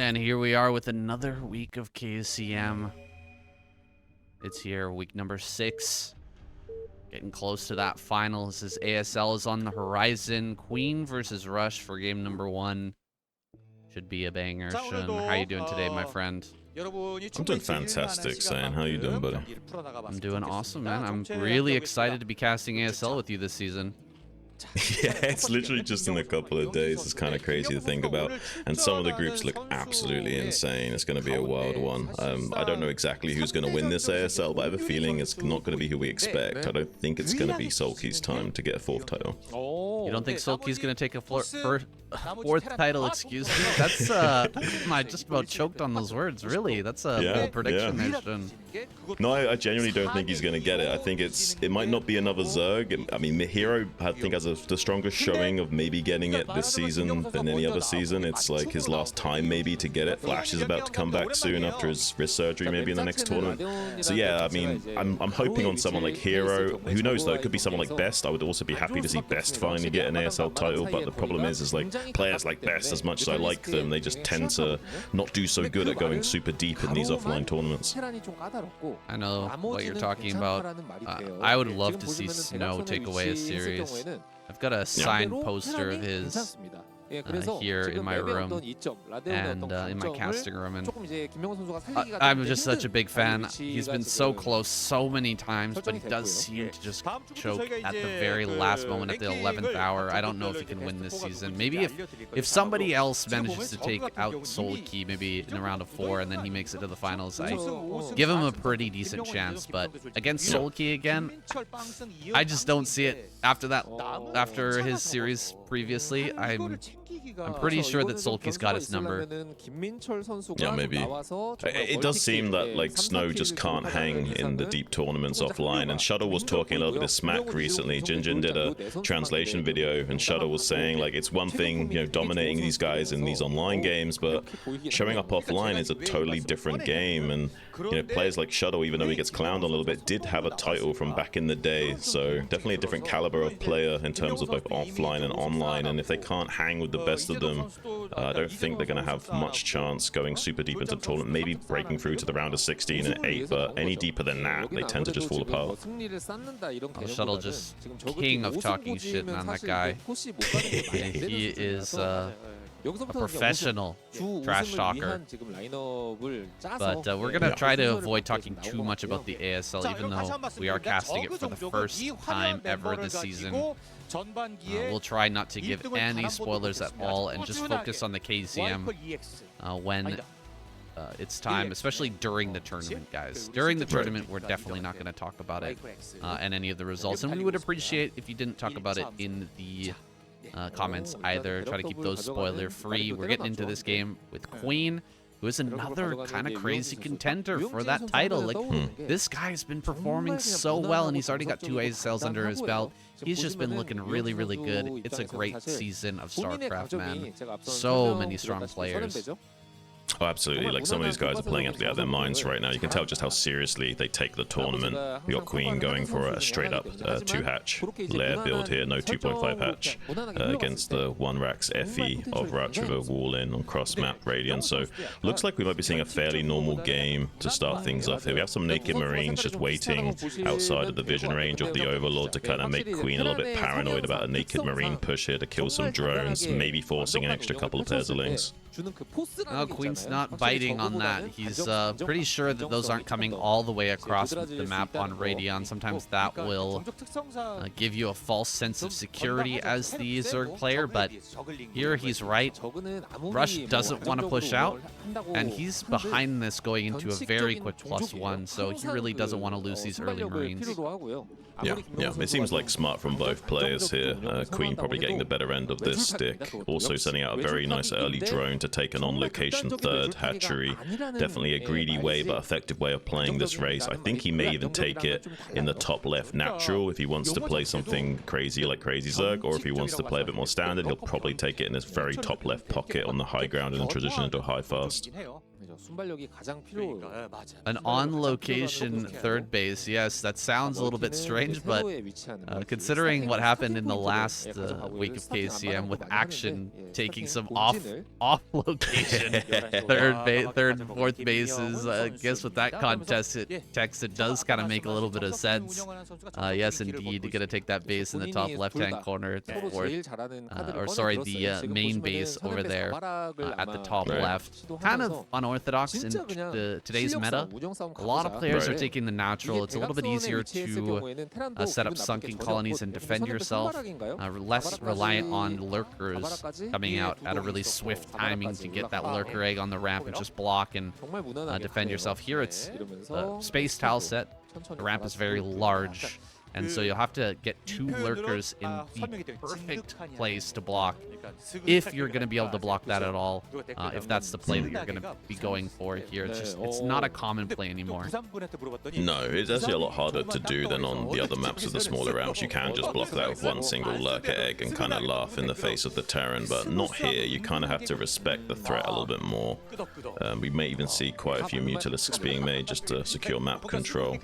And here we are with another week of KCM. It's here, week number 6. Getting close to that final. This is ASL is on the horizon. Queen versus Rush for game number 1. Should be a banger. Shun, how you doing today, my friend? I'm doing fantastic, Sam. How you doing, buddy? I'm doing awesome, man. I'm really excited to be casting ASL with you this season. Yeah, it's literally just in a couple of days. It's kind of crazy to think about. And some of the groups look absolutely insane. It's going to be a wild one. I don't know exactly who's going to win this ASL, but I have a feeling it's not going to be who we expect. I don't think it's going to be Sulky's time to get a 4th title. You don't think Sulky's going to take a 4th title, excuse me? That's, I just about choked on those words, really. That's a bold prediction there, Shun. No, I genuinely don't think he's going to get it. I think it might not be another Zerg. I mean, Mihiro, I think, has the strongest showing of maybe getting it this season than any other season. It's like his last time maybe to get it. Flash is about to come back soon after his wrist surgery, maybe in the next tournament. So yeah, I mean, I'm hoping on someone like Hero. Who knows though? It could be someone like Best. I would also be happy to see Best finally get an ASL title. But the problem is like players like Best, as much as I like them, they just tend to not do so good at going super deep in these offline tournaments. I know what you're talking about. I would love to see Snow take away a series. I've got a signed poster of his here in my room and in my casting room, and I'm just such a big fan. He's been so close so many times, but he does seem to just choke at the very last moment at the 11th hour. I don't know if he can win this season. Maybe if somebody else manages to take out Solkey maybe in a round of 4 and then he makes it to the finals, I give him a pretty decent chance. But against Solkey again, I just don't see it after that. After his series previously, I'm pretty sure that Sulky's got his number. Yeah, maybe. It does seem that like Snow just can't hang in the deep tournaments offline. And Shuttle was talking a little bit of smack recently. Jinjin did a translation video, and Shuttle was saying like it's one thing, you know, dominating these guys in these online games, but showing up offline is a totally different game. And you know, players like Shuttle, even though he gets clowned a little bit, did have a title from back in the day. So definitely a different caliber of player in terms of both offline and online. And if they can't hang with the best of them, I don't think they're going to have much chance going super deep into the tournament, maybe breaking through to the round of 16 and 8, but any deeper than that, they tend to just fall apart. Shuttle just king of talking shit, man, that guy. He is a professional trash talker. But we're going to try to avoid talking too much about the ASL, even though we are casting it for the first time ever this season. We'll try not to give any spoilers at all and just focus on the KCM when it's time, especially during the tournament, guys. During the tournament, we're definitely not going to talk about it and any of the results. And we would appreciate if you didn't talk about it in the comments either. Try to keep those spoiler free. We're getting into this game with Queen, who is another kind of crazy contender for that title. Like, this guy's been performing so well, and he's already got 2 ASLs under his belt. He's just been looking really, really good. It's a great season of Starcraft, man. So many strong players. Oh, absolutely. Like, some of these guys are playing out of their minds right now. You can tell just how seriously they take the tournament. We got Queen going for a straight-up 2-hatch lair build here, no 2.5 hatch, against the 1-Rax FE of Ratch with a wall-in on cross-map Radiant. So, looks like we might be seeing a fairly normal game to start things off here. We have some Naked Marines just waiting outside of the vision range of the Overlord to kind of make Queen a little bit paranoid about a Naked Marine push here to kill some drones, maybe forcing an extra couple of pairs of links. Oh, Queen's not biting on that. He's pretty sure that those aren't coming all the way across the map on Radeon. Sometimes that will give you a false sense of security as the Zerg player, but here he's right. Rush doesn't want to push out, and he's behind this going into a very quick +1, so he really doesn't want to lose these early Marines. Yeah, it seems like smart from both players here. Queen probably getting the better end of this stick. Also sending out a very nice early drone to take an on-location 3rd hatchery. Definitely a greedy way, but effective way of playing this race. I think he may even take it in the top left natural if he wants to play something crazy like Crazy Zerg, or if he wants to play a bit more standard, he'll probably take it in this very top left pocket on the high ground and then transition into a high fast. An on-location third base, yes, that sounds a little bit strange, but considering what happened in the last week of KCM with Action taking some off-location third and fourth bases, I guess with that context, it does kind of make a little bit of sense. Yes, indeed, you got to take that base in the top left-hand corner, the main base over there at the top left. Kind of unorthodox in today's meta. A lot of players are taking the natural. It's a little bit easier to set up sunken colonies and defend yourself. Less reliant on lurkers coming out at a really swift timing to get that lurker egg on the ramp and just block and defend yourself. Here it's space tile set. The ramp is very large, and so you'll have to get 2 lurkers in the perfect place to block, if you're going to be able to block that at all, if that's the play that you're going to be going for here. It's not a common play anymore. No, it's actually a lot harder to do than on the other maps of the smaller ramps. You can just block that with one single lurker egg and kind of laugh in the face of the Terran, but not here. You kind of have to respect the threat a little bit more. We may even see quite a few Mutalisks being made just to secure map control.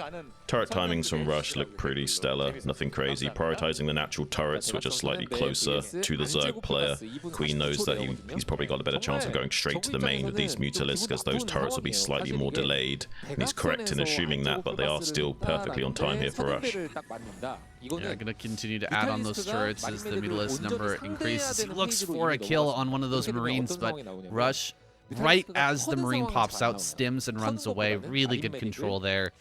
Turret timings from Rush look pretty stellar, nothing crazy. Prioritizing the natural turrets, which are slightly closer to the Zerg player. Queen knows that he's probably got a better chance of going straight to the main with these Mutalisks, as those turrets will be slightly more delayed. And he's correct in assuming that, but they are still perfectly on time here for Rush. Yeah, gonna continue to add on those turrets as the Mutalisk number increases. He looks for a kill on one of those Marines, but Rush, right as the Marine pops out, stims and runs away. Really good control there.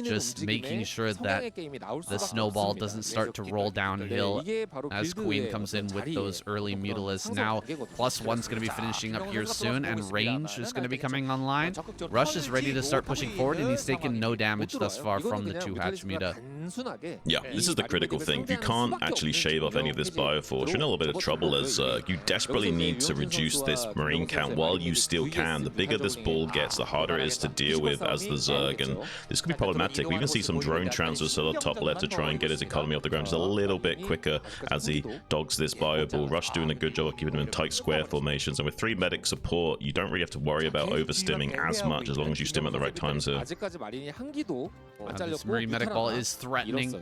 Just making sure that the snowball doesn't start to roll downhill as Queen comes in with those early Mutalisks. Now, +1's going to be finishing up here soon, and range is going to be coming online. Rush is ready to start pushing forward, and he's taken no damage thus far from the 2-hatch Muta. Yeah, this is the critical thing. If you can't actually shave off any of this Bioforce, you're in a little bit of trouble, as you desperately need to reduce this Marine count while you still can. The bigger this ball gets, the harder it is to deal with as the Zerg, and this could be problematic. We even see some drone transfers to the top left to try and get his economy off the ground just a little bit quicker as he dogs this bio ball. Rush doing a good job of keeping him in tight square formations, and with 3 medic support, you don't really have to worry about overstimming as much as long as you stim at the right times here. This Marine medic ball is threatening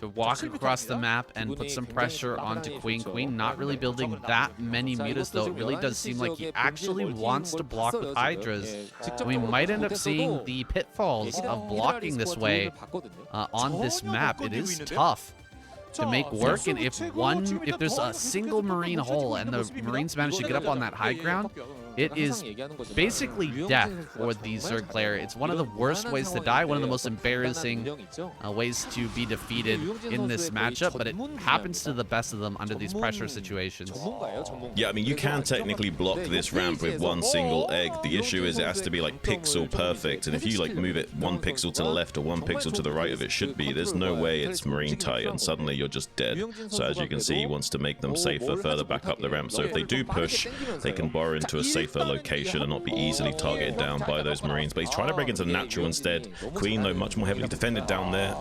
to walk across the map and put some pressure onto Queen. Queen not really building that many mutas, though. It really does seem like he actually wants to block with Hydras. We might end up seeing the pitfalls of blocking this way on this map. It is tough to make work, and if there's a single Marine hole and the Marines manage to get up on that high ground, it is basically death for the Zerg player. It's one of the worst ways to die, one of the most embarrassing ways to be defeated in this matchup, but it happens to the best of them under these pressure situations. Yeah, I mean, you can technically block this ramp with one single egg. The issue is it has to be like pixel perfect, and if you like move it 1 pixel to the left or 1 pixel to the right of it should be, there's no way it's Marine tight, and suddenly you're just dead. So as you can see, he wants to make them safer further back up the ramp. So if they do push, they can borrow into a safer location and not be easily targeted down by those Marines. But he's trying to break into natural instead. Queen, though, much more heavily defended down there.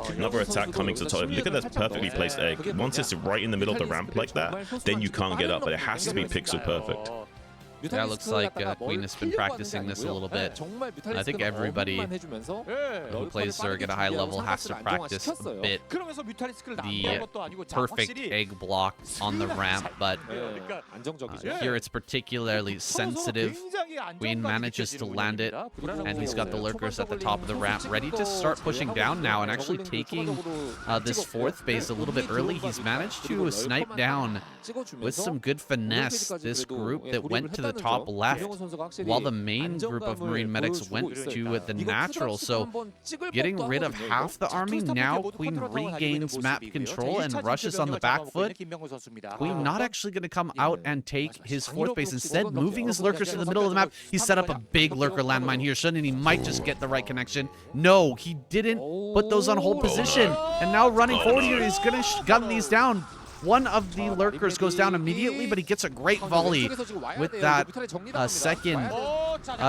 Another attack coming to the top. Look at that perfectly placed egg. Once it's right in the middle of the ramp like that, then you can't get up, but it has to be pixel perfect. Yeah, it looks like Queen has been practicing this a little bit. I think everybody who plays Zerg at a high level has to practice a bit the perfect egg block on the ramp, but here it's particularly sensitive. Queen manages to land it, and he's got the lurkers at the top of the ramp ready to start pushing down now and actually taking this 4th base a little bit early. He's managed to snipe down with some good finesse this group that went to the top left, while the main group of Marine medics went to the natural. So getting rid of half the army, now Queen regains map control and rushes on the back foot. Queen not actually going to come out and take his 4th base, instead moving his lurkers to the middle of the map. He set up a big lurker landmine here, shouldn't he? He might just get the right connection. No, he didn't put those on hold position, and now running forward here, he's going to gun these down. One of the lurkers goes down immediately, but he gets a great volley with that second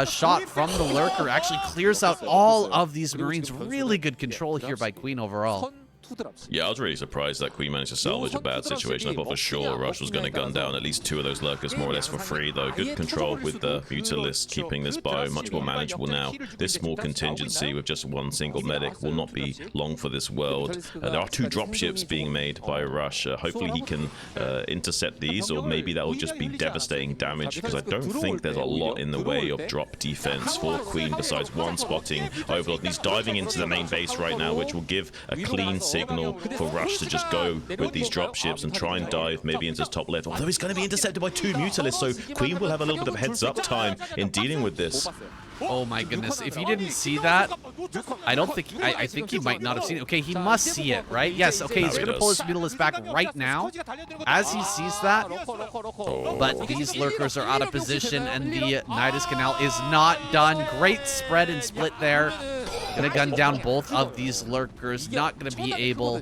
shot from the lurker. Actually clears out all of these Marines. Really good control here by Queen overall. Yeah, I was really surprised that Queen managed to salvage a bad situation. I thought for sure Rush was going to gun down at least 2 of those lurkers more or less for free, though. Good control with the Mutalisk, keeping this bio much more manageable now. This small contingency with just 1 single medic will not be long for this world. There are 2 dropships being made by Rush. Hopefully he can intercept these, or maybe that will just be devastating damage, because I don't think there's a lot in the way of drop defense for Queen besides 1 spotting Overlord. He's diving into the main base right now, which will give a clean signal for Rush to just go with these dropships and try and dive maybe into his top left. Although he's going to be intercepted by 2 Mutalisks, so Queen will have a little bit of heads up time in dealing with this. Oh my goodness, if he didn't see that, I think he might not have seen it. Okay, he must see it, right? Yes, okay, he's going to pull his Mutalisk back right now as he sees that. But these lurkers are out of position, and the Nidus Canal is not done. Great spread and split there. Gonna gun down both of these lurkers. Not gonna be able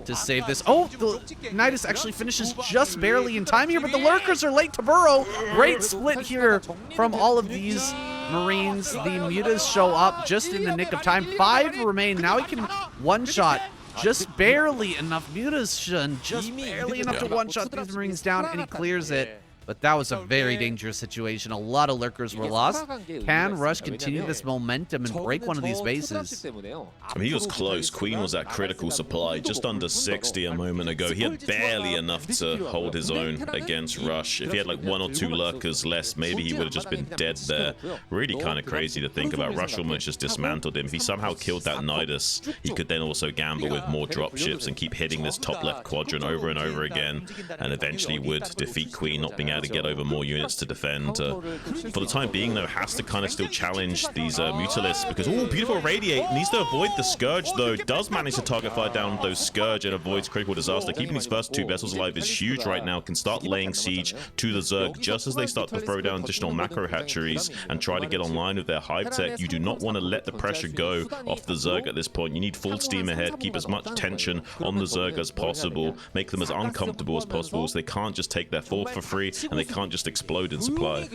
to save this. Oh, the Nidus actually finishes just barely in time here, but the lurkers are late to burrow. Great split here from all of these Marines. The Mutas show up just in the nick of time. 5 remain. Now he can one-shot. Just barely enough mutation. Just barely enough to one-shot these Marines down, and he clears it. But that was a very dangerous situation. A lot of lurkers were lost. Can Rush continue this momentum and break one of these bases? I mean, he was close. Queen was at critical supply, just under 60 a moment ago. He had barely enough to hold his own against Rush. If he had like 1 or 2 lurkers less, maybe he would have just been dead there. Really kind of crazy to think about. Rush almost just dismantled him. If he somehow killed that Nidus, he could then also gamble with more dropships and keep hitting this top left quadrant over and over again, and eventually would defeat Queen, not being able to get over more units to defend. For the time being, though, has to kind of still challenge these Mutalisks, because, oh, beautiful Radiate. Needs to avoid the Scourge, though. Does manage to target fire down those Scourge and avoids critical disaster. Keeping these first 2 vessels alive is huge right now. Can start laying siege to the Zerg just as they start to throw down additional macro hatcheries and try to get online with their hive tech. You do not want to let the pressure go off the Zerg at this point. You need full steam ahead. Keep as much tension on the Zerg as possible. Make them as uncomfortable as possible, so they can't just take their 4th for free, and they can't just explode in supply.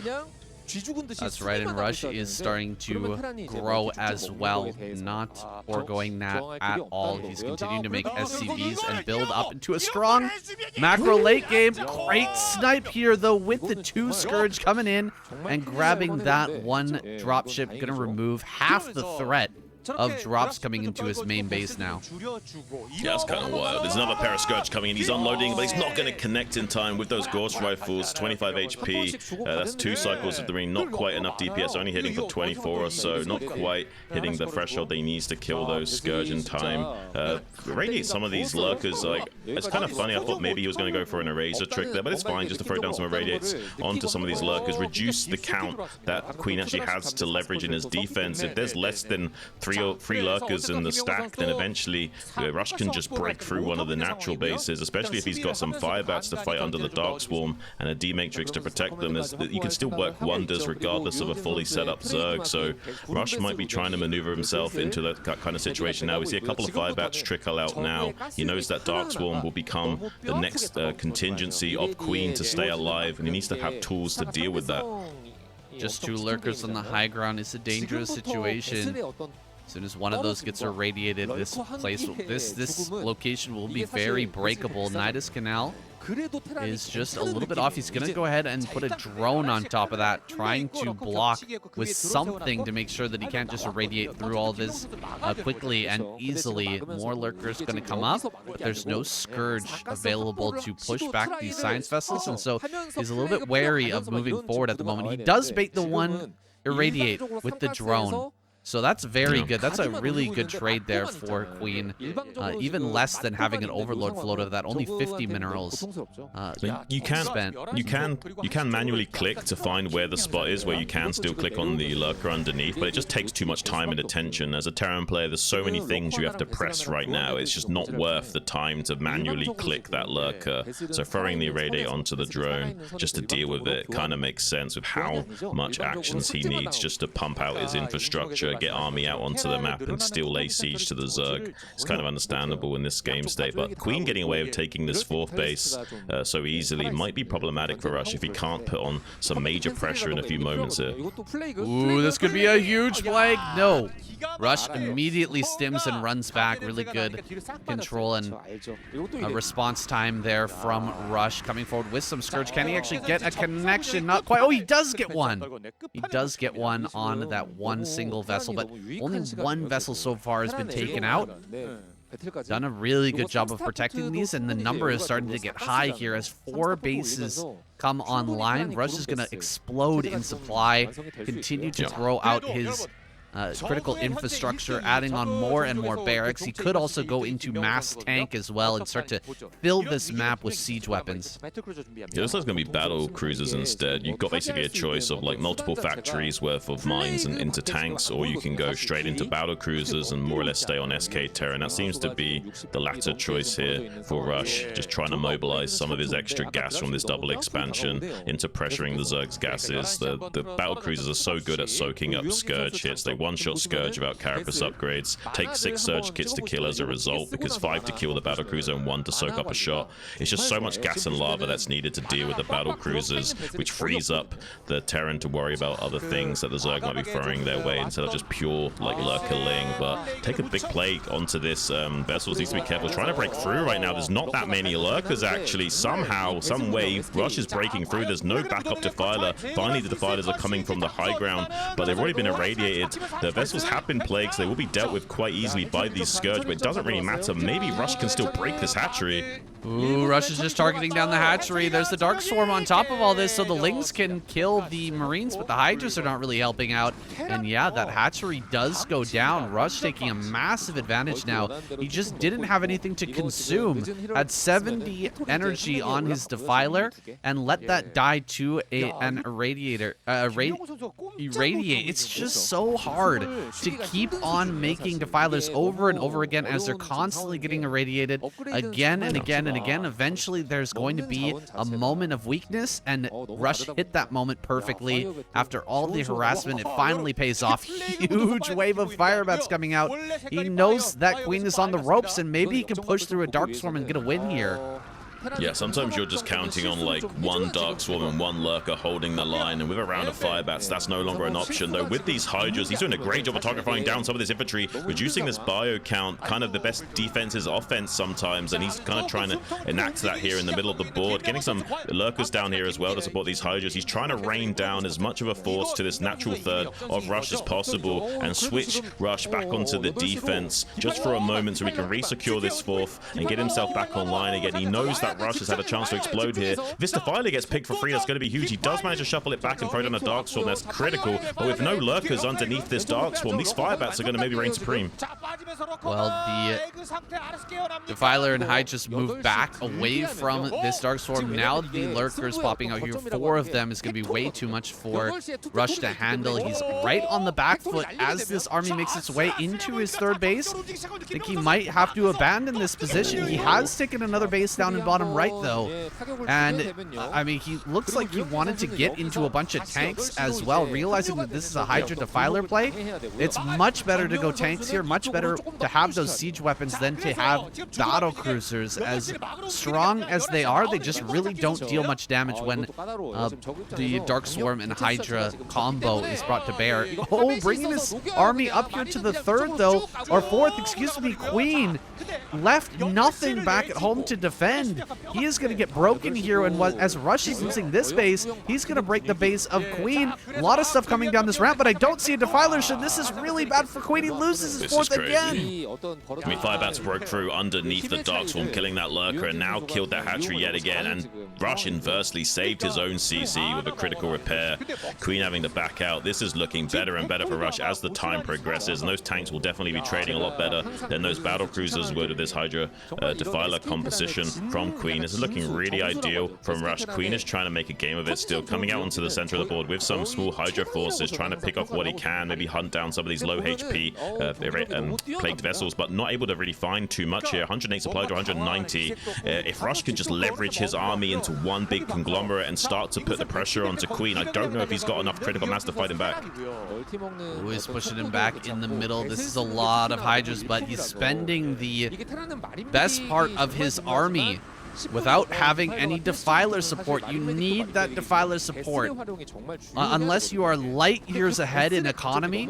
That's right, and Rush is starting to grow as well, not foregoing that at all. He's continuing to make SCVs and build up into a strong macro late game. Great snipe here, though, with the 2 Scourge coming in and grabbing that 1 dropship. Gonna remove half the threat of drops coming into his main base now. Yeah, that's kind of wild. There's another pair of Scourge coming in. He's unloading, but he's not going to connect in time with those Gauss rifles. 25 HP. That's 2 cycles of the ring. Not quite enough DPS. Only hitting for 24 or so. Not quite hitting the threshold they needs to kill those Scourge in time. Radiate some of these lurkers. Like, it's kind of funny. I thought maybe he was going to go for an eraser trick there, but it's fine just to throw down some Irradiates onto some of these lurkers. Reduce the count that Queen actually has to leverage in his defense. If there's less than 3 lurkers in the stack, then eventually Rush can just break through one of the natural bases, especially if he's got some Firebats to fight under the Dark Swarm and a D-Matrix to protect them. You can still work wonders regardless of a fully set up Zerg, so Rush might be trying to maneuver himself into that kind of situation now. We see a couple of Firebats trickle out now. He knows that Dark Swarm will become the next contingency of Queen to stay alive, and he needs to have tools to deal with that. Just 2 lurkers on the high ground is a dangerous situation. As soon as one of those gets irradiated, this location will be very breakable. Nidus Canal is just a little bit off. He's going to go ahead and put a drone on top of that, trying to block with something to make sure that he can't just irradiate through all this quickly and easily. More lurkers going to come up, but there's no Scourge available to push back these science vessels, and so he's a little bit wary of moving forward at the moment. He does bait the 1 irradiate with the drone. So that's very good. That's a really good trade there for Queen. Even less than having an Overlord float of that. Only 50 minerals you can manually click to find where the spot is, where you can still click on the lurker underneath, but it just takes too much time and attention. As a Terran player, there's so many things you have to press right now. It's just not worth the time to manually click that lurker. So throwing the Irradiate onto the drone just to deal with it kind of makes sense with how much actions he needs just to pump out his infrastructure, get army out onto the map, and still lay siege to the Zerg. It's kind of understandable in this game state, but Queen getting away with taking this 4th base so easily might be problematic for Rush if he can't put on some major pressure in a few moments here. Ooh, this could be a huge flag. No. Rush immediately stims and runs back. Really good control and response time there from Rush coming forward with some Scourge. Can he actually get a connection? Not quite. Oh, he does get one. He does get one on that one single vessel, but only one vessel so far has been taken out. Done a really good job of protecting these, and the number is starting to get high here as 4 bases come online. Rush is going to explode in supply, continue to throw out his critical infrastructure, adding on more and more barracks. He could also go into mass tank as well and start to fill this map with siege weapons. Yeah, this is going to be battle cruisers instead. You've got basically a choice of like multiple factories worth of mines and into tanks, or you can go straight into battle cruisers and more or less stay on SK Terran. That seems to be the latter choice here for Rush, just trying to mobilize some of his extra gas from this double expansion into pressuring the Zerg's gases. The battle cruisers are so good at soaking up Scourge hits. They one-shot Scourge without Carapace upgrades, take 6 Surge kits to kill as a result, because 5 to kill the battle cruiser and 1 to soak up a shot. It's just so much gas and lava that's needed to deal with the battle cruisers, which frees up the Terran to worry about other things that the Zerg might be throwing their way instead of just pure like lurkerling. But take a big play onto this vessels. Needs to be careful trying to break through right now. There's not that many lurkers actually. Somehow, some way, Rush is breaking through. There's no backup defiler. Finally, the defilers are coming from the high ground, but they've already been irradiated. The vessels have been plagued, so they will be dealt with quite easily by these Scourge, but it doesn't really matter. Maybe Rush can still break this hatchery. Ooh, Rush is just targeting down the hatchery. There's the Dark Swarm on top of all this, so the Lings can kill the Marines, but the Hydras are not really helping out. And yeah, that hatchery does go down. Rush taking a massive advantage now. He just didn't have anything to consume. Had 70 energy on his Defiler and let that die to an Irradiator. Irradiate. It's just so hard to keep on making Defilers over and over again as they're constantly getting irradiated again and again and again. Eventually, there's going to be a moment of weakness, and Rush hit that moment perfectly. After all the harassment, it finally pays off. Huge wave of Firebats coming out. He knows that Queen is on the ropes, and maybe he can push through a Dark Swarm and get a win here. Yeah, sometimes you're just counting on like 1 Dark Swarm and 1 Lurker holding the line, and with a round of Firebats, that's no longer an option. Though with these Hydras, he's doing a great job of targeting down some of this infantry, reducing this bio count. Kind of the best defense is offense sometimes, and he's kind of trying to enact that here in the middle of the board, getting some Lurkers down here as well to support these Hydras. He's trying to rain down as much of a force to this natural third of Rush as possible and switch Rush back onto the defense just for a moment so he can re-secure this 4th and get himself back online again. He knows that Rush has had a chance to explode here. This Defiler gets picked for free. That's going to be huge. He does manage to shuffle it back and throw down a Dark Swarm. That's critical. But with no Lurkers underneath this Dark Swarm, these Firebats are going to maybe reign supreme. Well, the Defiler and Hyde just move back away from this Dark Swarm. Now the Lurkers popping out here. 4 of them is going to be way too much for Rush to handle. He's right on the back foot as this army makes its way into his 3rd base. I think he might have to abandon this position. He has taken another base down in bottom right, though. And, I mean, he looks like he wanted to get into a bunch of tanks as well, realizing that this is a Hydra Defiler play. It's much better to go tanks here, much better to have those siege weapons than to have battle cruisers. As strong as they are, they just really don't deal much damage when the Dark Swarm and Hydra combo is brought to bear. Oh, bringing his army up here to the 3rd, though, or 4th, excuse me. Queen left nothing back at home to defend. He is going to get broken here, and as Rush is losing this base, he's going to break the base of Queen. A lot of stuff coming down this ramp, but I don't see a Defiler, so this is really bad for Queen. He loses his 4th again. I mean, Firebats broke through underneath the Dark Swarm, killing that Lurker, and now killed that hatchery yet again, and Rush inversely saved his own CC with a critical repair. Queen having to back out. This is looking better and better for Rush as the time progresses, and those tanks will definitely be trading a lot better than those battle cruisers would with this Hydra Defiler composition from Queen. This is looking really ideal from Rush. Queen is trying to make a game of it still, coming out onto the center of the board with some small Hydra forces, trying to pick off what he can, maybe hunt down some of these low HP plagued vessels, but not able to really find too much here. 108 supply to 190. If Rush could just leverage his army into one big conglomerate and start to put the pressure onto Queen, I don't know if he's got enough critical mass to fight him back. Ooh, he's pushing him back in the middle. This is a lot of Hydras, but he's spending the best part of his army without having any Defiler support. You need that Defiler support. Unless you are light years ahead in economy,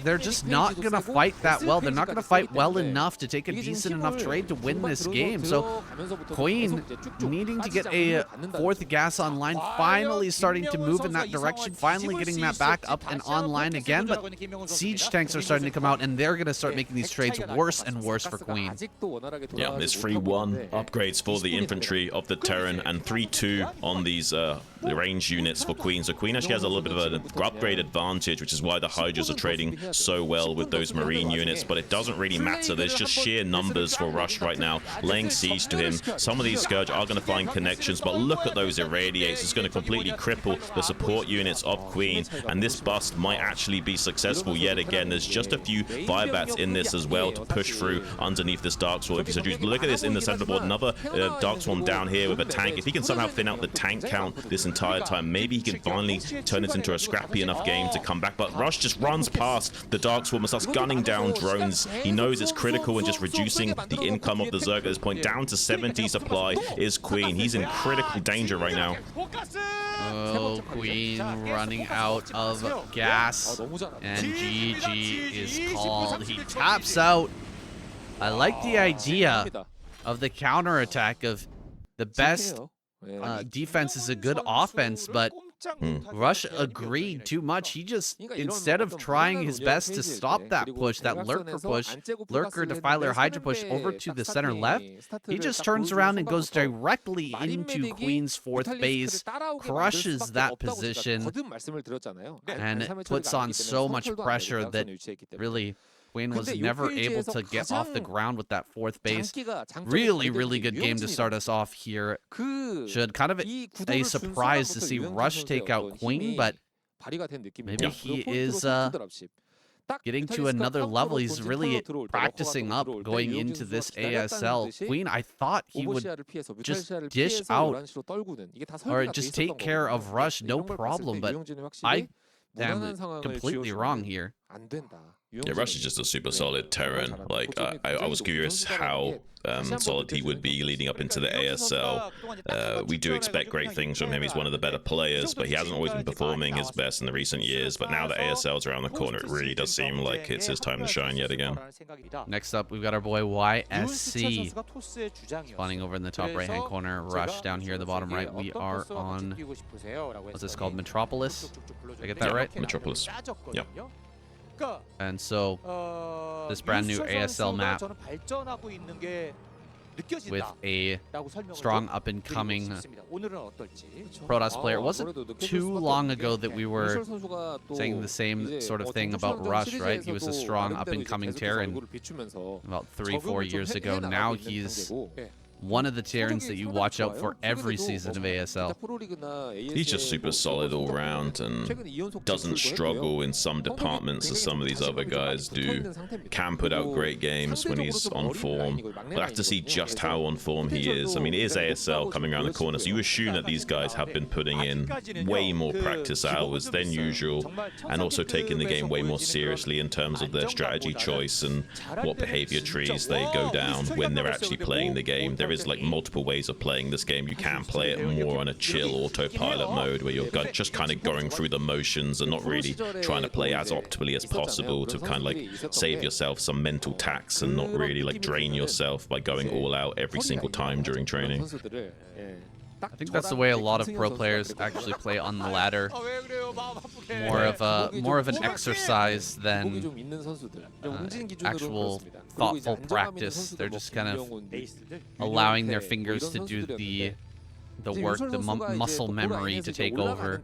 they're just not going to fight that well. They're not going to fight well enough to take a decent enough trade to win this game. So Queen needing to get a 4th gas online, finally starting to move in that direction, finally getting that back up and online again. But siege tanks are starting to come out, and they're going to start making these trades worse and worse for Queen. Yeah, there's 3-1 upgrades for the infantry of the Terran and 3-2 on these the range units for Queen. So Queen actually has a little bit of an upgrade advantage, which is why the Hydras are trading so well with those Marine units, but it doesn't really matter. There's just sheer numbers for Rush right now, laying siege to him. Some of these Scourge are going to find connections, but look at those Irradiates. It's going to completely cripple the support units of Queen, and this bust might actually be successful yet again. There's just a few Firebats in this as well to push through underneath this Dark Swarm. If you so choose, look at this in the center of the board, another Dark Swarm down here with a tank. If he can somehow thin out the tank count this entire time, maybe he can finally turn it into a scrappy enough game to come back. But Rush just runs past the Dark Swarm and starts gunning down drones. He knows it's critical and just reducing the income of the Zerg at this point. Down to 70 supply is Queen. He's in critical danger right now. Oh, Queen running out of gas, and GG is called. He taps out. I like the idea of the counterattack of the best defense is a good offense, but Rush agreed too much. He just, instead of trying his best to stop that push, that Lurker Defiler Hydra push over to the center left, he just turns around and goes directly into Queen's 4th base, crushes that position, and it puts on so much pressure that really Queen was never able to get off the ground with that 4th base. Really, really good game to start us off here. Should kind of a surprise to see Rush take out Queen, but maybe he is getting to another level. He's really practicing up going into this ASL. Queen, I thought he would just dish out or just take care of Rush, no problem, but I am completely wrong here. Yeah, Rush is just a super solid Terran. Like, I was curious how solid he would be leading up into the ASL. We do expect great things from him. He's one of the better players, but he hasn't always been performing his best in the recent years. But now that ASL's around the corner, it really does seem like it's his time to shine yet again. Next up, we've got our boy YSC spawning over in the top right-hand corner. Rush down here in the bottom right. We are on, what's this called, Metropolis? Did I get that right? Metropolis. Yep. And so this brand new ASL map with a strong up-and-coming Protoss player. It wasn't too long ago that we were saying the same sort of thing about Rush, right? He was a strong up-and-coming Terran about 3-4 years ago. Now he's one of the Terrans that you watch out for every season of ASL. He's just super solid all round and doesn't struggle in some departments as some of these other guys do. Can put out great games when he's on form. We'll have to see just how on form he is. I mean, it is ASL coming around the corner, so you assume that these guys have been putting in way more practice hours than usual, and also taking the game way more seriously in terms of their strategy choice and what behavior trees they go down when they're actually playing the game. There is like multiple ways of playing this game. You can play it more on a chill autopilot mode where you're just kind of going through the motions and not really trying to play as optimally as possible to kind of like save yourself some mental tax and not really like drain yourself by going all out every single time during training. I think that's the way a lot of pro players actually play on the ladder. More of an exercise than actual thoughtful practice. They're just kind of allowing their fingers to do the work, the muscle memory to take over,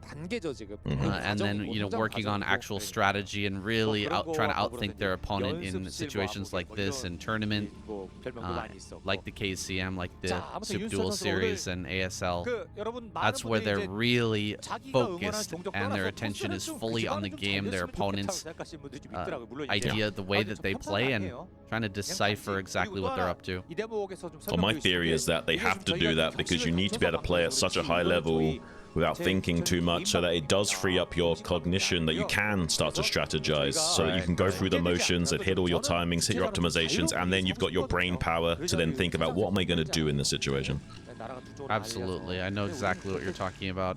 and then, you know, working on actual strategy and really trying to outthink their opponent in situations like this in tournament, like the KCM, like the Soup Duel series and ASL. That's where they're really focused and their attention is fully on the game, their opponent's idea, the way that they play, and trying to decipher exactly what they're up to. Well, my theory is that they have to do that because you need to be able to play at such a high level without thinking too much, so that it does free up your cognition, that you can start to strategize, so that you can go through the motions and hit all your timings, hit your optimizations, and then you've got your brain power to then think about what am I going to do in this situation. Absolutely, I know exactly what you're talking about.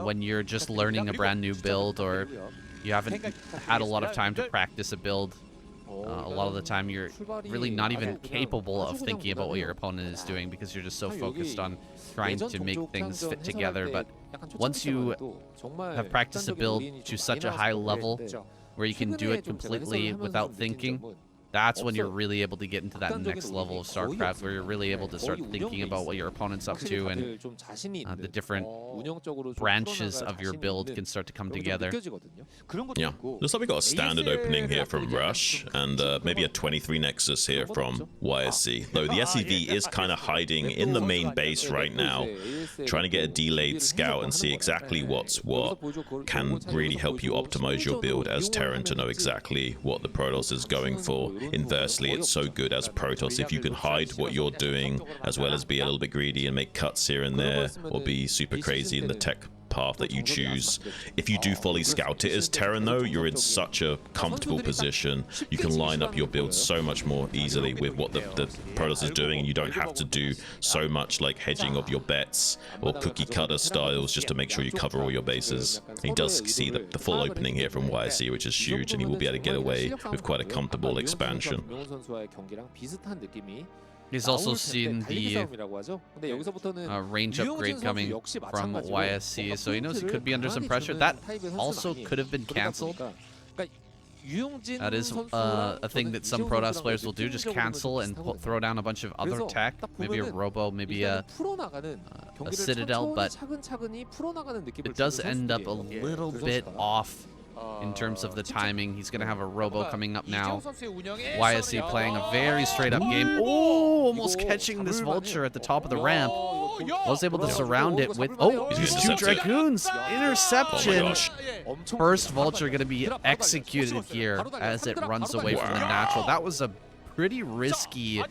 when you're just learning a brand new build or you haven't had a lot of time to practice a build. A lot of the time you're really not even capable of thinking about what your opponent is doing because you're just so focused on trying to make things fit together. But once you have practiced a build to such a high level where you can do it completely without thinking, that's when you're really able to get into that next level of StarCraft, where you're really able to start thinking about what your opponent's up to, and the different branches of your build can start to come together. Yeah, looks like we got a standard opening here from Rush, and maybe a 23 Nexus here from YSC. Though the SCV is kind of hiding in the main base right now, trying to get a delayed scout and see exactly what's what can really help you optimize your build as Terran to know exactly what the Protoss is going for. Inversely, it's so good as Protoss if you can hide what you're doing as well as be a little bit greedy and make cuts here and there, or be super crazy in the tech path that you choose. If you do fully scout it as Terran though, you're in such a comfortable position. You can line up your build so much more easily with what the Protoss is doing, and you don't have to do so much like hedging of your bets or cookie cutter styles just to make sure you cover all your bases. He does see the full opening here from YSC, which is huge, and he will be able to get away with quite a comfortable expansion. He's also seen the range upgrade coming from YSC, so he knows he could be under some pressure. That also could have been cancelled. That is a thing that some Protoss players will do, just cancel and throw down a bunch of other tech, maybe a Robo, maybe a Citadel, but it does end up a little bit off in terms of the timing. He's going to have a Robo coming up now. YSC playing a very straight-up game. Oh, almost catching this Vulture at the top of the ramp. Was able to surround it with... Oh, these two Dragoons! Interception! First Vulture going to be executed here as it runs away from the natural. That was a pretty risky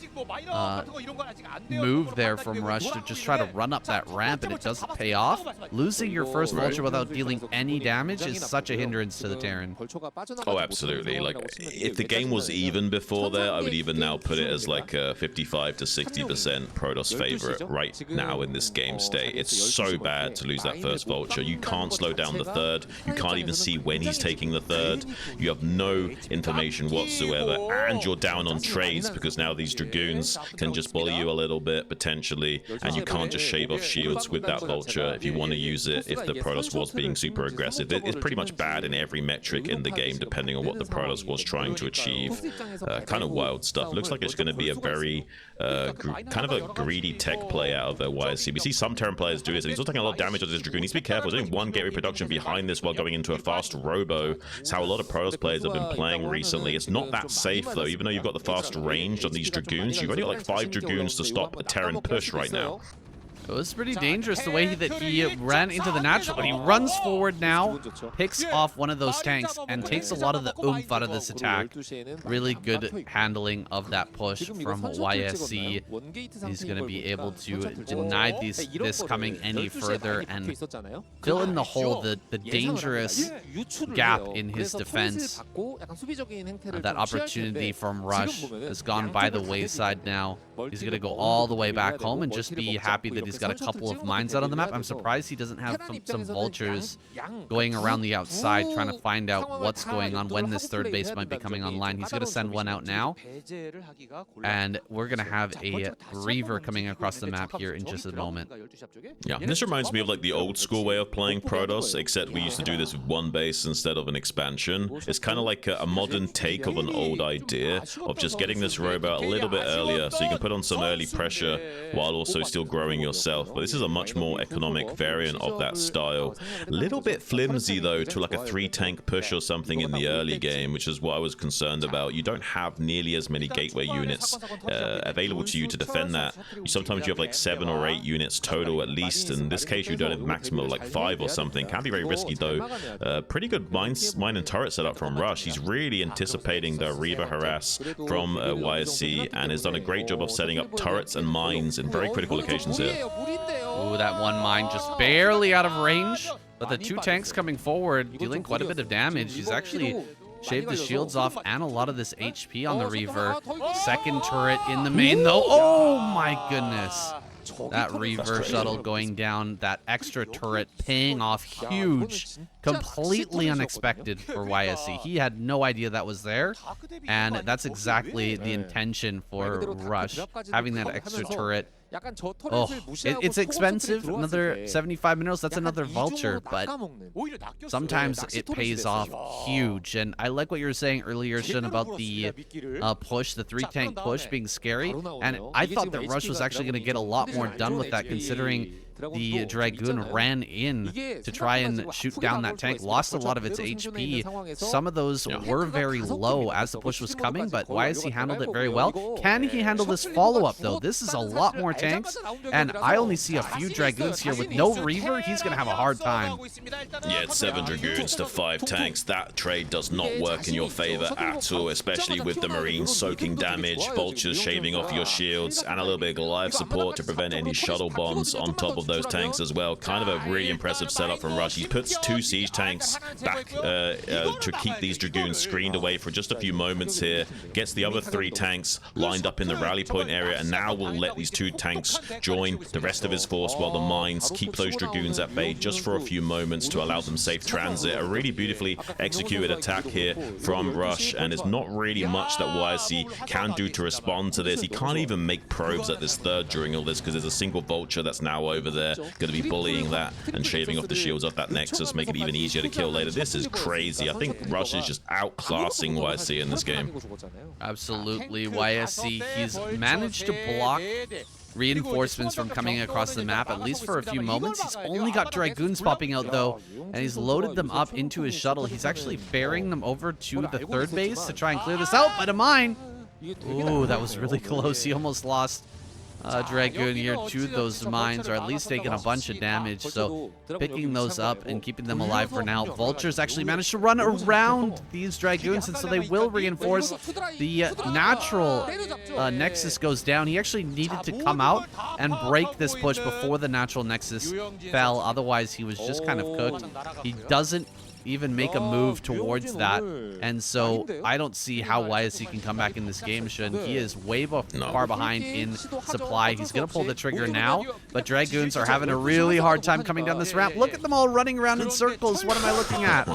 move there from Rush to just try to run up that ramp, and it doesn't pay off. Losing your first Vulture without dealing any damage is such a hindrance to the Terran. Oh, absolutely. Like, if the game was even before there, I would even now put it as like a 55 to 60% Protoss favorite right now in this game state. It's so bad to lose that first Vulture. You can't slow down the third. You can't even see when he's taking the third. You have no information whatsoever, and you're down on trades because now these Dragoons can just bully you a little bit potentially, and you can't just shave off shields with that Vulture if you want to use it. If the Protoss was being super aggressive, it's pretty much bad in every metric in the game depending on what the Protoss was trying to achieve. Kind of wild stuff. Looks like it's going to be a very kind of a greedy tech play out of their YSC. We see some Terran players do this, and he's also taking a lot of damage on this Dragoon. He needs to be careful. Doing one gateway production behind this while going into a fast Robo. It's how a lot of Protoss players have been playing recently. It's not that safe though, even though you've got the fast range on these Dragoons. You've only got like 5 Dragoons to stop a Terran push right now. It was pretty dangerous the way that he ran into the natural, but he runs forward now, picks off one of those tanks, and takes a lot of the oomph out of this attack. Really good handling of that push from YSC. He's going to be able to deny this coming any further and fill in the hole, the dangerous gap in his defense. That opportunity from Rush has gone by the wayside now. He's going to go all the way back home and just be happy that he's got a couple of mines out on the map. I'm surprised he doesn't have some Vultures going around the outside trying to find out what's going on, when this third base might be coming online. He's going to send one out now, and we're going to have a Reaver coming across the map here in just a moment. Yeah, this reminds me of like the old school way of playing Protoss, except we used to do this with one base instead of an expansion. It's kind of like a modern take of an old idea of just getting this robot a little bit earlier so you can put on some early pressure while also still growing yourself. But this is a much more economic variant of that style. A little bit flimsy though to like a 3-tank push or something in the early game, which is what I was concerned about. You don't have nearly as many gateway units available to you to defend that. Sometimes you have like 7 or 8 units total at least. In this case, you don't have a maximum of like 5 or something. Can be very risky though. Pretty good mine and turret setup from Rush. He's really anticipating the Reaver harass from YSC and has done a great job of setting up turrets and mines in very critical locations here. Ooh, that one mine just barely out of range, but the 2 tanks coming forward dealing quite a bit of damage. He's actually shaved the shields off and a lot of this HP on the Reaver. Second turret in the main though. Oh my goodness. That Reaver shuttle going down, that extra turret paying off huge, completely unexpected for YSC. He had no idea that was there, and that's exactly the intention for Rush, having that extra turret. Oh, it's expensive, another 75 minerals, that's another vulture, but sometimes it pays off huge. And I like what you were saying earlier, Shun, about the push, the 3-tank push being scary, and I thought that Rush was actually going to get a lot more done with that, considering the Dragoon ran in to try and shoot down that tank, lost a lot of its HP. Some of those were very low as the push was coming, but YSC handled it very well. Can he handle this follow-up, though? This is a lot more tanks, and I only see a few Dragoons here. With no Reaver, he's going to have a hard time. Yeah, it's 7 Dragoons to 5 tanks. That trade does not work in your favor at all, especially with the Marines soaking damage, Vultures shaving off your shields, and a little bit of Goliath support to prevent any shuttle bombs on top of those tanks as well. Kind of a really impressive setup from Rush. He puts 2 siege tanks back to keep these Dragoons screened away for just a few moments here. Gets the other 3 tanks lined up in the rally point area, and now will let these 2 tanks join the rest of his force while the mines keep those Dragoons at bay just for a few moments to allow them safe transit. A really beautifully executed attack here from Rush, and there's not really much that YSC can do to respond to this. He can't even make probes at this third during all this because there's a single vulture that's now over there, going to be bullying that and shaving off the shields off that Nexus, make it even easier to kill later. This is crazy. I think Rush is just outclassing YSC in this game. Absolutely. YSC, he's managed to block reinforcements from coming across the map, at least for a few moments. He's only got Dragoons popping out, though, and he's loaded them up into his shuttle. He's actually ferrying them over to the third base to try and clear this out, but a mine. Ooh, that was really close. He almost lost Dragoon here to those mines, or at least taking a bunch of damage. So picking those up and keeping them alive for now. Vultures actually managed to run around these Dragoons, and so they will reinforce. The natural Nexus goes down. He actually needed to come out and break this push before the natural Nexus fell. Otherwise, he was just kind of cooked. He doesn't even make a move towards that, and so I don't see how YSC can come back in this game. He is way far behind in supply. He's gonna pull the trigger now, but Dragoons are having a really hard time coming down this ramp. Look at them all running around in circles. What am I looking at?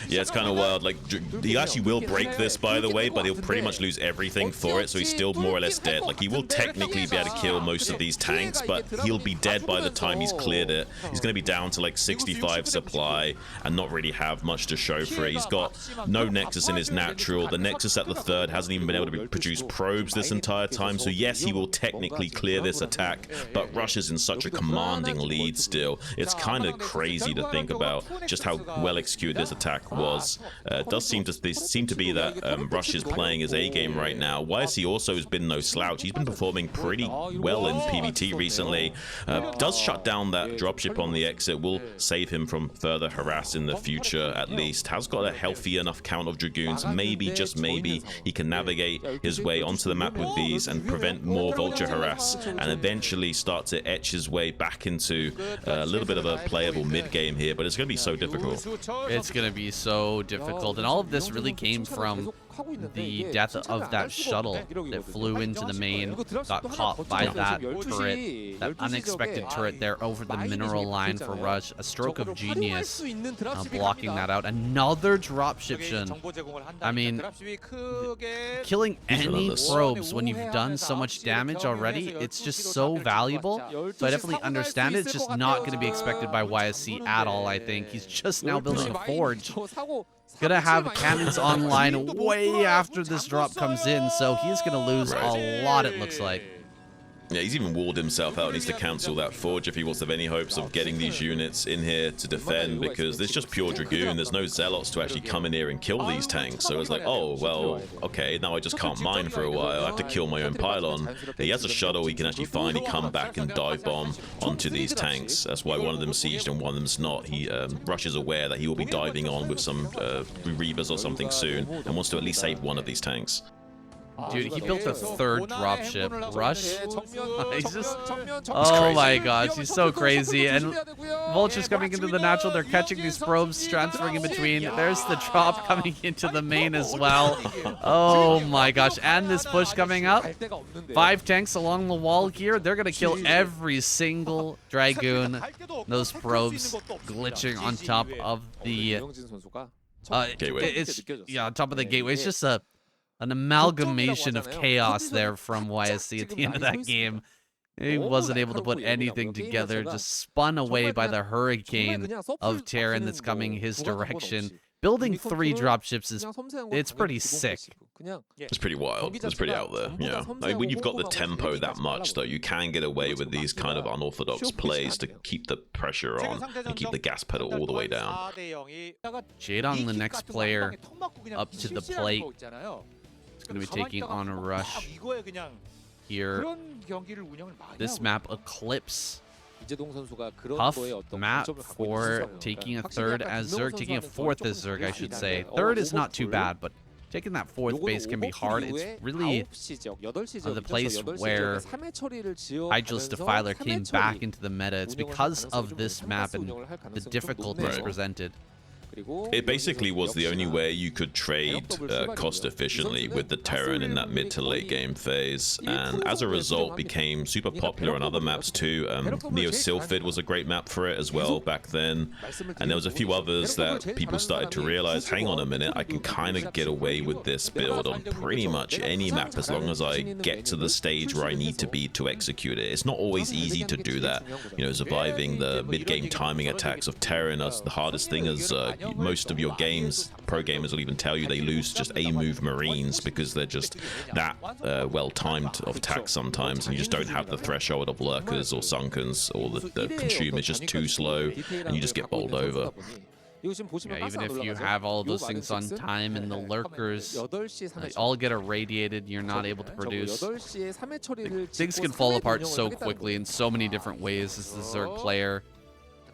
Yeah, it's kind of wild. Like, he actually will break this, by the way, but he'll pretty much lose everything for it, so he's still more or less dead. Like, he will technically be able to kill most of these tanks, but he'll be dead by the time he's cleared it. He's gonna be down to like 65 supply and not really have much to show for it. He's got no Nexus in his natural. The Nexus at the third hasn't even been able to produce probes this entire time, so yes, he will technically clear this attack, but Rush is in such a commanding lead still. It's kind of crazy to think about just how well executed this attack was. It does seem to be that Rush is playing his A game right now. YSC also has been no slouch. He's been performing pretty well in PvT recently. Does shut down that dropship on the exit, will save him from further harass in the future at least. Has got a healthy enough count of Dragoons. Maybe, just maybe, he can navigate his way onto the map with these and prevent more vulture harass, and eventually start to etch his way back into a little bit of a playable mid-game here, but it's going to be so difficult. It's going to be so difficult, and all of this really came from the death of that shuttle that flew into the main, got caught by that turret, that unexpected turret there over the mineral line for Rush. A stroke of genius blocking that out. Another dropship, Shun. I mean, killing any probes when you've done so much damage already, it's just so valuable. So I definitely understand it. It's just not going to be expected by YSC at all, I think. He's just now building a forge. Gonna have cannons online way after this drop comes in, so he's gonna lose a lot, it looks like. Yeah, he's even walled himself out. Needs to cancel that forge if he wants to have any hopes of getting these units in here to defend, because there's just pure Dragoon. There's no Zealots to actually come in here and kill these tanks. So it's like, oh, well, okay, now I just can't mine for a while. I have to kill my own pylon. He has a shuttle. He can actually finally come back and dive bomb onto these tanks. That's why one of them's sieged and one of them's not. He Rush is aware that he will be diving on with some Reavers or something soon and wants to at least save one of these tanks. Dude, he built a third dropship. Rush? He's just... It's Oh crazy. my gosh, he's so crazy. And Vulture's coming into the natural. They're catching these probes, transferring in between. There's the drop coming into the main as well. Oh my gosh. And this push coming up. 5 tanks along the wall here. They're going to kill every single Dragoon. Those probes glitching on top of the... Gateway. It's, yeah, on top of the gateway. It's just an amalgamation of chaos there from YSC at the end of that game. He wasn't able to put anything together, just spun away by the hurricane of Terran that's coming his direction. Building 3 dropships it's pretty sick. It's pretty wild. It's pretty out there. Yeah. I mean, when you've got the tempo that much, though, you can get away with these kind of unorthodox plays to keep the pressure on and keep the gas pedal all the way down. Jaedong, the next player up to the plate. It's going to be taking on a rush here. This map, Eclipse. Tough map for taking a third as Zerg, taking a fourth as Zerg, I should say. Third is not too bad, but taking that fourth base can be hard. It's really the place where Hydra's Defiler came back into the meta. It's because of this map and the difficulties presented. It basically was the only way you could trade cost efficiently with the Terran in that mid to late game phase, and as a result became super popular on other maps too. Neo Sylphid was a great map for it as well back then, and there was a few others that people started to realize, hang on a minute, I can kind of get away with this build on pretty much any map as long as I get to the stage where I need to be to execute it. It's not always easy to do that, you know, surviving the mid-game timing attacks of Terran is the hardest thing, as most of your games, pro gamers will even tell you they lose just A-move Marines because they're just that well-timed of attacks sometimes, and you just don't have the threshold of lurkers or sunkens, or the consume is just too slow and you just get bowled over. Yeah, even if you have all those things on time and the lurkers all get irradiated, you're not able to produce. Things can fall apart so quickly in so many different ways as the Zerg player.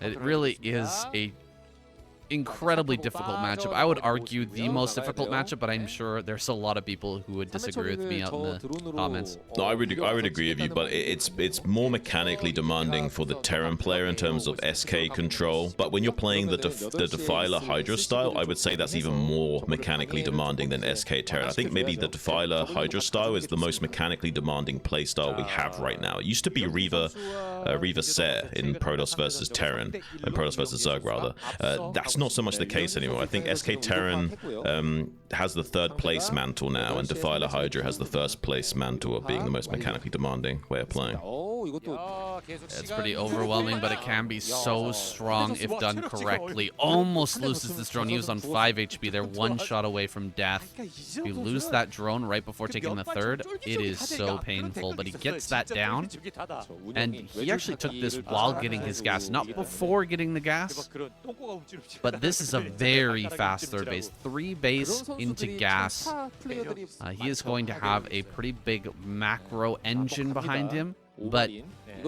It really is a incredibly difficult matchup. I would argue the most difficult matchup, but I'm sure there's a lot of people who would disagree with me out in the comments. No, I would agree with you, but it's more mechanically demanding for the Terran player in terms of SK control. But when you're playing the Defiler Hydra style, I would say that's even more mechanically demanding than SK Terran. I think maybe the Defiler Hydra style is the most mechanically demanding playstyle we have right now. It used to be Reaver Ser in Protoss versus Terran, and Protoss versus Zerg rather. That's not so much the case anymore. I think SK Terran has the 3rd place mantle now, and Defiler Hydra has the 1st place mantle of being the most mechanically demanding way of playing. It's pretty overwhelming, but it can be so strong if done correctly. Almost loses this drone. He was on 5 HP. They're 1 shot away from death. If you lose that drone right before taking the 3rd, it is so painful, but he gets that down, and he actually took this while getting his gas, not before getting the gas. But this is a very fast 3rd base. 3 base into gas. He is going to have a pretty big macro engine behind him, but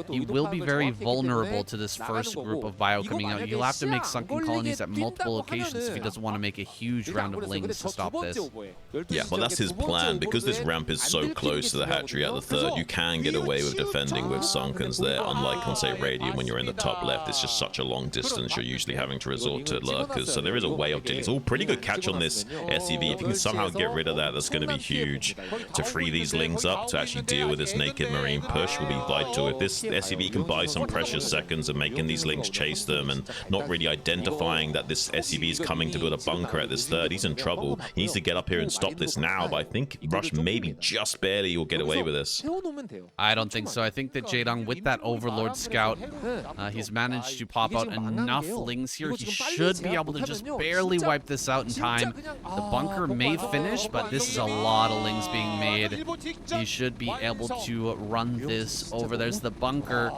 he will be very vulnerable to this first group of bio coming out. You'll have to make sunken colonies at multiple locations if he doesn't want to make a huge round of lings to stop this. Yeah, well, that's his plan. Because this ramp is so close to the hatchery at the 3rd, you can get away with defending with sunkens there, unlike on, say, Radiant when you're in the top left. It's just such a long distance, you're usually having to resort to lurkers. So there is a way of dealing. Oh, pretty good catch on this SCV. If you can somehow get rid of that, that's going to be huge. To free these lings up, to actually deal with this naked Marine push will be vital. If this SCV can buy some precious seconds and making these lings chase them and not really identifying that this SCV is coming to build a bunker at this 3rd, he's in trouble. He needs to get up here and stop this now, but I think Rush maybe just barely will get away with this. I don't think so. I think that Jaedong, with that Overlord Scout, he's managed to pop out enough lings here. He should be able to just barely wipe this out in time. The bunker may finish, but this is a lot of lings being made. He should be able to run this over. There's the bunker.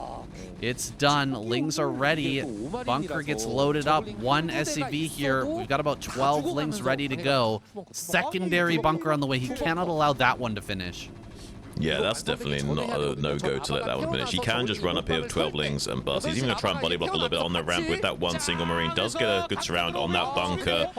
It's done. Lings are ready. Bunker gets loaded up. 1 SCV here. We've got about 12 lings ready to go. Secondary bunker on the way. He cannot allow that one to finish. Yeah, that's definitely not a no-go to let that one finish. He can just run up here with 12 lings and bust. He's even going to try and body block a little bit on the ramp with that one single Marine. Does get a good surround on that bunker.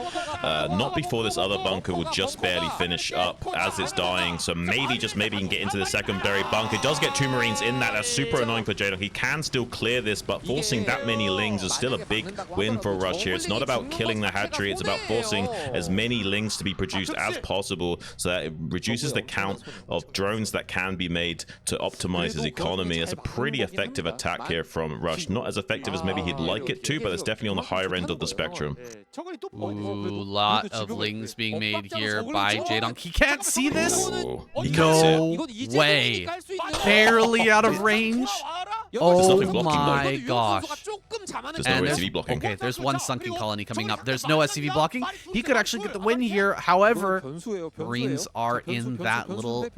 Not before this other bunker will just barely finish up as it's dying. So maybe, just maybe, he can get into the secondary bunker. Does get 2 Marines in that. That's super annoying for Jaydong. He can still clear this, but forcing that many lings is still a big win for Rush here. It's not about killing the hatchery. It's about forcing as many lings to be produced as possible so that it reduces the count of drones that can be made to optimize his economy. It's a pretty effective attack here from Rush. Not as effective as maybe he'd like it to, but it's definitely on the higher end of the spectrum. Ooh, lot of lings being made here by Jaydong. He can't see this? Ooh, No way. Barely out of range. Oh my gosh. There's no SCV blocking. Okay, there's one sunken colony coming up. There's no SCV blocking. He could actually get the win here. However, Marines are in that little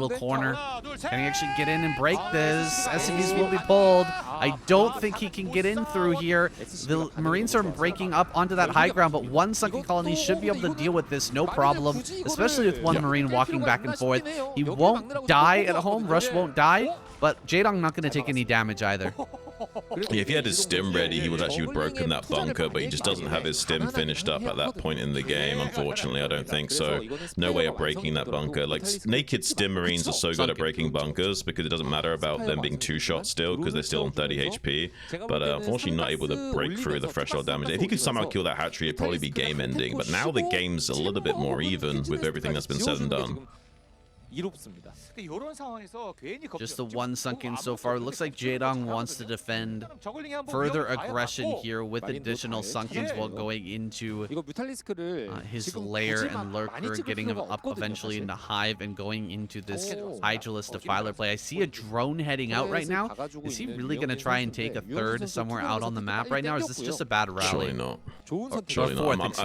corner. Can he actually get in and break this? SCVs will be pulled. I don't think he can get in through here. The Marines are breaking up onto that high ground, but one sunken colony should be able to deal with this, no problem, especially with one Marine walking back and forth. He won't die at home. Rush won't die, but Jaydong not going to take any damage either. Yeah, if he had his stim ready, he would actually have broken that bunker, but he just doesn't have his stim finished up at that point in the game, unfortunately. I don't think so. No way of breaking that bunker. Like, naked stim Marines are so good at breaking bunkers because it doesn't matter about them being 2-shot still because they're still on 30 HP, but unfortunately not able to break through the threshold damage. If he could somehow kill that hatchery, it'd probably be game ending, but now the game's a little bit more even with everything that's been said and done. Just the one sunken so far. It looks like Jaydong wants to defend further aggression here with additional sunkens while going into his lair and lurker, getting him up eventually into hive and going into this Hydralisk Defiler play. I see a drone heading out right now. Is he really going to try and take a third somewhere out on the map right now? Or is this just a bad rally? Surely not. Surely not.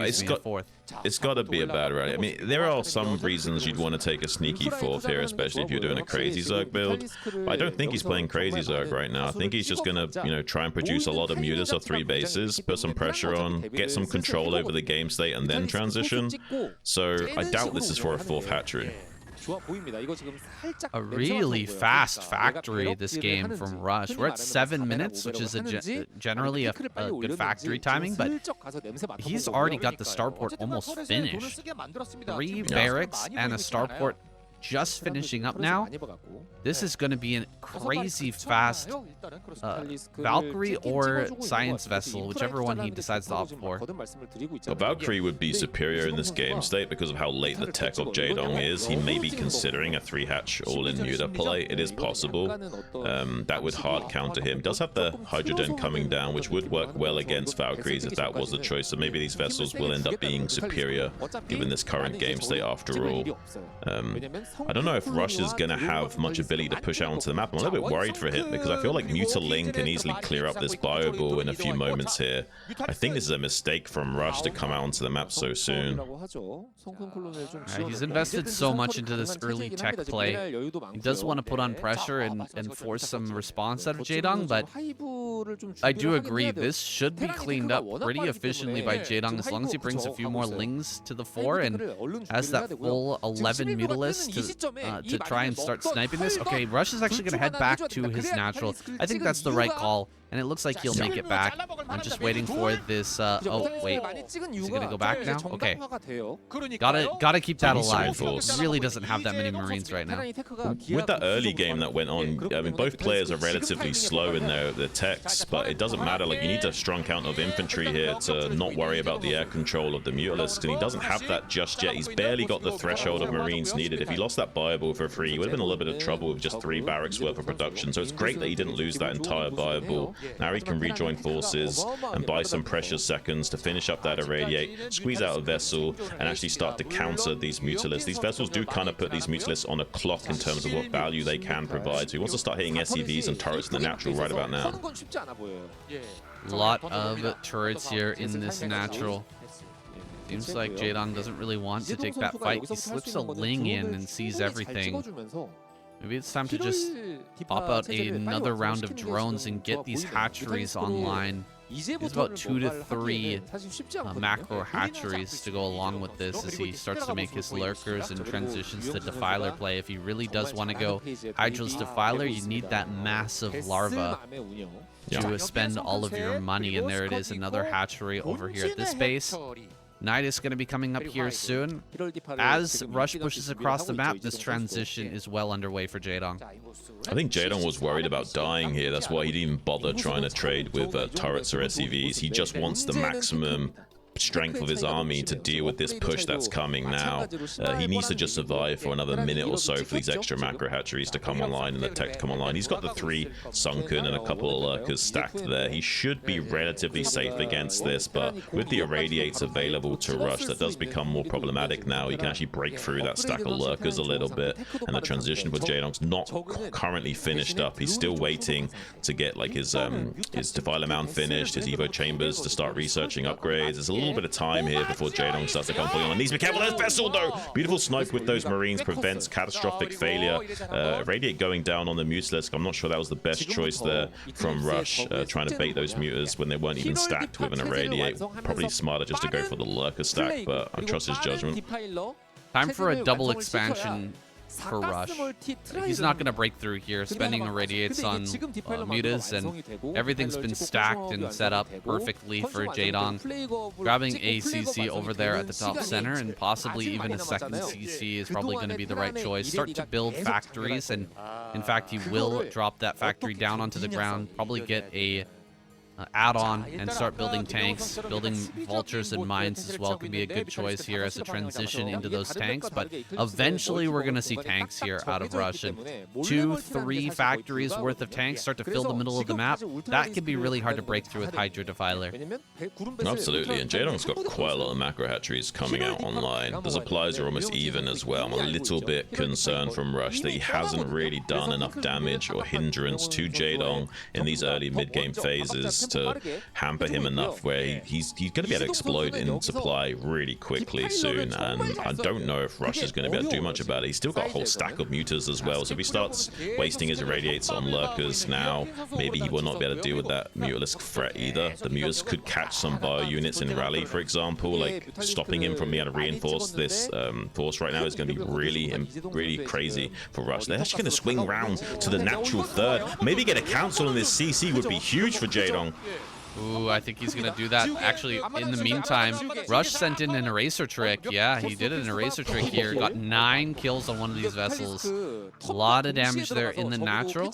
It's got to be a bad rally. I mean, there are some reasons you'd want to take a sneaky fourth here, especially if you're doing a crazy Zerg build. But I don't think he's playing crazy Zerg right now. I think he's just going to, you know, try and produce a lot of mutas or 3 bases, put some pressure on, get some control over the game state, and then transition. So I doubt this is for a 4th hatchery. A really fast factory this game from Rush. We're at 7 minutes, which is generally a good factory timing, but he's already got the starport almost finished. 3 barracks and a starport just finishing up now. This is going to be a crazy fast Valkyrie or Science Vessel, whichever one he decides to opt for. Well, Valkyrie would be superior in this game state because of how late the tech of Jaydong is. He may be considering a 3-hatch all-in muta play. It is possible. That would hard counter him. He does have the Hydrogen coming down, which would work well against Valkyries if that was the choice. So maybe these vessels will end up being superior given this current game state after all. I don't know if Rush is going to have much ability to push out onto the map. I'm a little bit worried for him because I feel like Mutaling can easily clear up this bio ball in a few moments here. I think this is a mistake from Rush to come out onto the map so soon. He's invested so much into this early tech play. He does want to put on pressure and force some response out of Jaydong, but I do agree this should be cleaned up pretty efficiently by Jaydong as long as he brings a few more lings to the fore and has that full 11 Mutalisks to try and start sniping this. Okay, Rush is actually going to head back to his natural. I think that's the right call, and it looks like he'll make it back. I'm just waiting for this. Oh, wait. Is he going to go back now? Okay. Gotta keep that alive. He really doesn't have that many Marines right now. With that early game that went on, I mean, both players are relatively slow in their techs, but it doesn't matter. Like, you need a strong count of infantry here to not worry about the air control of the Mutalisks, and he doesn't have that just yet. He's barely got the threshold of Marines needed. If he lost that Bible for free, he would have been a little bit of trouble with just 3 barracks worth of production. So it's great that he didn't lose that entire Bible. Now he can rejoin forces and buy some precious seconds to finish up that irradiate, squeeze out a vessel, and actually start to counter these Mutalisks. These vessels do kind of put these Mutalisks on a clock in terms of what value they can provide. So he wants to start hitting SCVs and turrets in the natural right about now. A lot of turrets here in this natural. Seems like Jaydong doesn't really want to take that fight. He slips a ling in and sees everything. Maybe it's time to just pop out another round of drones and get these hatcheries online. There's about 2 to 3 macro hatcheries to go along with this as he starts to make his lurkers and transitions to Defiler play. If he really does want to go Hydra's Defiler, you need that massive larva to spend all of your money. And there it is, another hatchery over here at this base. Night is going to be coming up here soon. As Rush pushes across the map, this transition is well underway for Jaedong. I think Jaedong was worried about dying here. That's why he didn't even bother trying to trade with turrets or SCVs. He just wants the maximum strength of his army to deal with this push that's coming now. He needs to just survive for another minute or so for these extra macro hatcheries to come online and the tech to come online. He's got the 3 sunken and a couple of lurkers stacked there. He should be relatively safe against this, but with the irradiates available to Rush, that does become more problematic now. He can actually break through that stack of lurkers a little bit, and the transition for Jaedong's not currently finished up. He's still waiting to get like his Defiler Mound finished, his Evo Chambers to start researching upgrades. There's a little bit of time here before Jaedong starts to come fully on. Needs to be careful. There's Vessel though. Beautiful snipe with those Marines prevents catastrophic failure. Radiate going down on the Mutalisk. I'm not sure that was the best choice there from Rush, trying to bait those Mutas when they weren't even stacked with an Irradiate. Probably smarter just to go for the Lurker stack, but I trust his judgment. Time for a double expansion for Rush. He's not going to break through here, spending irradiates on Mutas, and everything's been stacked and set up perfectly for Jaedong. Grabbing a CC over there at the top center, and possibly even a second CC is probably going to be the right choice. Start to build factories, and in fact, he will drop that factory down onto the ground, probably get a add-on and start building tanks. Building vultures and mines as well could be a good choice here as a transition into those tanks, but eventually we're going to see tanks here out of Rush, and 2-3 factories worth of tanks start to fill the middle of the map. That could be really hard to break through with Hydra Defiler. Absolutely, and Jaedong's got quite a lot of macro hatcheries coming out online. The supplies are almost even as well. I'm a little bit concerned from Rush that he hasn't really done enough damage or hindrance to Jaedong in these early mid-game phases to hamper him enough where he's going to be able to explode in supply really quickly soon, and I don't know if Rush is going to be able to do much about it. He's still got a whole stack of Mutas as well, so if he starts wasting his irradiates on lurkers now, maybe he will not be able to deal with that Mutalisk threat either. The Mutas could catch some bio units in rally, for example, like stopping him from being able to reinforce this force right now is going to be really crazy for Rush. They're actually going to swing round to the natural third. Maybe get a cancel on this CC would be huge for Jaedong. Ooh, I think he's going to do that. Actually, in the meantime, Rush sent in an eraser trick. Yeah, he did an eraser trick here. Got 9 kills on one of these vessels. A lot of damage there in the natural.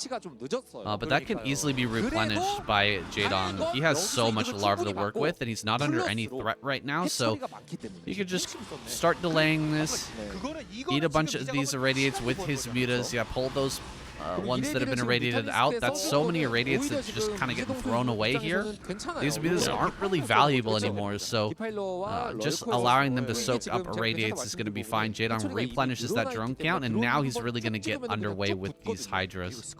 But that can easily be replenished by Jaedong. He has so much larva to work with, and he's not under any threat right now. So you could just start delaying this. Eat a bunch of these irradiates with his mutas. Yeah, pull those ones that have been irradiated out. That's so many irradiates that's just kind of getting thrown away here. These mutas aren't really valuable anymore, so just allowing them to soak up irradiates is going to be fine. Jaedong replenishes that drone count, and now he's really going to get underway with these Hydras.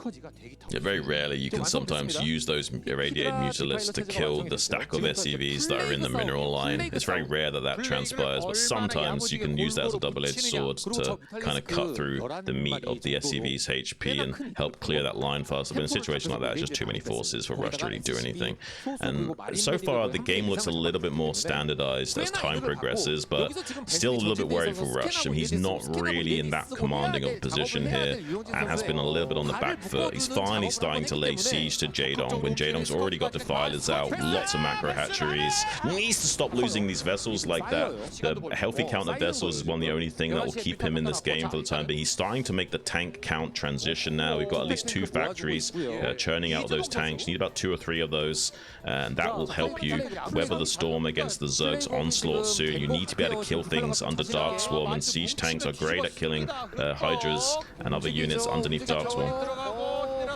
Yeah, very rarely you can sometimes use those irradiated Mutalisks to kill the stack of SCVs that are in the mineral line. It's very rare that that transpires, but sometimes you can use that as a double-edged sword to kind of cut through the meat of the SCV's HP and help clear that line faster. But in a situation like that, it's just too many forces for Rush to really do anything. And so far, the game looks a little bit more standardized as time progresses, but still a little bit worried for Rush. I mean, he's not really in that commanding of a position here and has been a little bit on the back foot. He's finally starting to lay siege to Jaedong when Jaedong's already got Defilers out, lots of macro hatcheries. Needs to stop losing these vessels like that. The healthy count of vessels is one of the only thing that will keep him in this game for the time being. He's starting to make the tank count transition now. We've got at least 2 factories churning out those tanks. You need about 2 or 3 of those, and that will help you weather the storm against the Zerg's onslaught soon. You need to be able to kill things under Dark Swarm, and siege tanks are great at killing Hydras and other units underneath Dark Swarm.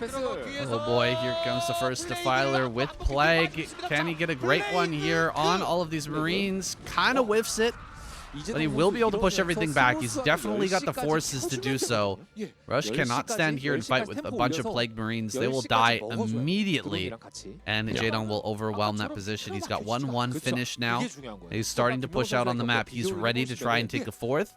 Oh boy, here comes the first Defiler with Plague. Can he get a great one here on all of these Marines? Kind of whiffs it, but he will be able to push everything back. He's definitely got the forces to do so. Rush cannot stand here and fight with a bunch of Plague Marines. They will die immediately, and Jaedong will overwhelm that position. He's got 1-1 finish now. He's starting to push out on the map. He's ready to try and take a 4th.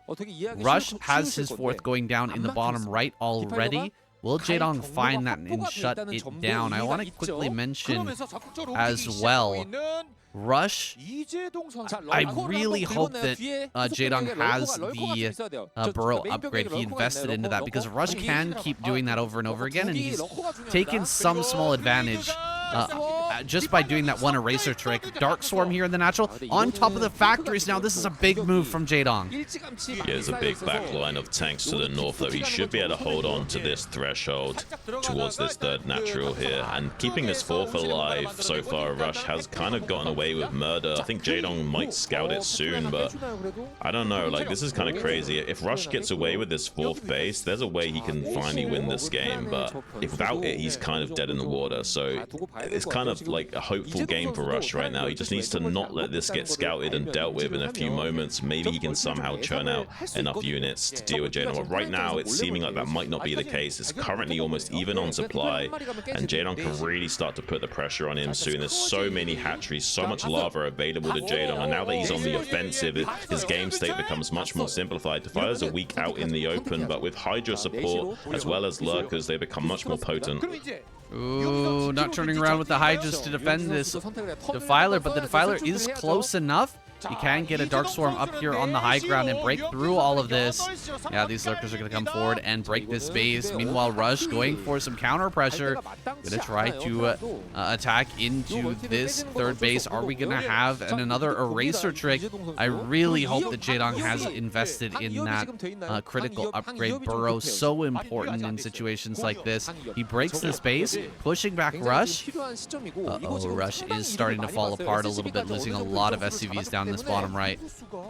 Rush has his 4th going down in the bottom right already. Will Jaedong find that and shut it down? I want to quickly mention as well, Rush, I really hope that Jaedong has the burrow upgrade. He invested into that because Rush can keep doing that over and over again, and he's taken some small advantage just by doing that one eraser trick. Dark Swarm here in the natural, on top of the factories now. This is a big move from Jaedong. Yeah, there's a big backline of tanks to the north, though. He should be able to hold on to this threshold towards this third natural here. And keeping this fourth alive so far, Rush has kind of gotten away with murder. I think Jaedong might scout it soon, but I don't know. Like, this is kind of crazy. If Rush gets away with this fourth base, there's a way he can finally win this game. But if without it, he's kind of dead in the water. So it's kind of like a hopeful game for Rush right now. He just needs to not let this get scouted and dealt with in a few moments. Maybe he can somehow churn out enough units to deal with Jaedong. But right now, it's seeming like that might not be the case. It's currently almost even on supply, and Jaedong can really start to put the pressure on him soon. There's so many hatcheries, so much lava available to Jaedong, and now that he's on the offensive, his game state becomes much more simplified. Defilers are weak out in the open, but with Hydra support as well as lurkers, they become much more potent. Ooh, not turning around with the Hydras to defend this Defiler, but the Defiler is close enough. He can get a Dark Swarm up here on the high ground and break through all of this. Yeah, these lurkers are going to come forward and break this base. Meanwhile, Rush going for some counter pressure. Going to try to attack into this third base. Are we going to have another eraser trick? I really hope that Jaedong has invested in that critical upgrade burrow. So important in situations like this. He breaks this base, pushing back Rush. Rush is starting to fall apart a little bit, losing a lot of SCVs down this bottom right.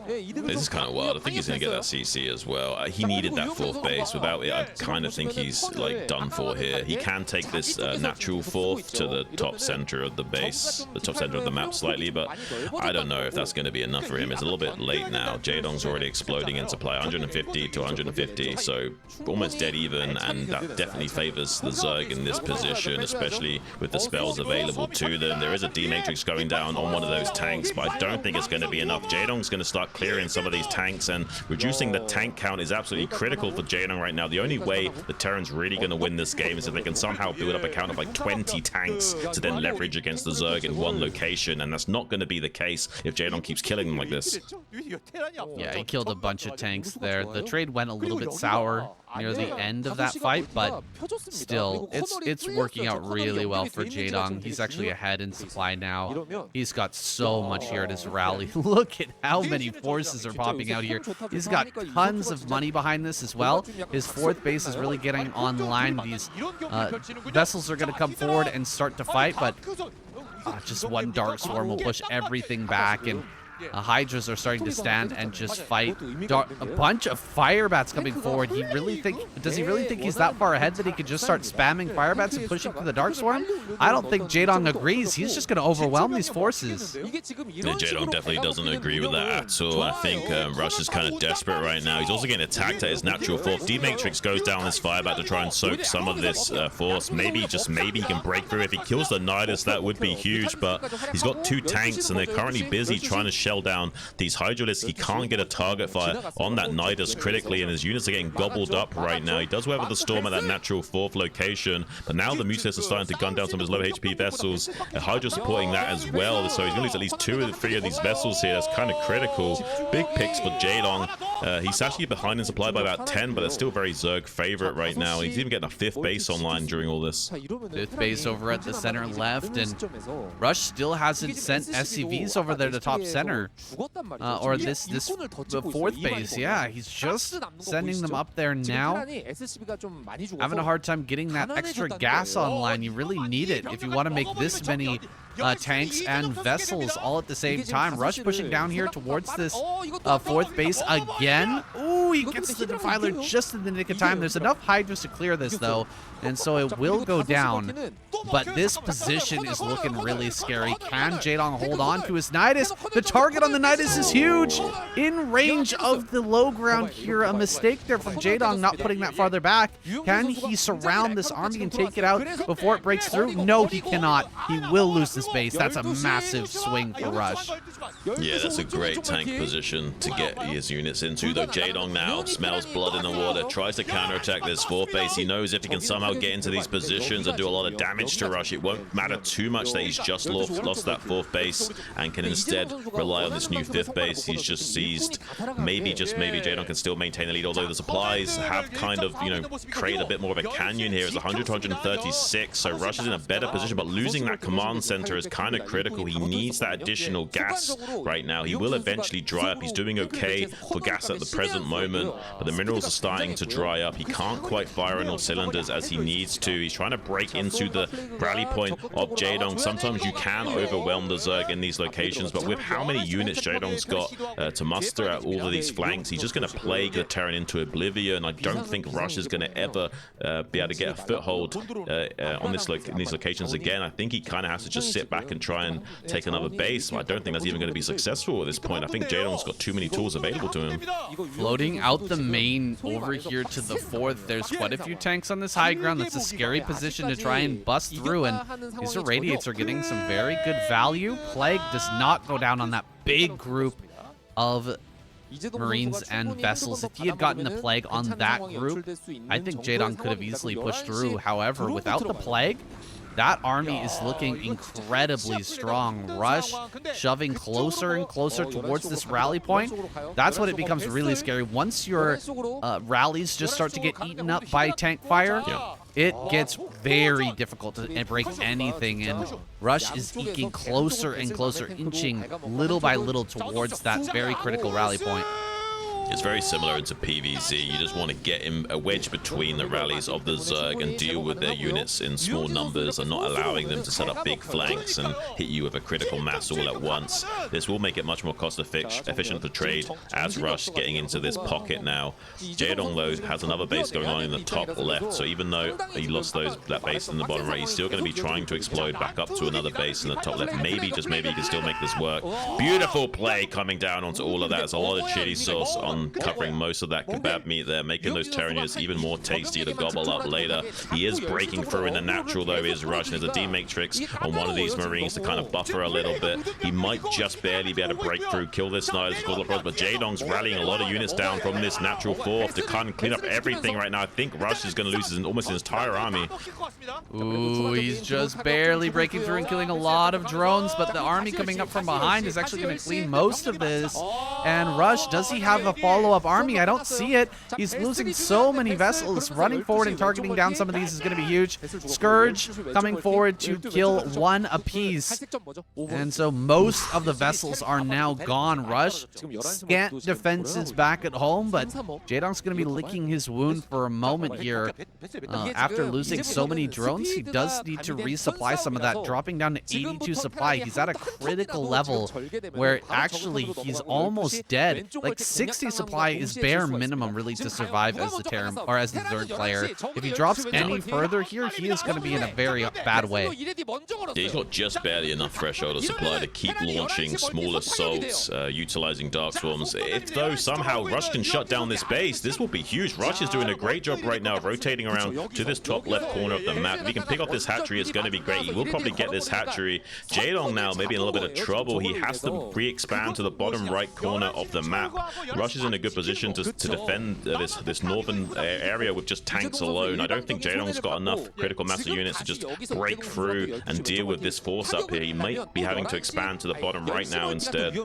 This is kind of wild. I think he's going to get that CC as well. He needed that fourth base. Without it, I kind of think he's like done for here. He can take this natural fourth to the top center of the base, the top center of the map slightly, but I don't know if that's going to be enough for him. It's a little bit late now. Jaedong's already exploding in supply, 150 to 150, so almost dead even, and that definitely favors the Zerg in this position, especially with the spells available to them. There is a D-Matrix going down on one of those tanks, but I don't think it's going to be enough. Jaedong's going to start clearing some of these tanks, and reducing the tank count is absolutely critical for Jaedong right now. The only way the Terran's really going to win this game is if they can somehow build up a count of like 20 tanks to then leverage against the Zerg in one location, and that's not going to be the case if Jaedong keeps killing them like this. Yeah, he killed a bunch of tanks there. The trade went a little bit sour near the end of that fight, but still, it's working out really well for Jaedong. He's actually ahead in supply now. He's got so much here at his rally. Look at how many forces are popping out here. He's got tons of money behind this as well. His fourth base is really getting online. These vessels are going to come forward and start to fight, but just one Dark Swarm will push everything back, and Hydras are starting to stand and just fight. A bunch of fire bats coming forward. Does he really think he's that far ahead that he could just start spamming fire bats and pushing for the Dark Swarm? I don't think Jaedong agrees. He's just going to overwhelm these forces. Yeah, Jaedong definitely doesn't agree with that at all. I think Rush is kind of desperate right now. He's also getting attacked at his natural fourth. D-Matrix goes down this fire bat to try and soak some of this force. Maybe, just maybe, he can break through. If he kills the Nidus, that would be huge, but he's got two tanks, and they're currently busy trying to shell down these Hydralisks. He can't get a target fire on that Nidus critically, and his units are getting gobbled up right now. He does weather the storm at that natural fourth location, but now the Mutalisks are starting to gun down some of his low HP vessels. Hydra supporting that as well, so he's going to lose at least 2 or 3 of these vessels here. That's kind of critical. Big picks for Jaedong. He's actually behind in supply by about 10, but that's still very Zerg favorite right now. He's even getting a 5th base online during all this. 5th base over at the center left, and Rush still hasn't sent SCVs over there to top center. Or this the 4th base. Yeah, he's just sending them up there now. Having a hard time getting that extra gas online. You really need it if you want to make this many tanks and vessels all at the same time. Rush pushing down here towards this 4th base again. Ooh, he gets the Defiler just in the nick of time. There's enough Hydras to clear this, though, and so it will go down. But this position is looking really scary. Can Jaedong hold on to his Nidus? The target on the Nidus is huge. In range of the low ground here. A mistake there from Jaedong not putting that farther back. Can he surround this army and take it out before it breaks through? No, he cannot. He will lose this base. That's a massive swing for Rush. Yeah, that's a great tank position to get his units into, though Jaedong now now. Smells blood in the water. Tries to counterattack this 4th base. He knows if he can somehow get into these positions and do a lot of damage to Rush, it won't matter too much that he's just lost that 4th base and can instead rely on this new 5th base. He's just seized. Maybe, just maybe, Jaydong can still maintain the lead, although the supplies have kind of, you know, created a bit more of a canyon here. It's 100 to 136, so Rush is in a better position, but losing that command center is kind of critical. He needs that additional gas right now. He will eventually dry up. He's doing okay for gas at the present moment, but the minerals are starting to dry up. He can't quite fire on all cylinders as he needs to. He's trying to break into the rally point of Jaydong. Sometimes you can overwhelm the Zerg in these locations, but with how many units Jaydong's got to muster at all of these flanks, he's just going to plague the Terran into oblivion. I don't think Rush is going to ever be able to get a foothold on in these locations again. I think he kind of has to just sit back and try and take another base. I don't think that's even going to be successful at this point. I think Jaydong's got too many tools available to him. Floating out the main over here to the 4th. There's quite a few tanks on this high ground. That's a scary position to try and bust through, and these Irradiates are getting some very good value. Plague does not go down on that big group of Marines and vessels. If he had gotten the Plague on that group, I think Jaydong could have easily pushed through. However, without the Plague, that army is looking incredibly strong. Rush shoving closer and closer towards this rally point. That's when it becomes really scary. Once your rallies just start to get eaten up by tank fire, it gets very difficult to break anything, and Rush is eking closer and closer, inching little by little towards that very critical rally point. It's very similar into PvZ. You just want to get him a wedge between the rallies of the Zerg and deal with their units in small numbers and not allowing them to set up big flanks and hit you with a critical mass all at once. This will make it much more cost efficient for trade as Rush getting into this pocket now. Jaydong, though, has another base going on in the top left, so even though he lost that base in the bottom right, he's still going to be trying to explode back up to another base in the top left. Maybe, just maybe, he can still make this work. Beautiful play coming down onto all of that. There's a lot of chili sauce on covering most of that kebab meat there, making those Terran units even more tasty to gobble up later. He is breaking through in the natural, though, is Rush. There's a D-Matrix on one of these Marines to kind of buffer a little bit. He might just barely be able to break through, kill this Sniper, but Jaydong's rallying a lot of units down from this natural 4th to kind of clean up everything right now. I think Rush is going to lose almost his entire army. Ooh, he's just barely breaking through and killing a lot of drones, but the army coming up from behind is actually going to clean most of this. And Rush, does he have a follow-up army? I don't see it. He's losing so many vessels. Running forward and targeting down some of these is going to be huge. Scourge coming forward to kill one apiece. And so most of the vessels are now gone. Rush, scant defenses back at home, but Jaydong's going to be licking his wound for a moment here. After losing so many drones, he does need to resupply some of that, dropping down to 82 supply. He's at a critical level where actually he's almost dead. Like 60 supply is bare minimum really to survive as the Terran or as the Zerg player. If he drops any further here, he is going to be in a very bad way. Yeah, he's got just barely enough threshold of supply to keep launching small assaults, utilizing Dark Swarms. If though somehow Rush can shut down this base, this will be huge. Rush is doing a great job right now, rotating around to this top left corner of the map. If he can pick up this hatchery, it's going to be great. He will probably get this hatchery. Jaydong now maybe in a little bit of trouble. He has to re-expand to the bottom right corner of the map. Rush is in a good position to defend this northern area with just tanks alone. I don't think Jaydong's got enough critical mass of units to just break through and deal with this force up here. He might be having to expand to the bottom right now instead.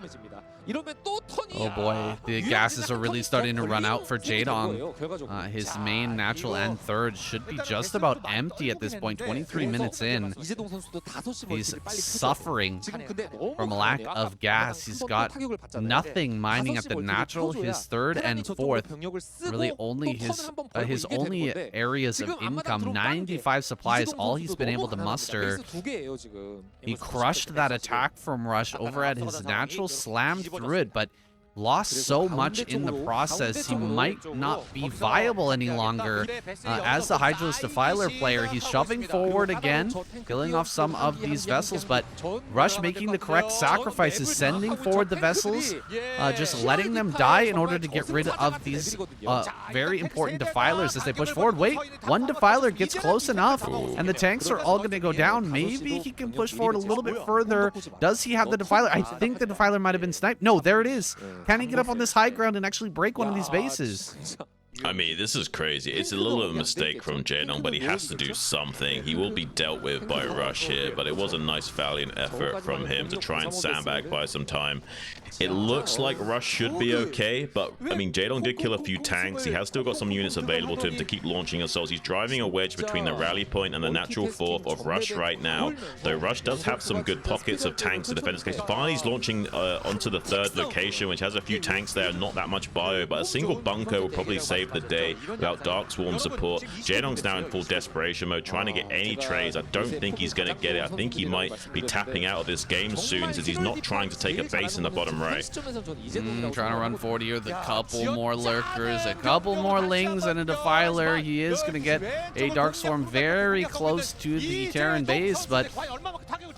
Oh boy, the gases are really starting to run out for Jaydong. His main, natural, and third should be just about empty at this point, 23 minutes in. He's suffering from a lack of gas. He's got nothing mining at the natural. His third and fourth, really only his only areas of income. 95 supply is all he's been able to muster. He crushed that attack from Rush over at his natural, slammed through it, but lost so much in the process, he might not be viable any longer. As the Hydralisk Defiler player, he's shoving forward again, killing off some of these vessels, but Rush making the correct sacrifices, sending forward the vessels, just letting them die in order to get rid of these very important Defilers as they push forward. Wait, one Defiler gets close enough, and the tanks are all going to go down. Maybe he can push forward a little bit further. Does he have the Defiler? I think the Defiler might have been sniped. No, there it is. Can he get up on this high ground and actually break one of these bases? I mean, this is crazy. It's a little bit of a mistake from Jaedong, but he has to do something. He will be dealt with by Rush here, but it was a nice valiant effort from him to try and sandbag by some time. It looks like Rush should be okay, but I mean, Jaedong did kill a few tanks. He has still got some units available to him to keep launching assaults. He's driving a wedge between the rally point and the natural fourth of Rush right now, though Rush does have some good pockets of tanks to defend his case. Finally, he's launching onto the third location, which has a few tanks there, not that much bio, but a single bunker will probably save the day without Dark Swarm support. Jaedong's now in full desperation mode, trying to get any trades. I don't think he's going to get it. I think he might be tapping out of this game soon, since he's not trying to take a base in the bottom right. Trying to run forward here with a couple more lurkers, a couple more lings, and a defiler. He is going to get a Dark Swarm very close to the Terran base, but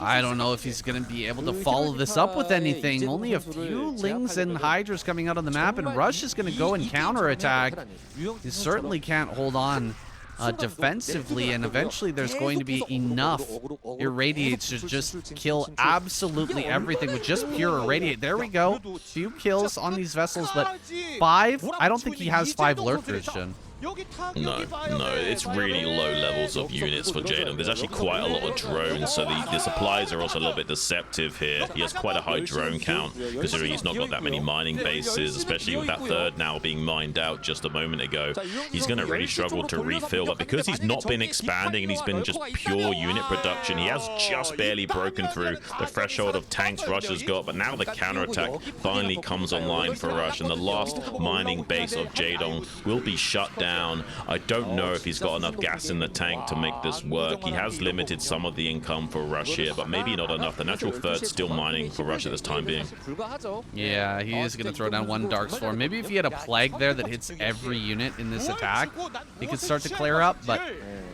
I don't know if he's going to be able to follow this up with anything. Only a few lings and hydras coming out on the map, and Rush is going to go and counterattack. He certainly can't hold on defensively, and eventually there's going to be enough irradiates to just kill absolutely everything with just pure irradiate. There we go. Few kills on these vessels, but 5? I don't think he has 5 lurkers, Jin. No, it's really low levels of units for Jaedong. There's actually quite a lot of drones, so the supplies are also a little bit deceptive here. He has quite a high drone count, considering he's not got that many mining bases, especially with that third now being mined out just a moment ago. He's going to really struggle to refill, but because he's not been expanding and he's been just pure unit production, he has just barely broken through the threshold of tanks Rush has got, but now the counterattack finally comes online for Rush, and the last mining base of Jaedong will be shut down. I don't know if he's got enough gas in the tank to make this work. He has limited some of the income for Rush here, but maybe not enough. The natural third's still mining for Rush at this time being. Yeah, he is going to throw down one Dark Swarm. Maybe if he had a Plague there that hits every unit in this attack, he could start to clear up, but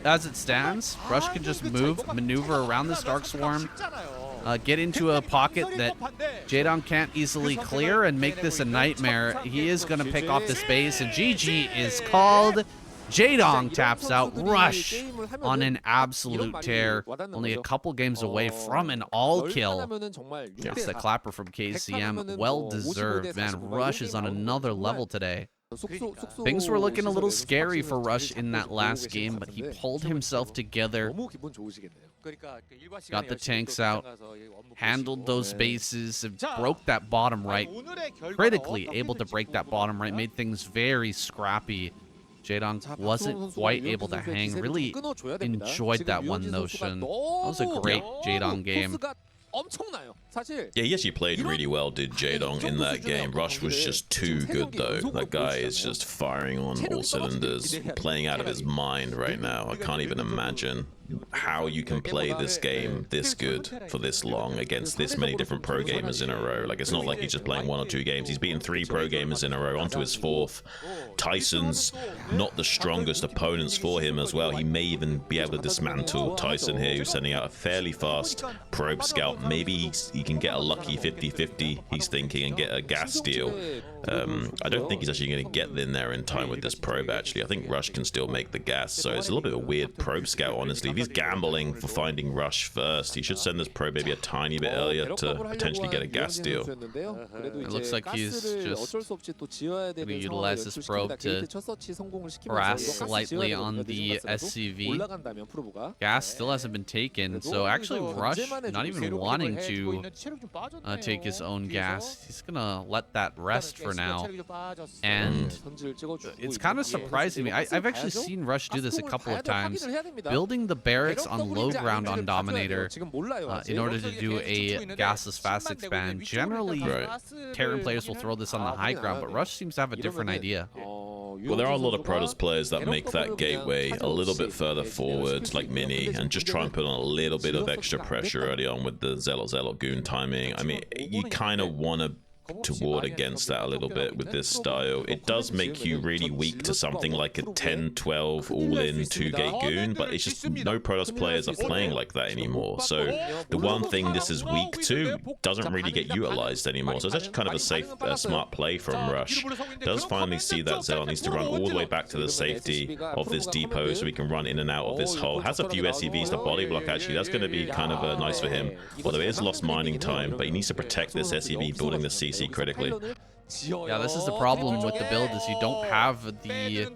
as it stands, Rush can just maneuver around this Dark Swarm, get into a pocket that Jaedong can't easily clear, and make this a nightmare. He is going to pick off this base, and GG is called. Jaedong taps out. Rush on an absolute tear. Only a couple games away from an all kill. It's the clapper from KCM. Well deserved, man. Rush is on another level today. Things were looking a little scary for Rush in that last game, but he pulled himself together, got the tanks out, handled those bases, and broke that bottom right. Critically able to break that bottom right, made things very scrappy. Jaedong wasn't quite able to hang. Really enjoyed that one notion. That was a great Jaedong game. Yeah, he actually played really well, did Jaedong, in that game. Rush was just too good, though. That guy is just firing on all cylinders, playing out of his mind right now. I can't even imagine how you can play this game this good for this long against this many different pro gamers in a row. Like, it's not like he's just playing 1 or 2 games. He's beaten 3 pro gamers in a row, onto his 4th. Tyson's not the strongest opponents for him as well. He may even be able to dismantle Tyson here, who's sending out a fairly fast probe scout. Maybe he can get a lucky 50-50, he's thinking, and get a gas steal. I don't think he's actually going to get in there in time with this probe, actually. I think Rush can still make the gas, so it's a little bit of a weird probe scout, honestly. If he's gambling for finding Rush first, he should send this probe maybe a tiny bit earlier to potentially get a gas steal. It looks like he's just going to utilize this probe to harass slightly on the SCV. Gas still hasn't been taken, so actually Rush not even wanting to take his own gas. He's going to let that rest for now, and it's kind of surprising me. I've actually seen Rush do this a couple of times, building the barracks on low ground on Dominator in order to do a gasless fast expand. Generally, Terran players will throw this on the high ground, but Rush seems to have a different idea. Well, there are a lot of Protoss players that make that gateway a little bit further forward, like Mini, and just try and put on a little bit of extra pressure early on with the Zealot goon timing. I mean, you kind of want to ward against that a little bit with this style. It does make you really weak to something like a 10-12 all-in 2-gate goon, but it's just no Protoss players are playing like that anymore. So the one thing this is weak to doesn't really get utilized anymore. So it's actually kind of a safe, smart play from Rush. Does finally see that Zealot needs to run all the way back to the safety of this depot so he can run in and out of this hole. Has a few SCVs to body block, actually. That's going to be kind of nice for him. Although it is lost mining time, but he needs to protect this SCV building the CC critically. Yeah, this is the problem with the build is you don't have the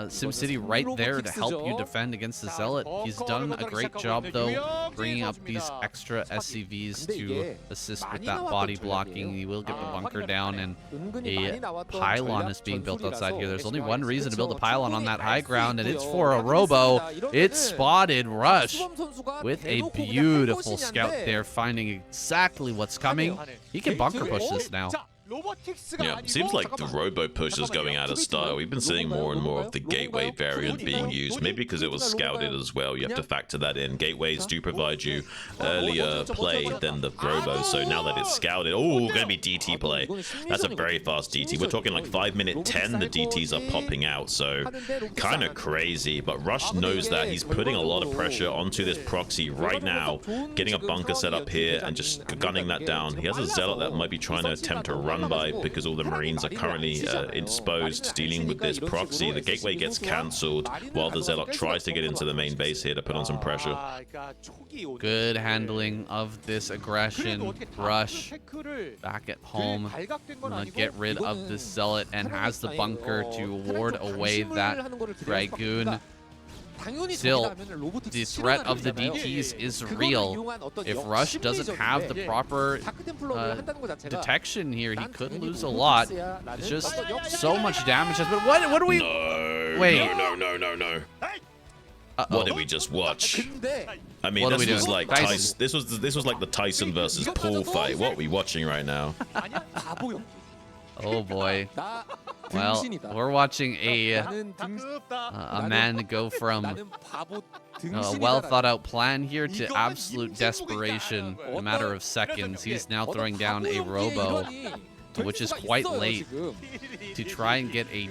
SimCity right there to help you defend against the Zealot. He's done a great job, though, bringing up these extra SCVs to assist with that body blocking. He will get the bunker down, and a pylon is being built outside here. There's only one reason to build a pylon on that high ground, and it's for a robo. It's spotted Rush with a beautiful scout there, finding exactly what's coming. He can bunker push this now. Yeah, seems like the robo push is going out of style. We've been seeing more and more of the gateway variant being used, maybe because it was scouted as well. You have to factor that in. Gateways do provide you earlier play than the robo, so now that it's scouted, oh, gonna be DT play. That's a very fast DT. We're talking like 5-minute 10, the DTs are popping out, so kind of crazy. But Rush knows that. He's putting a lot of pressure onto this proxy right now, getting a bunker set up here and just gunning that down. He has a Zealot that might be trying to attempt to run by because all the Marines are currently indisposed, dealing with this proxy. The gateway gets cancelled while the Zealot tries to get into the main base here to put on some pressure. Good handling of this aggression. Rush back at home. Gonna get rid of the Zealot and has the bunker to ward away that Dragoon. Still, the threat of the DTs is real. If Rush doesn't have the proper detection here, he could lose a lot. It's just so much damage. But what do we... No, wait. No. What did we just watch? I mean, What this was like this was like the Tyson versus Paul fight. What are we watching right now? Oh boy. Well, we're watching a man go from a well-thought-out plan here to absolute desperation in a matter of seconds. He's now throwing down a robo, which is quite late, to try and get a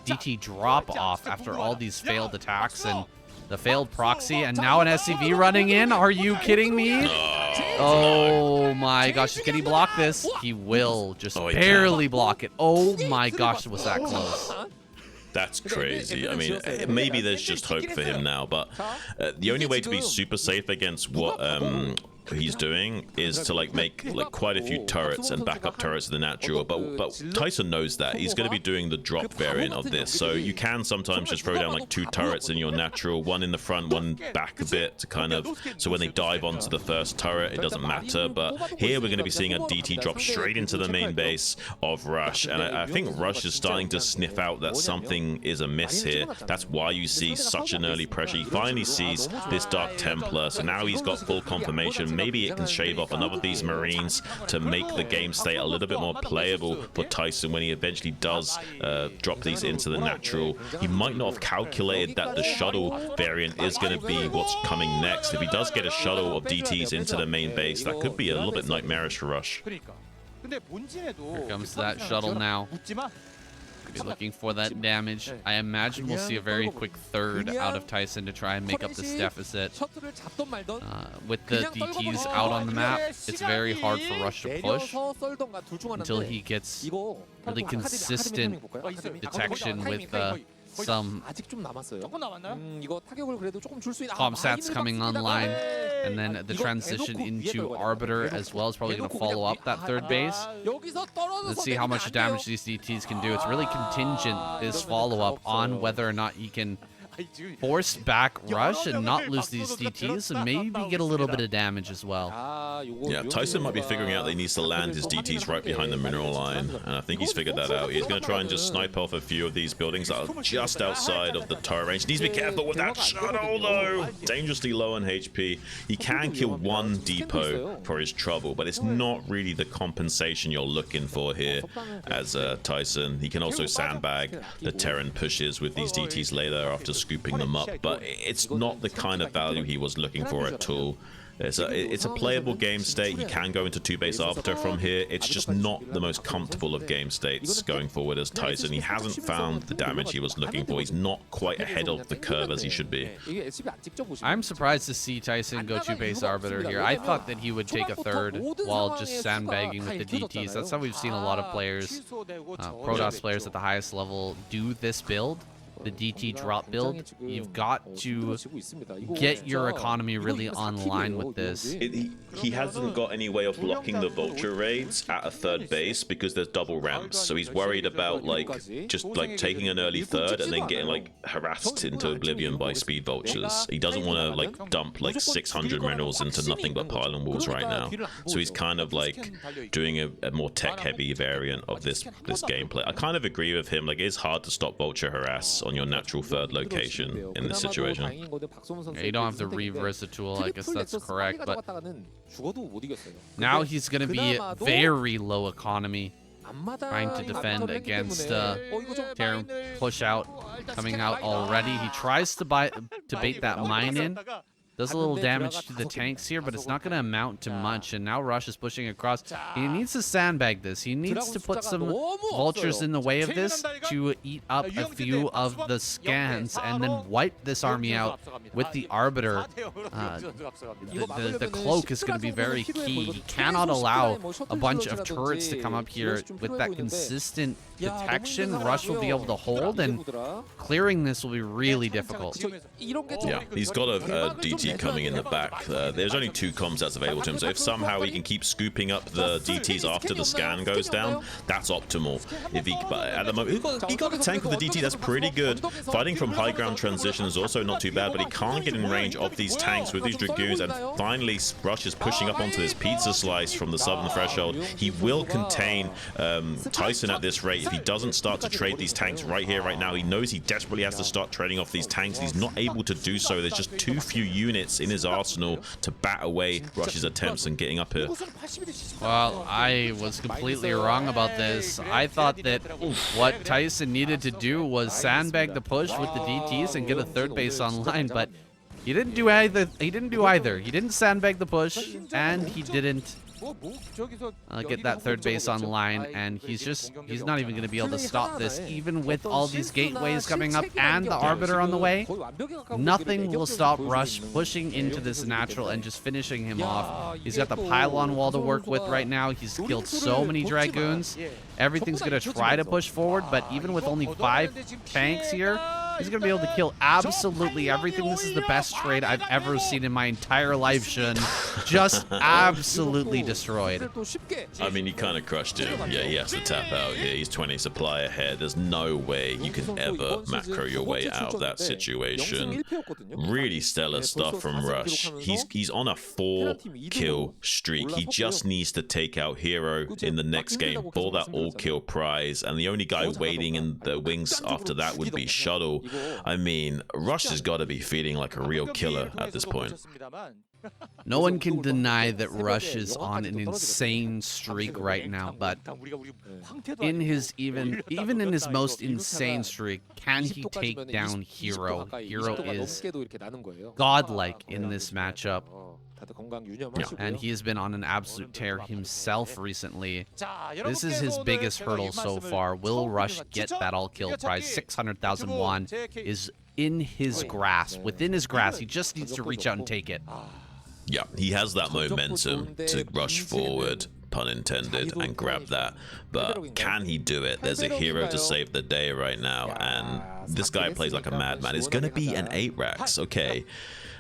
DT drop-off after all these failed attacks and the failed proxy, and now an SCV running in. Are you kidding me? Oh my gosh, can he block this? He will just barely block it. Oh my gosh, was that close? That's crazy. I mean, maybe there's just hope for him now, but the only way to be super safe against what he's doing is to make quite a few turrets and backup turrets in the natural, but Tyson knows that. He's going to be doing the drop variant of this, so you can sometimes just throw down 2 turrets in your natural, one in the front, one back a bit, to kind of, so when they dive onto the first turret, it doesn't matter. But here we're going to be seeing a DT drop straight into the main base of Rush, and I think Rush is starting to sniff out that something is amiss here. That's why you see such an early pressure. He finally sees this Dark Templar, so now he's got full confirmation. Maybe it can shave off another of these Marines to make the game state a little bit more playable for Tyson when he eventually does drop these into the natural. He might not have calculated that the shuttle variant is going to be what's coming next. If he does get a shuttle of DTs into the main base, that could be a little bit nightmarish for Rush. Here comes that shuttle now. Be looking for that damage. I imagine we'll see a very quick third out of Tyson to try and make up this deficit. With the DTs out on the map, it's very hard for Rush to push until he gets really consistent detection with some comsats coming online, and then the transition into Arbiter as well is probably going to follow up that third base. Let's see how much damage these DTs can do. It's really contingent, this follow-up, on whether or not he can force back Rush and not lose these DTs and maybe get a little bit of damage as well. Yeah, Tyson might be figuring out that he needs to land his DTs right behind the mineral line, and I think he's figured that out. He's going to try and just snipe off a few of these buildings that are just outside of the turret range. Needs to be careful with that shuttle, though. Dangerously low on HP. He can kill one depot for his trouble, but it's not really the compensation you're looking for here as Tyson. He can also sandbag the Terran pushes with these DTs later after scooping them up, but it's not the kind of value he was looking for at all. It's a playable game state. He can go into 2-base arbiter from here. It's just not the most comfortable of game states going forward as Tyson. He hasn't found the damage he was looking for. He's not quite ahead of the curve as he should be. I'm surprised to see Tyson go 2-base arbiter here. I thought that he would take a third while just sandbagging with the DTs. That's how we've seen a lot of players, Protoss players at the highest level, do this build. the DT drop build. You've got to get your economy really online with this. He hasn't got any way of blocking the vulture raids at a third base because there's double ramps, so he's worried about like just like taking an early third and then getting like harassed into oblivion by speed vultures. He doesn't want to like dump like 600 minerals into nothing but pylon walls right now, so he's kind of like doing a more tech heavy variant of this gameplay. I kind of agree with him. Like, it's hard to stop vulture harass on your natural third location in this situation. Yeah, you don't have to reverse the tool. I guess that's correct, but now he's gonna be very low economy, trying to defend against Terran push out coming out already. He tries to bait that mine in. Does a little damage to the tanks here, but it's not going to amount to much. And now Rush is pushing across. He needs to sandbag this. He needs to put some vultures in the way of this to eat up a few of the scans and then wipe this army out with the Arbiter. The cloak is going to be very key. He cannot allow a bunch of turrets to come up here with that consistent detection. Rush will be able to hold, and clearing this will be really difficult. Yeah, he's got a DT coming in the back. There's only 2 comms that's available to him, so if somehow he can keep scooping up the DTs after the scan goes down, that's optimal. If he, but at the moment, he got a tank with the DT, that's pretty good. Fighting from high ground transition is also not too bad, but he can't get in range of these tanks with these Dragoons, and finally Rush is pushing up onto this pizza slice from the southern threshold. He will contain Tyson at this rate if he doesn't start to trade these tanks right here, right now. He knows he desperately has to start trading off these tanks. He's not able to do so. There's just too few units in his arsenal to bat away Rush's attempts and getting up here. Well, I was completely wrong about this. I thought that what Tyson needed to do was sandbag the push with the DTs and get a third base online, but he didn't do either. He didn't sandbag the push, and he didn't get that third base online, and he's not even going to be able to stop this, even with all these gateways coming up and the Arbiter on the way. Nothing will stop Rush pushing into this natural and just finishing him off. He's got the pylon wall to work with right now. He's killed so many Dragoons. Everything's going to try to push forward, but even with only 5 tanks here, he's going to be able to kill absolutely everything. This is the best trade I've ever seen in my entire life, Shun. Just absolutely destroyed. I mean, he kind of crushed him. Yeah, he has to tap out here. He's 20 supply ahead. There's no way you can ever macro your way out of that situation. Really stellar stuff from Rush. He's on a 4-kill streak. He just needs to take out Hero in the next game for that all-kill prize, and the only guy waiting in the wings after that would be Shuttle. I mean, Rush has got to be feeling like a real killer at this point. No one can deny that Rush is on an insane streak right now, but in his even in his most insane streak, can he take down Hero? Hero is godlike in this matchup. Yeah. And he has been on an absolute tear himself recently. This is his biggest hurdle so far. Will Rush get that all-kill prize? 600,000 won is in his grasp, within his grasp. He just needs to reach out and take it. Yeah, he has that momentum to rush forward, pun intended, and grab that. But can he do it? There's a Hero to save the day right now, and this guy plays like a madman. It's going to be an 8 racks, okay.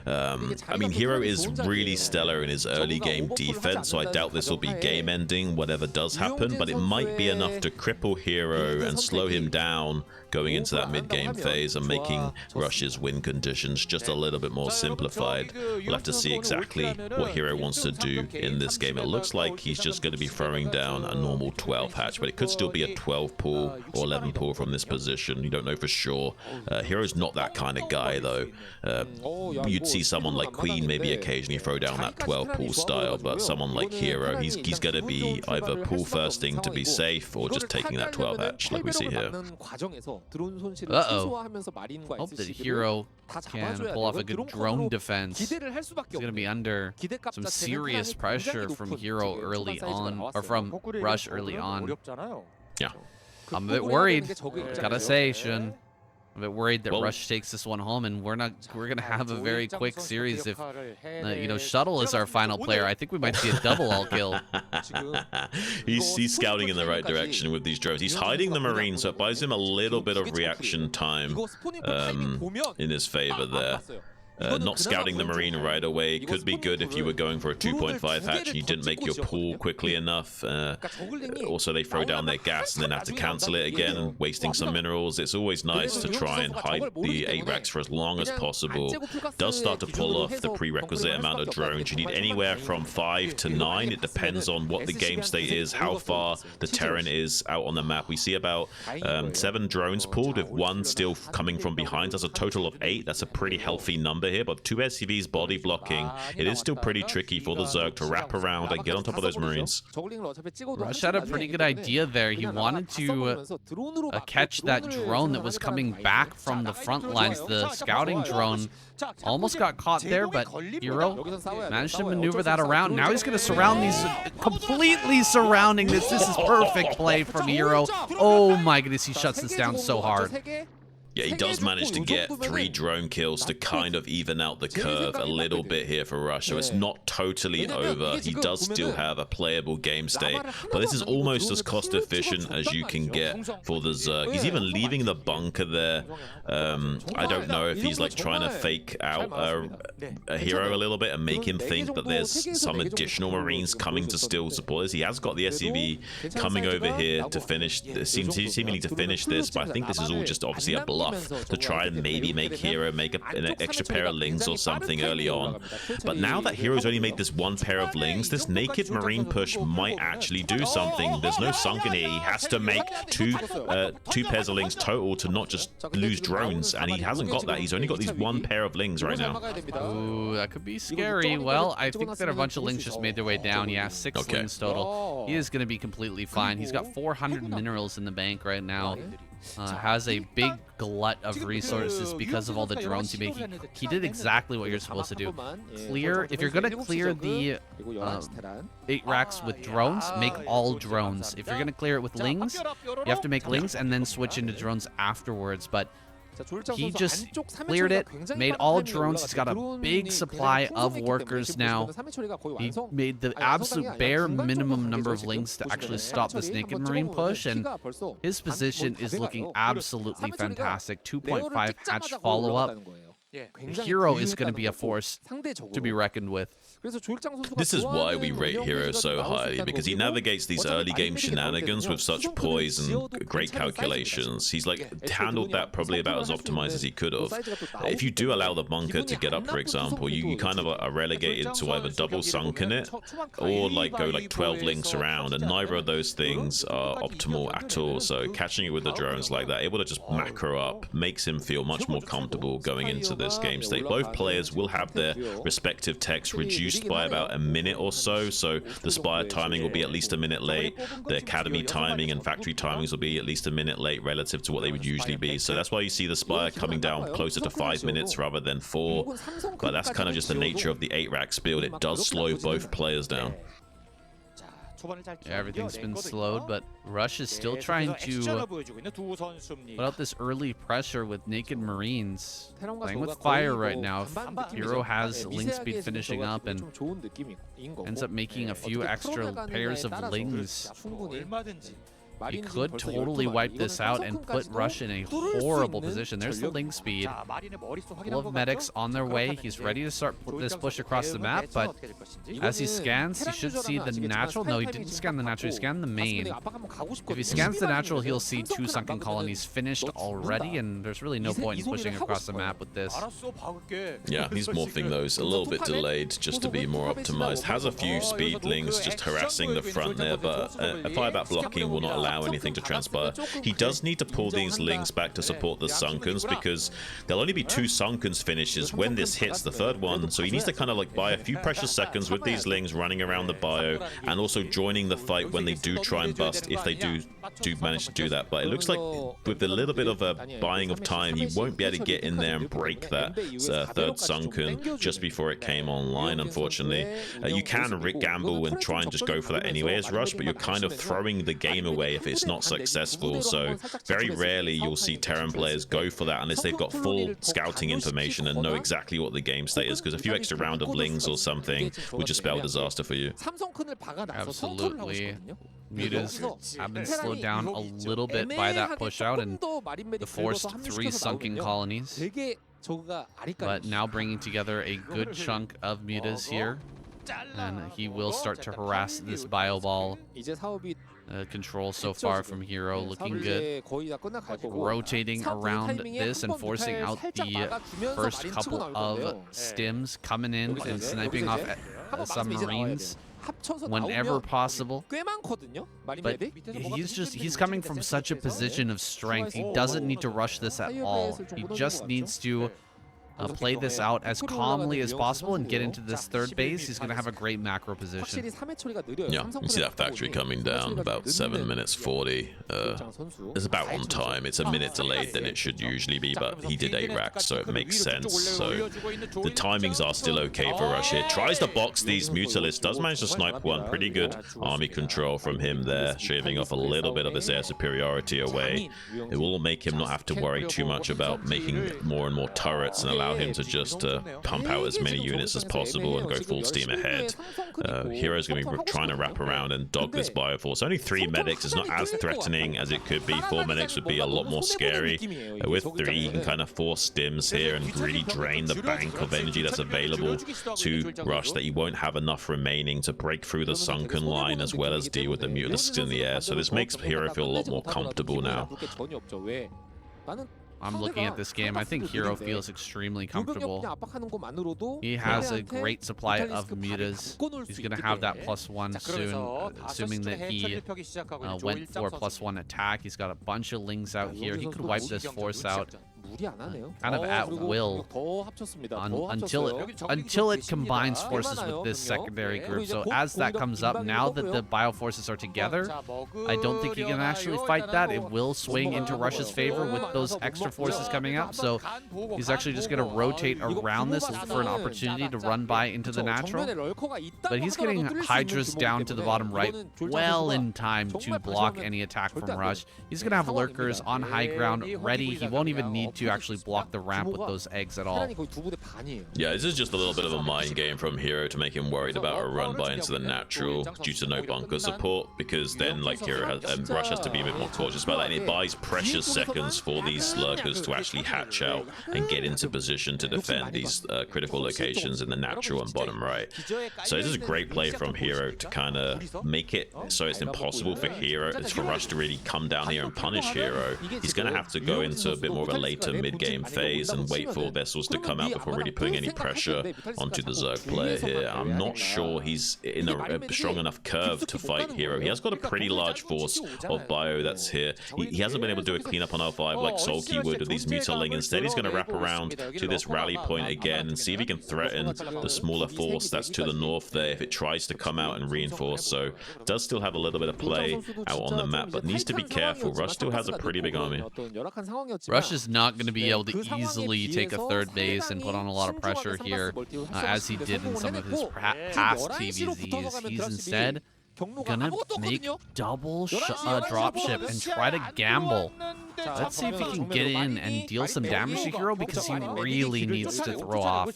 I mean, Hero is really stellar in his early game defense, so I doubt this will be game ending, whatever does happen, but it might be enough to cripple Hero and slow him down going into that mid-game phase and making Rush's win conditions just a little bit more simplified. We'll have to see exactly what Hero wants to do in this game. It looks like he's just going to be throwing down a normal 12 hatch, but it could still be a 12 pull or 11 pull from this position. You don't know for sure. Hero's not that kind of guy, though. You'd see someone like Queen maybe occasionally throw down that 12 pull style, but someone like Hero, he's going to be either pull firsting to be safe or just taking that 12 hatch like we see here. Uh-oh. Hope that Hero can pull off a good drone defense. He's going to be under some serious pressure from Hero early on, or from Rush early on. Yeah. I'm a bit worried, gotta say, Shun. I'm a bit worried that Rush takes this one home, and we're gonna have a very quick series if you know, Shuttle is our final player. I think we might see a double all kill. he's scouting in the right direction with these drones. He's hiding the Marine, so it buys him a little bit of reaction time in his favor there. Not scouting the Marine right away could be good if you were going for a 2.5 hatch and you didn't make your pull quickly enough. Also, they throw down their gas and then have to cancel it again, wasting some minerals. It's always nice to try and hide the 8 racks for as long as possible. Does start to pull off the prerequisite amount of drones. You need anywhere from 5 to 9. It depends on what the game state is, how far the Terran is out on the map. We see about 7 drones pulled, with 1 still coming from behind. That's a total of 8. That's a pretty healthy number here, but 2 SCVs body blocking, it is still pretty tricky for the Zerg to wrap around and get on top of those Marines. Rush had a pretty good idea there. He wanted to catch that drone that was coming back from the front lines. The scouting drone almost got caught there, but Hero managed to maneuver that around. Now he's going to surround these, completely surrounding this. This is perfect play from Hero. Oh my goodness, he shuts this down so hard. Yeah, he does manage to get 3 drone kills to kind of even out the curve a little bit here for Rush. So it's not totally over. He does still have a playable game state, but this is almost as cost efficient as you can get for the Zerg. He's even leaving the bunker there. I don't know if he's like trying to fake out a Hero a little bit and make him think that there's some additional Marines coming to still support this. He has got the SCV coming over here to finish, seemingly to finish this, but I think this is all just obviously a bluff to try and maybe make Hero make an extra pair of lings or something early on. But now that Hero's only made this 1 pair of lings, this naked Marine push might actually do something. There's no sunk in here. He has to make 2 pairs of lings total to not just lose drones, and he hasn't got that. He's only got these 1 pair of lings right now. Ooh, that could be scary. Well, I think that a bunch of lings just made their way down. Yeah, 6 lings total. He is going to be completely fine. He's got 400 minerals in the bank right now. Has a big glut of resources because of all the drones he made. He did exactly what you're supposed to do. Clear, if you're going to clear the 8 racks with drones, make all drones. If you're going to clear it with lings, you have to make lings and then switch into drones afterwards. But he just cleared it, made all drones. He's got a big supply of workers now. He made the absolute bare minimum number of links to actually stop this naked Marine push, and his position is looking absolutely fantastic. 2.5 hatch follow-up. Hero is going to be a force to be reckoned with. This is why we rate Hero so highly, because he navigates these early game shenanigans with such poise and great calculations. He's like handled that probably about as optimized as he could have. If you do allow the bunker to get up, for example, you kind of are relegated to either double sunken it or like go like 12 links around, and neither of those things are optimal at all. So catching it with the drones like that, able to just macro up, makes him feel much more comfortable going into this game state. Both players will have their respective techs reduced by about a minute or so, so the Spire timing will be at least a minute late, the Academy timing and factory timings will be at least a minute late relative to what they would usually be. So that's why you see the Spire coming down closer to 5 minutes rather than 4, but that's kind of just the nature of the 8-rack build. It does slow both players down. Yeah, everything's been slowed, but Rush is still trying to put out this early pressure with naked Marines. Playing with fire right now. If Hero has link speed finishing up and ends up making a few extra pairs of lings, he could totally wipe this out and put Rush in a horrible position. There's the link speed. Full of medics on their way. He's ready to start this push across the map, but as he scans, he should see the natural. No, he didn't scan the natural. He scanned the main. If he scans the natural, he'll see 2 sunken colonies finished already, and there's really no point in pushing across the map with this. Yeah, he's morphing those a little bit delayed just to be more optimized. Has a few speedlings just harassing the front there, but a fireback blocking will not allow anything to transpire. He does need to pull these links back to support the sunkens, because there'll only be 2 sunkens finishes when this hits the 3rd one, so he needs to kind of like buy a few precious seconds with these links running around the bio and also joining the fight when they do try and bust, if they do do manage to do that, but it looks like with a little bit of a buying of time, he won't be able to get in there and break that third sunken just before it came online, unfortunately. You can gamble and try and just go for that anyway as Rush, but you're kind of throwing the game away if it's not successful. So very rarely you'll see Terran players go for that unless they've got full scouting information and know exactly what the game state is, because a few extra round of lings or something would just spell disaster for you. Absolutely. Mutas have been slowed down a little bit by that push out and the forced 3 sunken colonies, but now bringing together a good chunk of mutas here, and he will start to harass this bio ball. Control so far from Hero looking good, rotating around this and forcing out the first couple of stims, coming in and sniping off submarines whenever possible. But he's coming from such a position of strength. He doesn't need to rush this at all. He just needs to play this out as calmly as possible and get into this third base. He's going to have a great macro position. Yeah, you see that factory coming down about 7 minutes 40. It's about on time. It's a minute delayed than it should usually be, but he did 8 racks, so it makes sense. So the timings are still okay for Rush here. Tries to box these Mutalisks, does manage to snipe one. Pretty good army control from him there, shaving off a little bit of his air superiority away. It will make him not have to worry too much about making more and more turrets and allow him to just pump out as many units as possible and go full steam ahead. Hero's going to be trying to wrap around and dog this Bioforce. Only 3 medics is not as threatening as it could be. 4 medics would be a lot more scary. With 3, you can kind of force stims here and really drain the bank of energy that's available to Rush, that you won't have enough remaining to break through the sunken line as well as deal with the Mutalisks in the air. So this makes Hero feel a lot more comfortable now. I'm looking at this game. I think Hero feels extremely comfortable. He has a great supply of mutas. He's going to have that +1 soon, assuming that he went for a +1 attack. He's got a bunch of lings out here. He could wipe this force out kind of at will until it combines forces with this secondary group. So as that comes up, now that the bioforces are together, I don't think he can actually fight that. It will swing into Rush's favor with those extra forces coming up. So he's actually just going to rotate around this for an opportunity to run by into the natural. But he's getting Hydras down to the bottom right well in time to block any attack from Rush. He's going to have lurkers on high ground ready. He won't even need to actually block the ramp with those eggs at all. Yeah, this is just a little bit of a mind game from Hero to make him worried about a run by into the natural due to no bunker support, because then like Rush has to be a bit more cautious about that, and it buys precious seconds for these lurkers to actually hatch out and get into position to defend these critical locations in the natural and bottom right. So this is a great play from Hero to kind of make it so it's impossible for Rush to really come down here and punish Hero. He's going to have to go into a bit more of a later mid-game phase and wait for vessels to come out before really putting any pressure onto the Zerg player here. I'm not sure he's in a strong enough curve to fight Hero. He has got a pretty large force of bio that's here. He hasn't been able to do a cleanup on R5 like Solky would with these Mutaling. Instead, he's going to wrap around to this rally point again and see if he can threaten the smaller force that's to the north there if it tries to come out and reinforce. So does still have a little bit of play out on the map, but needs to be careful. Rush still has a pretty big army. Rush is not going to be able to easily take a third base and put on a lot of pressure here as he did in some of his past TVZs. He's instead gonna make double dropship and try to gamble. Let's see if he can get in and deal some damage to Hero, because he really needs to throw off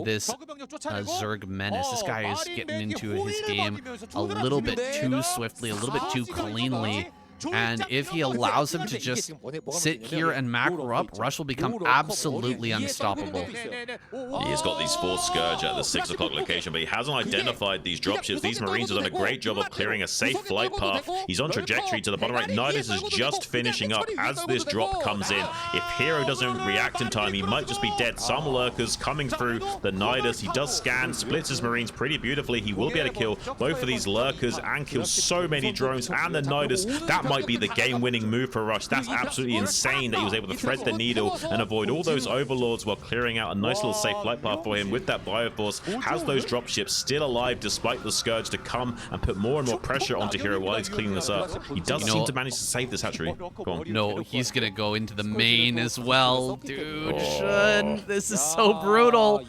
this Zerg menace. This guy is getting into his game a little bit too swiftly, a little bit too cleanly. And if he allows him to just sit here and macro up, Rush will become absolutely unstoppable. He's got these 4 Scourge at the 6 o'clock location, but he hasn't identified these dropships. These Marines have done a great job of clearing a safe flight path. He's on trajectory to the bottom right. Nidus is just finishing up as this drop comes in. If Hero doesn't react in time, he might just be dead. Some lurkers coming through the Nidus. He does scan, splits his Marines pretty beautifully. He will be able to kill both of these lurkers and kill so many drones and the Nidus. That might be the game-winning move for Rush. That's absolutely insane that he was able to thread the needle and avoid all those overlords while clearing out a nice little safe flight path for him with that Bioforce. Has those dropships still alive despite the Scourge to come and put more and more pressure onto Hero while he's cleaning this up. He does seem to manage to save this hatchery. Go on. No, he's gonna go into the main as well. Dude, Shun, this is so brutal.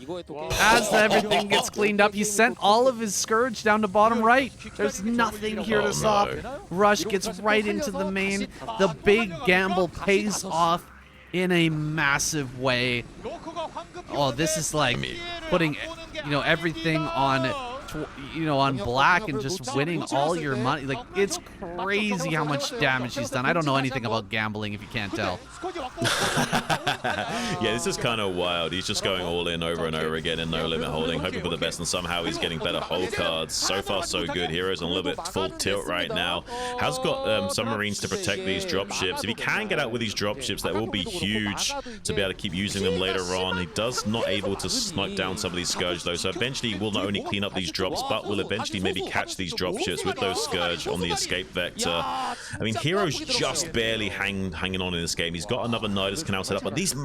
As everything gets cleaned up, he sent all of his Scourge down to bottom right. There's nothing here to stop. Rush gets right into the main. The big gamble pays off in a massive way. Oh, this is like putting, everything on, on black and just winning all your money. Like, it's crazy how much damage he's done. I don't know anything about gambling, if you can't tell. Yeah, this is kind of wild. He's just going all in over and over again in no limit holding, hoping for the best, and somehow he's getting better hold cards. So far, so good. Hero's on a little bit full tilt right now. Has got some Marines to protect these dropships. If he can get out with these dropships, that will be huge to be able to keep using them later on. He does not able to snipe down some of these Scourge, though, so eventually he will not only clean up these drops, but will eventually maybe catch these dropships with those Scourge on the escape vector. I mean, Hero's just barely hanging on in this game. He's got another Nidus Canal set up, but these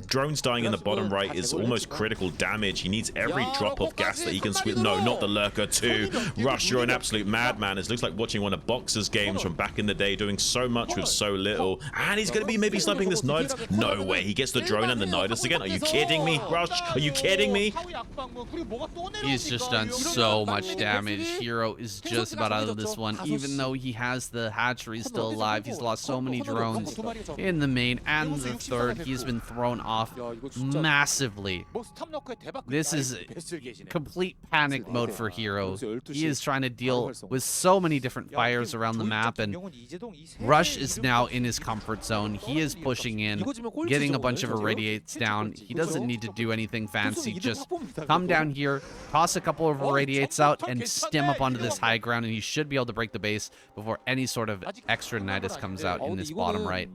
drones dying in the bottom right is almost critical damage. He needs every drop of gas that he can squeeze. No, not the Lurker too. Rush, you're an absolute madman. It looks like watching one of Boxer's games from back in the day, doing so much with so little. And he's going to be maybe sniping this Nidus. No way. He gets the drone and the Nidus again. Are you kidding me, Rush? Are you kidding me? He's just done so much damage. Hero is just about out of this one. Even though he has the hatchery still alive, he's lost so many drones in the main and the third. He's been thrown off massively. This is complete panic mode for Hero. He is trying to deal with so many different fires around the map, and Rush is now in his comfort zone. He is pushing in, getting a bunch of irradiates down. He doesn't need to do anything fancy. Just come down here, toss a couple of irradiates out, and stem up onto this high ground, and he should be able to break the base before any sort of extra Nidus comes out in this bottom right.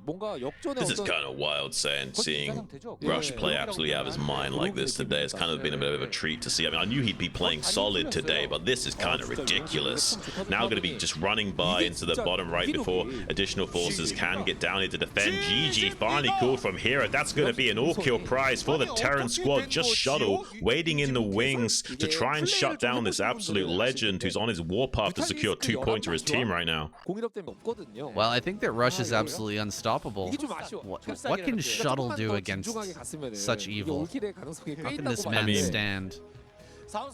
This is kind of wild, seeing Rush play absolutely out of his mind like this today. It's kind of been a bit of a treat to see. I mean, I knew he'd be playing solid today, but this is kind of ridiculous. Now going to be just running by into the bottom right before additional forces can get down here to defend. GG finally called from Hero. That's going to be an all-kill prize for the Terran squad. Just Shuttle waiting in the wings to try and shut down this absolute legend who's on his warpath to secure 2 points for his team right now. Well, I think that Rush is absolutely unstoppable. What can Shuttle do against such evil? How can this man stand?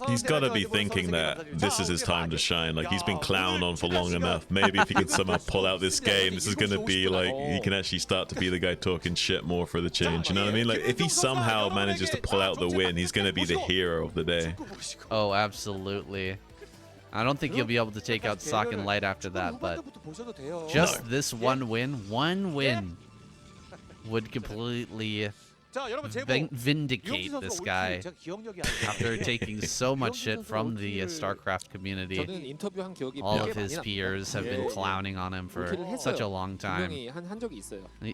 He's got to be thinking that this is his time to shine. Like, he's been clowned on for long enough. Maybe if he can somehow pull out this game, this is going to be like, he can actually start to be the guy talking shit more for the change. You know what I mean? Like, if he somehow manages to pull out the win, he's going to be the hero of the day. Oh, absolutely. I don't think he'll be able to take out Sock and Light after that, but just this one win would completely vindicate this guy after taking so much shit from the Starcraft community. All of his peers have been clowning on him for such a long time.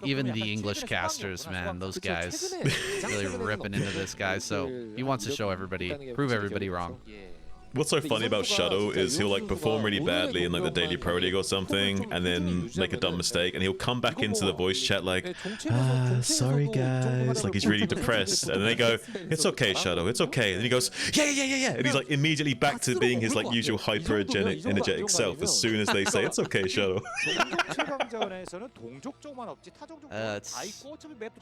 Even the English casters, man, those guys really ripping into this guy. So he wants to show everybody, prove everybody wrong. What's so funny about Shadow is he'll like perform really badly in like the Daily Pro League or something, and then make a dumb mistake, and he'll come back into the voice chat like, sorry guys, like he's really depressed, and then they go, it's okay Shadow, it's okay, and he goes, yeah, and he's like immediately back to being his like usual energetic self as soon as they say it's okay Shadow.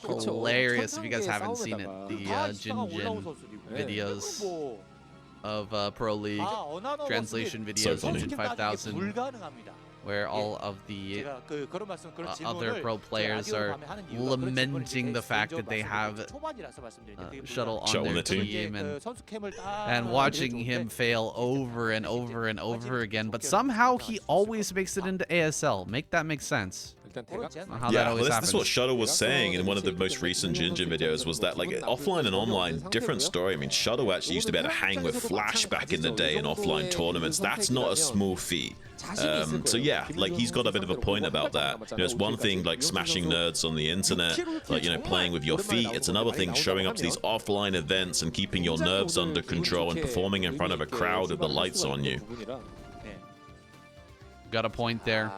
It's hilarious if you guys haven't seen it. The Jin videos of Pro League translation videos so in 5000, where all of the other pro players are lamenting the fact that they have Shuttle on their team and watching him fail over and over and over again, but somehow he always makes it into ASL. Make that make sense. Yeah, well, this is what Shuttle was saying in one of the most recent Jin videos, was that like offline and online, different story. I mean, Shuttle actually used to be able to hang with Flash back in the day in offline tournaments. That's not a small feat. So yeah, like he's got a bit of a point about that. You know, it's one thing like smashing nerds on the internet, like, you know, playing with your feet. It's another thing showing up to these offline events and keeping your nerves under control and performing in front of a crowd with the lights on you. Got a point there.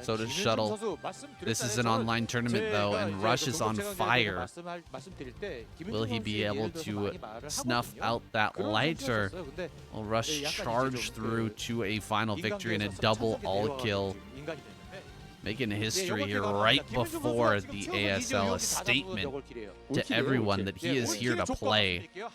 So does Shuttle. This is an online tournament, though, and Rush is on fire. Will he be able to snuff out that light, or will Rush charge through to a final victory and a double all-kill? Making history here right before the ASL, a statement to everyone that he is here to play. Yeah,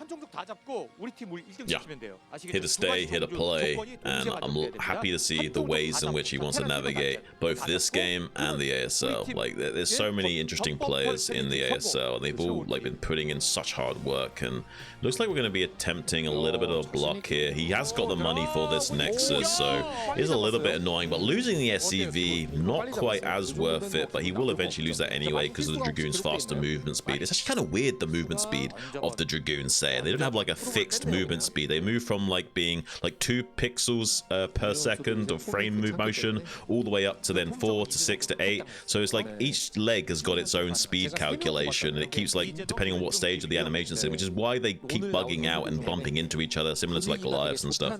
here to stay, here to play, and I'm happy to see the ways in which he wants to navigate both this game and the ASL. Like, there's so many interesting players in the ASL, and they've all been putting in such hard work, and looks like we're going to be attempting a little bit of a block here. He has got the money for this Nexus, so it is a little bit annoying, but losing the SCV, not quite as worth it, but he will eventually lose that anyway because of the Dragoon's faster movement speed. It's actually kind of weird, the movement speed of the Dragoons, say. They don't have like a fixed movement speed. They move from like being like 2 pixels per second of frame motion all the way up to then 4 to 6 to 8. So it's like each leg has got its own speed calculation, and it keeps like depending on what stage of the animation it's in, which is why they keep bugging out and bumping into each other, similar to like Goliaths and stuff.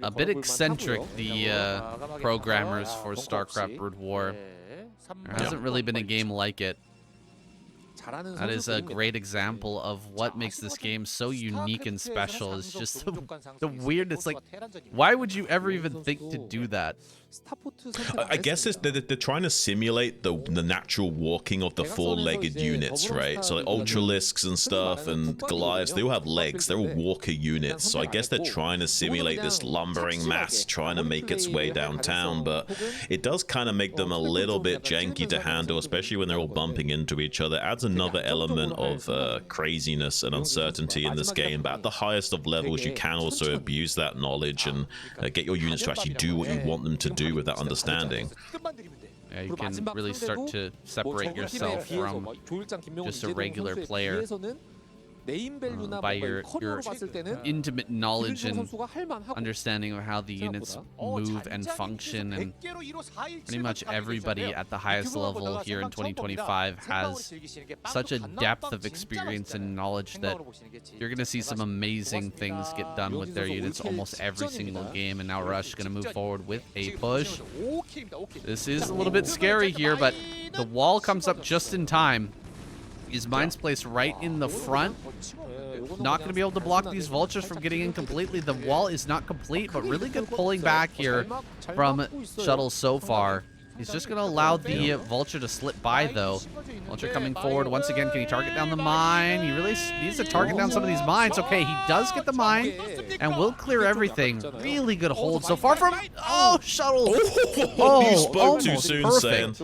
A bit eccentric, the programmers for Starcraft Broodwar. There hasn't really been a game like it. That is a great example of what makes this game so unique and special. It's just the weird. It's like, why would you ever even think to do that? I guess they're trying to simulate the natural walking of the 4-legged units, right? So like Ultralisks and stuff and Goliaths, they all have legs. They're all walker units. So I guess they're trying to simulate this lumbering mass trying to make its way downtown, but it does kind of make them a little bit janky to handle, especially when they're all bumping into each other. It adds another element of craziness and uncertainty in this game, but at the highest of levels, you can also abuse that knowledge and get your units to actually do what you want them to do with that understanding. Yeah, you can really start to separate yourself from just a regular player by your intimate knowledge and understanding of how the units move and function, and pretty much everybody at the highest level here in 2025 has such a depth of experience and knowledge that you're going to see some amazing things get done with their units almost every single game. And now Rush is going to move forward with a push. This is a little bit scary here, but the wall comes up just in time. His mine's placed right in the front. Not going to be able to block these vultures from getting in completely. The wall is not complete, but really good pulling back here from Shuttle so far. He's just going to allow the vulture to slip by, though. Vulture coming forward once again. Can he target down the mine? He really needs to target down some of these mines. Okay, he does get the mine and will clear everything. Really good hold so far from... Oh, Shuttle! Oh, you spoke too soon, Sam.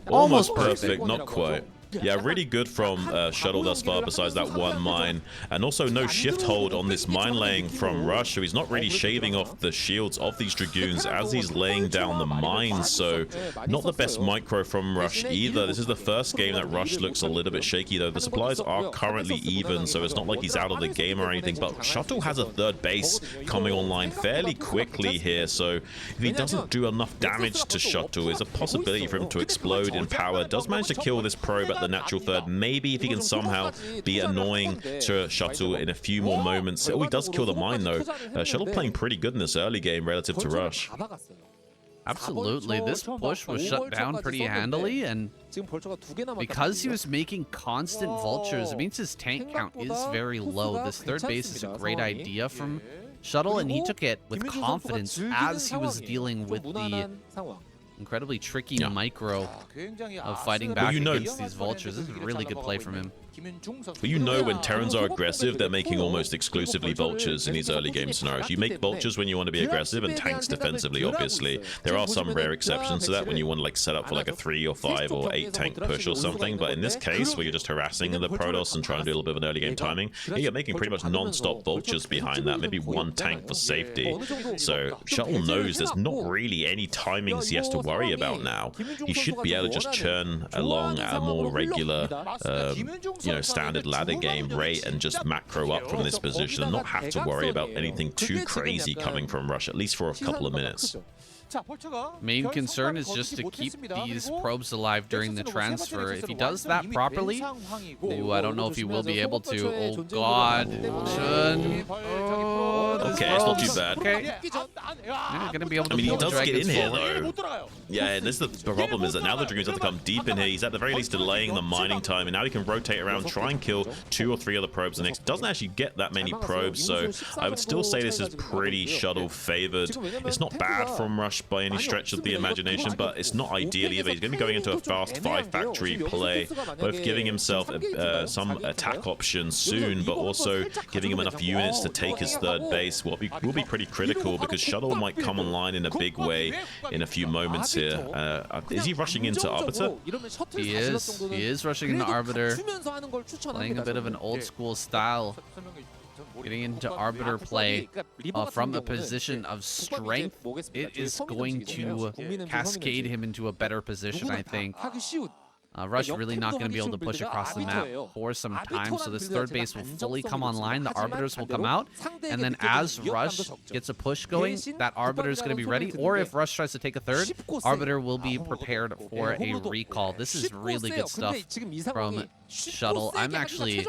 Almost perfect, not quite. Yeah, really good from Shuttle thus far, besides that one mine. And also no shift hold on this mine laying from Rush, so he's not really shaving off the shields of these Dragoons as he's laying down the mines. So not the best micro from Rush either. This is the first game that Rush looks a little bit shaky, though. The supplies are currently even, so it's not like he's out of the game or anything. But Shuttle has a third base coming online fairly quickly here, so if he doesn't do enough damage to Shuttle, there's a possibility for him to explode in power. Does manage to kill this probe at the natural third. Maybe if he can somehow be annoying to Shuttle in a few more moments. Oh, he does kill the mine, though. Shuttle playing pretty good in this early game relative to Rush. Absolutely. This push was shut down pretty handily, and because he was making constant vultures, it means his tank count is very low. This third base is a great idea from Shuttle, and he took it with confidence as he was dealing with the incredibly tricky micro of fighting back against these vultures. This is a really good play from him. But you know, when Terrans are aggressive, they're making almost exclusively vultures in these early game scenarios. You make vultures when you want to be aggressive and tanks defensively, obviously. There are some rare exceptions to that when you want to like set up for like a 3 or 5 or 8 tank push or something. But in this case, where you're just harassing the Protoss and trying to do a little bit of an early game timing, you're making pretty much non-stop vultures behind that. Maybe one tank for safety. So Shuttle knows there's not really any timings he has to worry about now. He should be able to just churn along at a more regular standard ladder game rate and just macro up from this position and not have to worry about anything too crazy coming from Rush, at least for a couple of minutes. Main concern is just to keep these probes alive during the transfer. If he does that properly, ooh, I don't know if he will be able to. Oh God, Chun. Okay, it's not too bad. Okay, yeah, gonna be able to. I mean, he does get in here forward. though. Yeah, and this is the problem is that now the Dragoons have to come deep in here. He's at the very least delaying the mining time, and now he can rotate around, try and kill 2 or 3 other probes. The next doesn't actually get that many probes, so I would still say this is pretty shuttle favored. It's not bad from Rush by any stretch of the imagination, but it's not ideal either. He's going to be going into a fast 5 factory play, both giving himself some attack options soon, but also giving him enough units to take his 3rd base will be pretty critical, because Shuttle might come online in a big way in a few moments here. Is he rushing into Arbiter? He is rushing into Arbiter, playing a bit of an old school style, getting into Arbiter play from a position of strength. It is going to cascade him into a better position, I think. Rush really not going to be able to push across the map for some time, so this 3rd base will fully come online. The Arbiters will come out, and then as Rush gets a push going, that Arbiter is going to be ready, or if Rush tries to take a 3rd, Arbiter will be prepared for a recall. This is really good stuff from Shuttle. I'm actually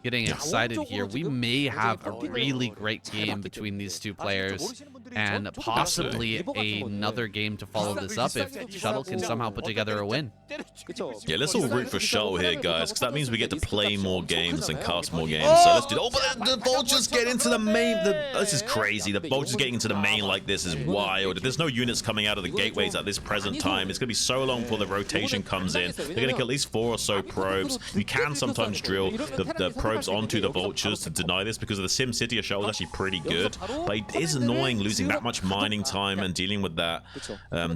getting excited here. We may have a really great game between these 2 players, and possibly another game to follow this up if Shuttle can somehow put together a win. Yeah, let's all root for Shuttle here, guys, because that means we get to play more games and cast more games. So let's do that. Oh, but the Vultures get into the main. This is crazy. The Vultures getting into the main like this is wild. If there's no units coming out of the gateways at this present time, it's going to be so long before the rotation comes in. They're going to kill at least 4 or so probes. You can sometimes drill the probes onto the Vultures to deny this, because of the Sim City, a Shuttle is actually pretty good. But it is annoying losing that much mining time and dealing with that.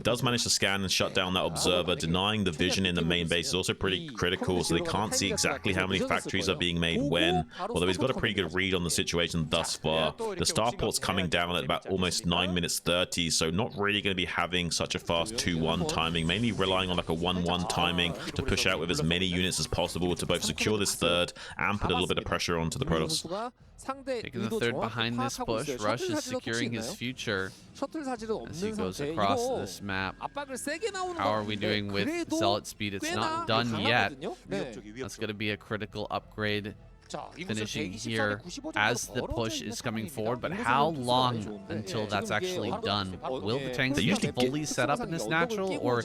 Does manage to scan and shut down that Observer. Denying the vision in the main base is also pretty critical, so they can't see exactly how many factories are being made when, although he's got a pretty good read on the situation thus far. The starport's coming down at about almost 9 minutes 30, so not really going to be having such a fast 2-1 timing, mainly relying on like a 1-1 timing to push out with as many units as possible to both secure this 3rd and put a little bit of pressure onto the Protoss. Taking the 3rd behind this push, Rush is securing his future as he goes across this map. How are we doing with Zealot speed? It's not done yet. That's going to be a critical upgrade finishing here as the push is coming forward, but how long until that's actually done? Will the tanks usually fully set up in this natural, or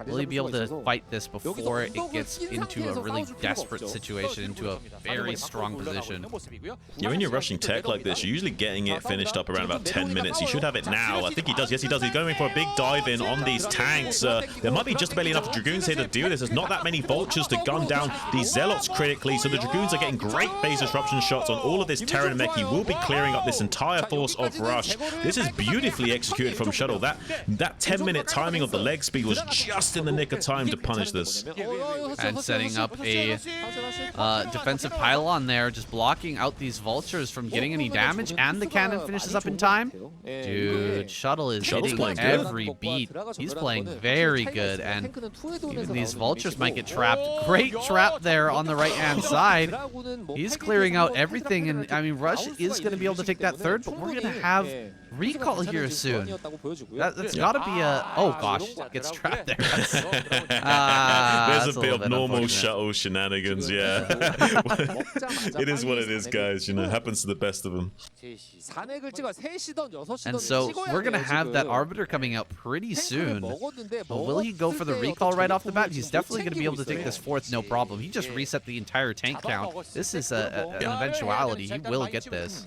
will he be able to fight this before it gets into a really desperate situation, into a very strong position? Yeah, when you're rushing tech like this, you're usually getting it finished up around about 10 minutes. You should have it now. I think he does. Yes, he does. He's going for a big dive in on these tanks. There might be just barely enough Dragoons here to do this. There's not that many Vultures to gun down these Zealots critically, so the Dragoons are getting great phase disruption shots on all of this Terran mech. He will be clearing up this entire force of Rush. This is beautifully executed from Shuttle. That 10-minute timing of the leg speed was just in the nick of time to punish this. And setting up a defensive pylon there, just blocking out these Vultures from getting any damage, and the cannon finishes up in time. Dude, Shuttle is hitting every beat. He's playing very good, and even these Vultures might get trapped. Great trap there on the right-hand side. He's clearing out everything, and I mean, Rush is going to be able to take that 3rd, but we're going to have recall here soon. That's got to be a... Oh, gosh. Gets trapped there. There's a bit of normal Shuttle shenanigans, yeah. It is what it is, guys. You know, it happens to the best of them. And so we're going to have that Arbiter coming out pretty soon. But will he go for the recall right off the bat? He's definitely going to be able to take this 4th, no problem. He just reset the entire tank count. This is an eventuality. He will get this.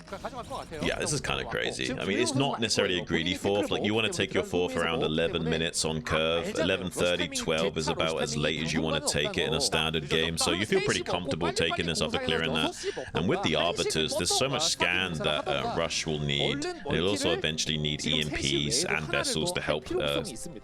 Yeah, this is kind of crazy. I mean, it's not necessarily a greedy 4th. Like, you want to take your 4th around 11 minutes on curve. 11:30, 12 is about as late as you want to take it in a standard game. So you feel pretty comfortable taking this after clearing that. And with the Arbiters, there's so much scan that Rush will need. He'll also eventually need EMPs and vessels to help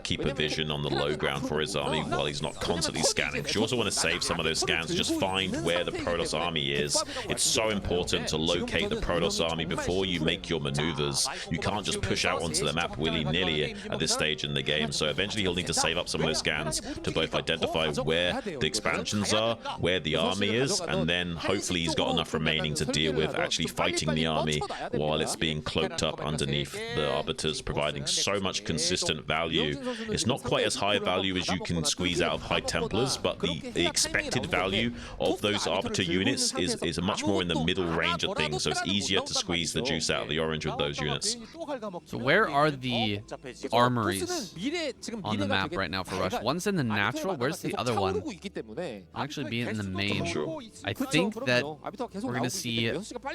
keep a vision on the low ground for his army while he's not constantly scanning. Because you also want to save some of those scans to just find where the Protoss army is. It's so important to locate the Protoss army before you make your maneuvers. You can't just push out onto the map willy-nilly at this stage in the game. So eventually he'll need to save up some of those scans to both identify where the expansions are, where the army is, and then hopefully he's got enough remaining to deal with actually fighting the army while it's being cloaked up underneath the arbiters, providing so much consistent value. It's not quite as high value as you can squeeze out of High Templars, but the expected value of those arbiter units is much more in the middle range of things, so it's easier to squeeze the juice out of the orange with those units. So where are the armories on the map right now for Rush? One's in the natural. Where's the other one? Actually being in the main. I think that we're going to see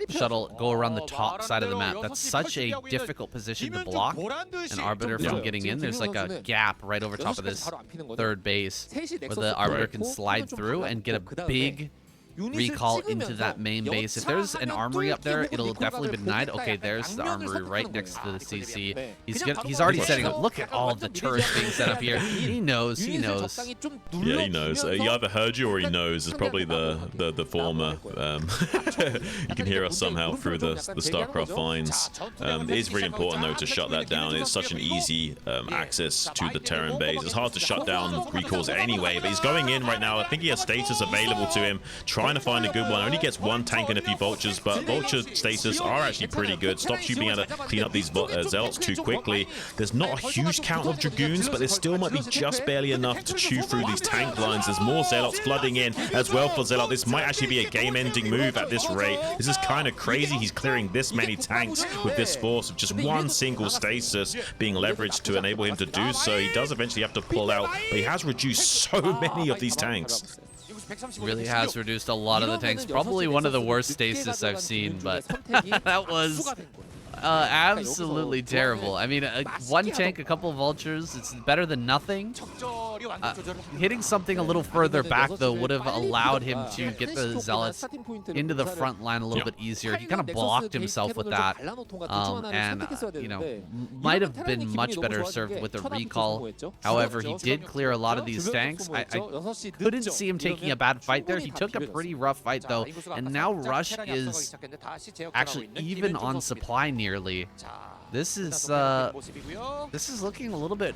Shuttle go around the top side of the map. That's such a difficult position to block an arbiter from getting in. There's like a gap right over top of this third base where the arbiter can slide through and get a big recall into that main base. If there's an armory up there, it'll definitely be denied. Okay, there's the armory right next to the CC. He's already setting up. Look at all the turrets being set up here. He knows. Yeah, he knows. He either heard you or he knows. It's probably the former. You can hear us somehow through the Starcraft vines. It is really important though to shut that down. It's such an easy access to the Terran base. It's hard to shut down recalls anyway, but he's going in right now. I think he has status available to him. Trying to find a good one. Only gets one tank and a few vultures, but vulture status are actually pretty good. Stops you being able to clean up these zealots too quickly. There's not a huge count of dragoons, but there still might be just barely enough to chew through these tank lines. There's more zealots flooding in as well for Zealot. This might actually be a game-ending move at this rate. This is kind of crazy. He's clearing this many tanks with this force of just one single stasis being leveraged to enable him to do so. He does eventually have to pull out, but he has reduced so many of these tanks. Really has reduced a lot of the tanks. Probably one of the worst stasis I've seen, but that was absolutely terrible. I mean, one tank, a couple of vultures, it's better than nothing. Hitting something a little further back, though, would have allowed him to get the zealots into the front line a little bit easier. He kind of blocked himself with that, and, you know, might have been much better served with a recall. However, he did clear a lot of these tanks. I couldn't see him taking a bad fight there. He took a pretty rough fight, though, and now Rush is actually even on supply nearly. This is looking a little bit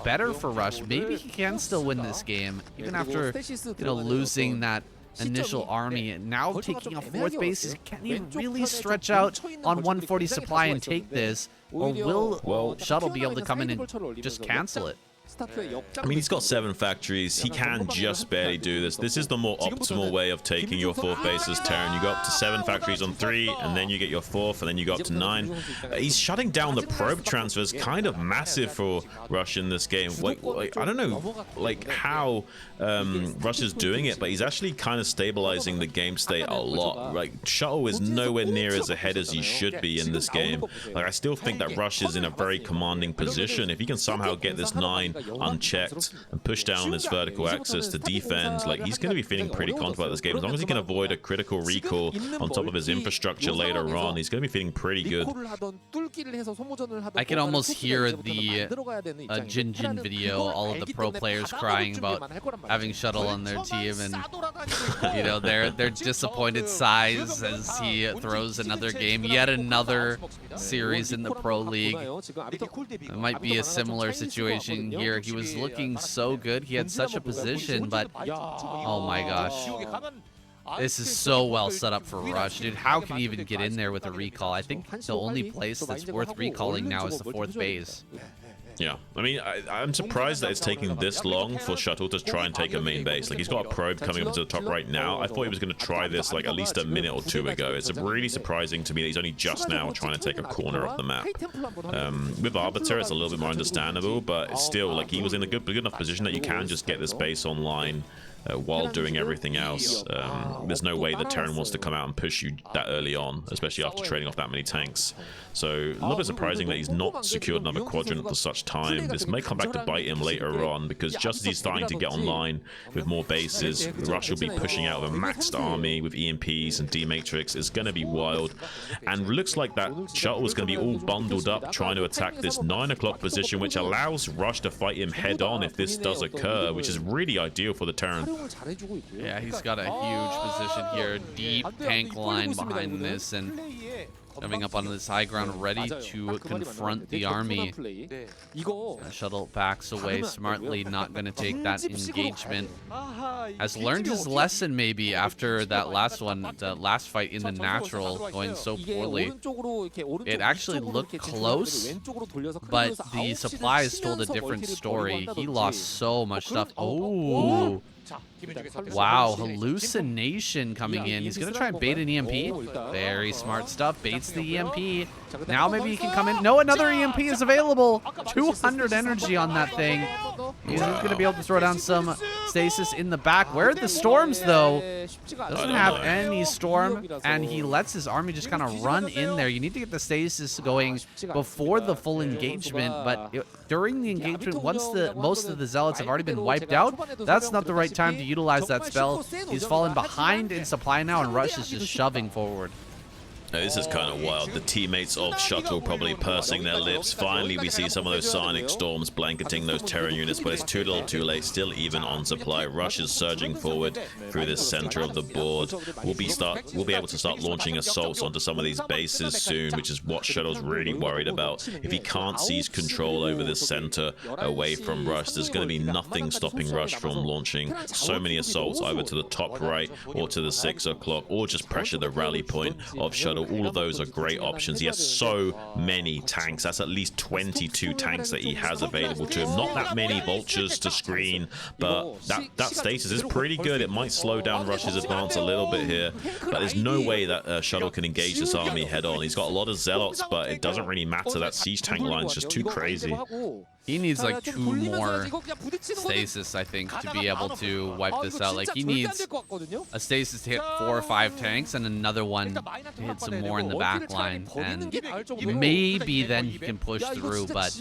better for Rush. Maybe he can still win this game, even after, you know, losing that initial army. And now taking a fourth base, can he really stretch out on 140 supply and take this, or will Shuttle be able to come in and just cancel it? I mean, he's got 7 factories. He can just barely do this. This is the more optimal way of taking your 4th base as Terran. You go up to 7 factories on 3, and then you get your 4th, and then you go up to 9. He's shutting down the probe transfers, kind of massive for Rush in this game. Like I don't know, like how Rush is doing it, but he's actually kind of stabilizing the game state a lot. Like Shuttle is nowhere near as ahead as he should be in this game. Like I still think that Rush is in a very commanding position. If he can somehow get this 9 unchecked and push down this vertical axis to defend, like he's going to be feeling pretty confident about this game. As long as he can avoid a critical recall on top of his infrastructure later on, he's going to be feeling pretty good. I can almost hear the Jin Jin video, all of the pro players crying about having Shuttle on their team, and you know, their disappointed sighs as he throws another game, yet another series in the pro league. It might be a similar situation here. He was looking so good. He had such a position, but oh my gosh. This is so well set up for Rush, dude. How can he even get in there with a recall? I think the only place that's worth recalling now is the 4th base. Yeah, I mean, I'm surprised that it's taking this long for Shuttle to try and take a main base. Like, he's got a probe coming up to the top right now. I thought he was going to try this, like, at least a minute or 2 ago. It's really surprising to me that he's only just now trying to take a corner of the map. With Arbiter, it's a little bit more understandable, but it's still, like, he was in a good enough position that you can just get this base online while doing everything else. There's no way the Terran wants to come out and push you that early on, especially after trading off that many tanks. So a little bit surprising that he's not secured another quadrant for such time. This may come back to bite him later on, because just as he's starting to get online with more bases, Rush will be pushing out of a maxed army with EMPs and D-Matrix. It's going to be wild. And looks like that Shuttle is going to be all bundled up trying to attack this 9 o'clock position, which allows Rush to fight him head on if this does occur, which is really ideal for the Terran Yeah, he's got a huge position here. Deep tank line behind this, and coming up on this high ground, ready to confront the army. Shuttle backs away smartly, not going to take that engagement. Has learned his lesson maybe after that last one, the last fight in the natural going so poorly. It actually looked close, but the supplies told a different story. He lost so much stuff. Oh. Wow, hallucination coming in. He's going to try and bait an EMP. Very smart stuff. Baits the EMP. Now maybe he can come in. No, another EMP is available. 200 energy on that thing. He's going to be able to throw down some stasis in the back. Where are the storms, though? Doesn't have any storm, and he lets his army just kind of run in there. You need to get the stasis going before the full engagement, but during the engagement, once most of the zealots have already been wiped out, that's not the right time to utilize that spell. He's fallen behind in supply now, and Rush is just shoving forward. This is kind of wild. The teammates of Shuttle probably pursing their lips. Finally, we see some of those Psionic Storms blanketing those Terran units, but it's too little too late. Still even on supply. Rush is surging forward through this center of the board. We'll be able to start launching assaults onto some of these bases soon, which is what Shuttle's really worried about. If he can't seize control over this center away from Rush, there's going to be nothing stopping Rush from launching so many assaults either to the top right or to the 6 o'clock, or just pressure the rally point of Shuttle. All of those are great options. He has so many tanks. That's at least 22 tanks that he has available to him. Not that many vultures to screen, but that status is pretty good. It might slow down Rush's advance a little bit here, but there's no way that Shuttle can engage this army head on. He's got a lot of zealots, but it doesn't really matter. That siege tank line is just too crazy. He needs like 2 more stasis, I think, to be able to wipe this out. Like, he needs a stasis to hit 4 or 5 tanks and another one to hit some more in the back line, and maybe then he can push through. But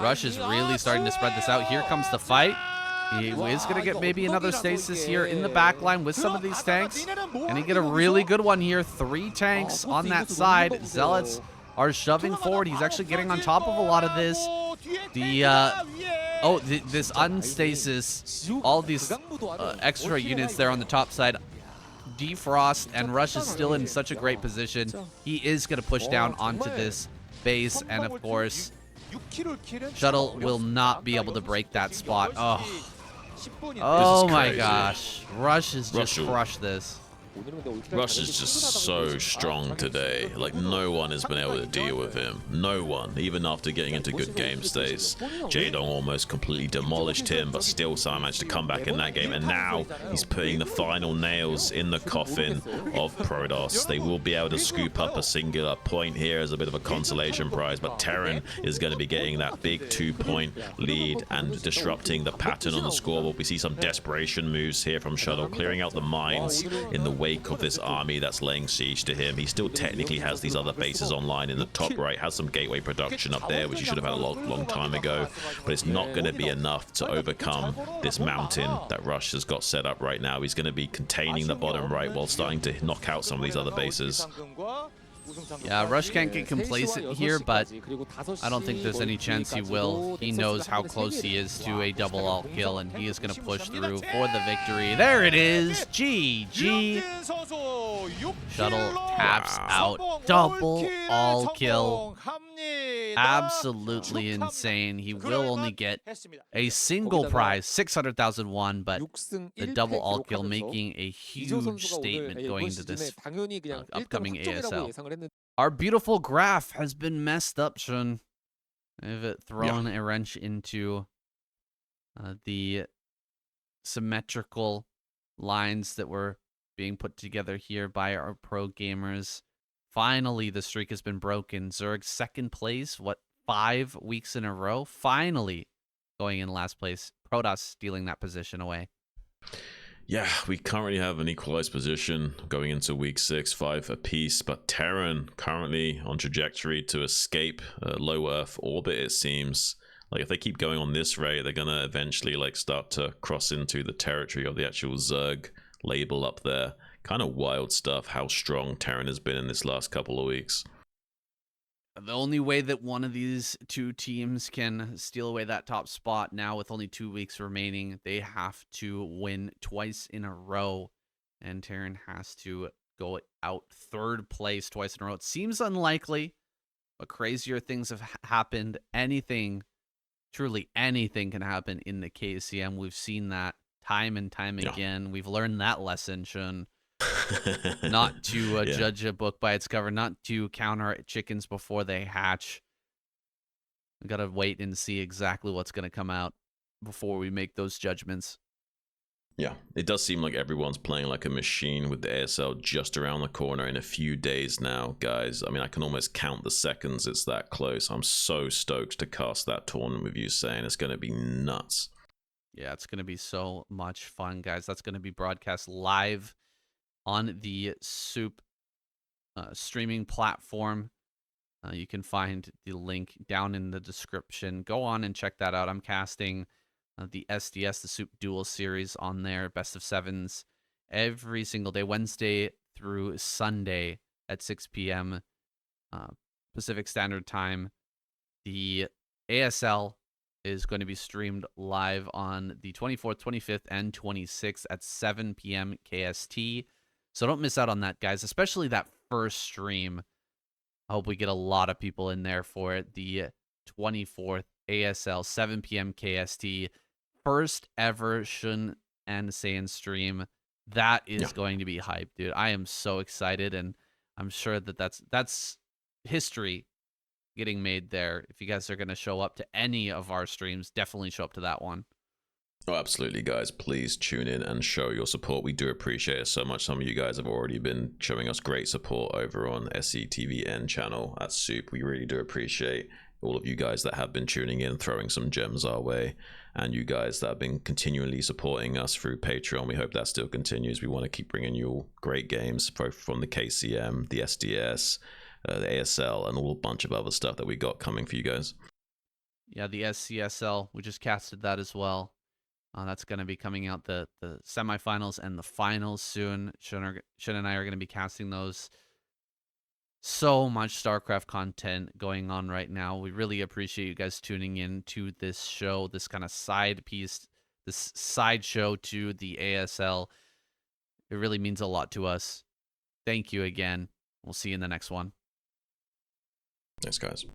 Rush is really starting to spread this out. Here comes the fight. He is going to get maybe another stasis here in the back line with some of these tanks, and he get a really good one here. 3 tanks on that side. Zealots are shoving forward. He's actually getting on top of a lot of this. This unstasis, all these extra units there on the top side, defrost, and Rush is still in such a great position. He is going to push down onto this base, and of course, Shuttle will not be able to break that spot. Oh my gosh, Rush has just crushed this. Rush is just so strong today. Like, no one has been able to deal with him. No one, even after getting into good game states. Jaedong almost completely demolished him, but still somehow managed to come back in that game. And now he's putting the final nails in the coffin of Protoss. They will be able to scoop up a singular point here as a bit of a consolation prize, but Terran is going to be getting that big 2-point lead and disrupting the pattern on the scoreboard. We see some desperation moves here from Shuttle, clearing out the mines in the wake of this army that's laying siege to him. He still technically has these other bases online in the top right, has some gateway production up there, which he should have had a long time ago, but it's not going to be enough to overcome this mountain that Rush has got set up right now. He's going to be containing the bottom right while starting to knock out some of these other bases. Yeah, Rush can't get complacent here, but I don't think there's any chance he will. He knows how close he is to a double alt kill, and he is going to push through for the victory. There it is! GG! Shuttle taps out. Double alt kill. Absolutely insane. He will only get a single prize, 600,000 won, but the double alt kill making a huge statement going into this upcoming ASL. Our beautiful graph has been messed up, Shun. They've thrown a wrench into the symmetrical lines that were being put together here by our pro gamers. Finally, the streak has been broken. Zerg second place, 5 weeks in a row? Finally going in last place. Protoss stealing that position away. Yeah, we currently have an equalized position going into week 6, 5 apiece, but Terran currently on trajectory to escape low Earth orbit, it seems. Like, if they keep going on this rate, they're gonna eventually like start to cross into the territory of the actual Zerg label up there. Kind of wild stuff how strong Terran has been in this last couple of weeks. The only way that one of these two teams can steal away that top spot now with only 2 weeks remaining, they have to win twice in a row. And Terran has to go out third place twice in a row. It seems unlikely, but crazier things have happened. Anything, truly anything can happen in the KCM. We've seen that time and time again. We've learned that lesson, Shun. Not to judge a book by its cover, not to count our chickens before they hatch. We gotta wait and see exactly what's gonna come out before we make those judgments. Yeah, it does seem like everyone's playing like a machine with the ASL just around the corner in a few days now, guys. I mean, I can almost count the seconds it's that close. I'm so stoked to cast that tournament with you, saying it's going to be nuts. Yeah, it's going to be so much fun, guys. That's going to be broadcast live on the Soup streaming platform. You can find the link down in the description. Go on and check that out. I'm casting the SDS, the Soup Duel series on there, best of sevens, every single day, Wednesday through Sunday at 6 p.m. Pacific Standard Time. The ASL is going to be streamed live on the 24th, 25th, and 26th at 7 p.m. KST. So don't miss out on that, guys, especially that first stream. I hope we get a lot of people in there for it. The 24th ASL, 7 p.m. KST. First ever Shun and Saiyan stream. That is going to be hype, dude. I am so excited, and I'm sure that that's history getting made there. If you guys are going to show up to any of our streams, definitely show up to that one. Oh, absolutely, guys. Please tune in and show your support. We do appreciate it so much. Some of you guys have already been showing us great support over on SCTVN channel at Soup. We really do appreciate all of you guys that have been tuning in, throwing some gems our way, and you guys that have been continually supporting us through Patreon. We hope that still continues. We want to keep bringing you all great games from the KCM, the SDS, the ASL, and all a bunch of other stuff that we got coming for you guys. Yeah, the SCSL, we just casted that as well. That's going to be coming out the semifinals and the finals soon. Shun and I are going to be casting those. So much StarCraft content going on right now. We really appreciate you guys tuning in to this show, this kind of side piece, this side show to the ASL. It really means a lot to us. Thank you again. We'll see you in the next one. Thanks, guys.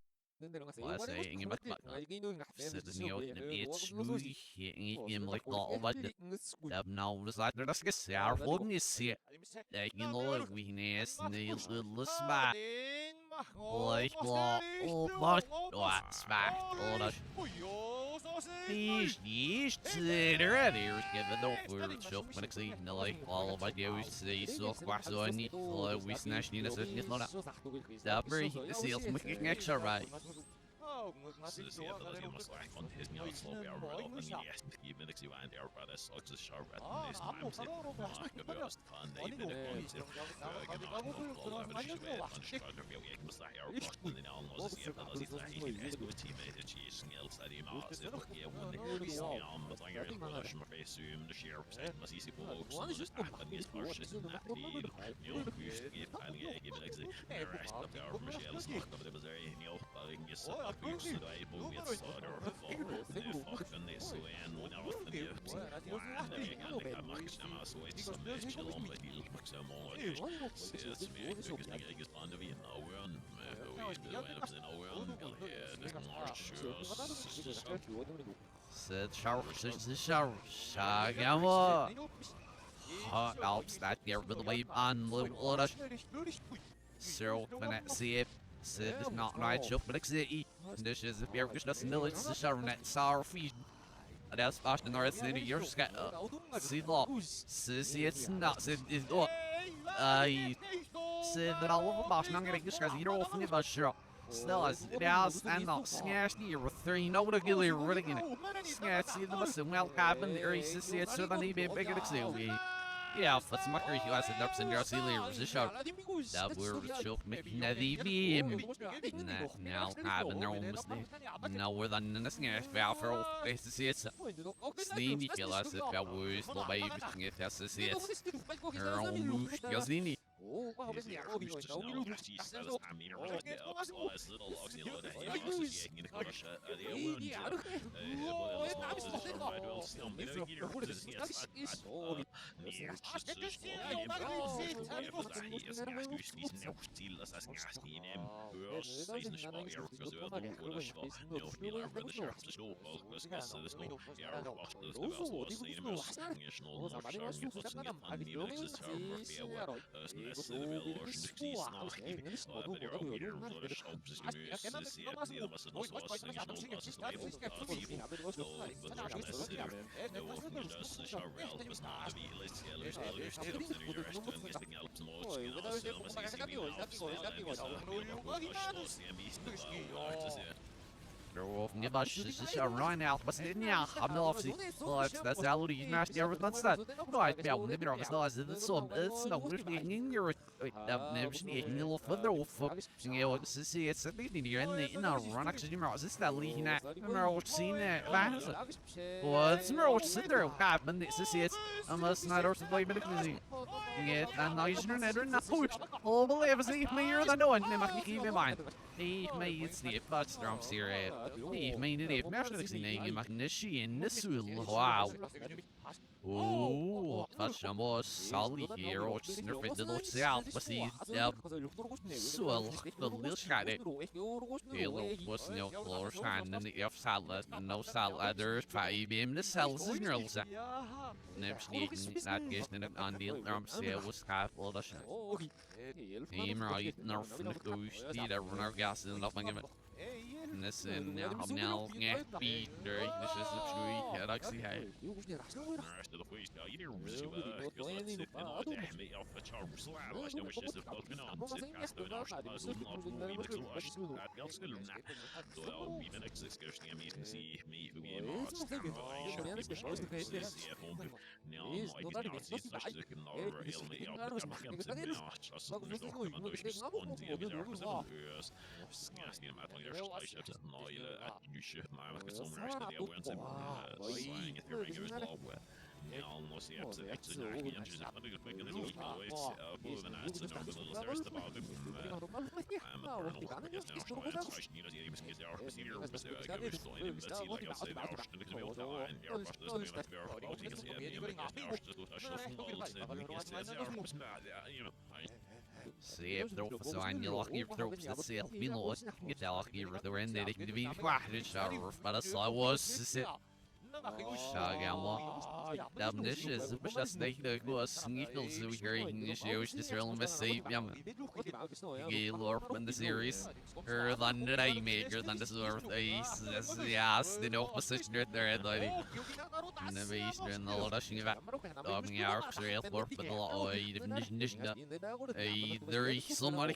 Ja, wat makkelijk was het op zijn Braziliërs is zo. Dat wordt zo met Nadiem. Nou, hebben er almost nou we're dan is niet wel voor SCSL. Slim niet veel als het wel was, nog bij het SCSL. Er almost Gazini. Run out, but yeah, I'm not see. Well, that's how you nasty everything's that. Right, yeah, when they're it's not it's no in your never sneaking a little further off. You know, see, it's a bit in a run actually, this that leaking at what seen it. Well, it's what sit there, but it's unless not or something, but it's yeah, and now you're not all believe it's me than no one, they might keep in mind. He made the butts drum series. He made it after name Magnishi in this wow. Oh, touch number solid here, or snurf it the little south, but see, swell the little shot it. Taylor was no floor shine in the F salad, no salad, there's 5 beam the cells is girls. Never sneaking that getting it on the arm sale was half all the shot. Team right, nerf in the goose, the runner gas and nothing of it. This and now, yeah, beat during this is the tree, yeah, like see how. See if they're so I knew lucky if they're see if me know get lucky if they're in there to be quite shower but as I was sit Shagama Damnishes but just they go sneakles we hearing issues this realm is safe yum Gaylor in the series her than I major than this earth ace yes the opposition there the innovation in the rushing of the arcs rail for the law there is somebody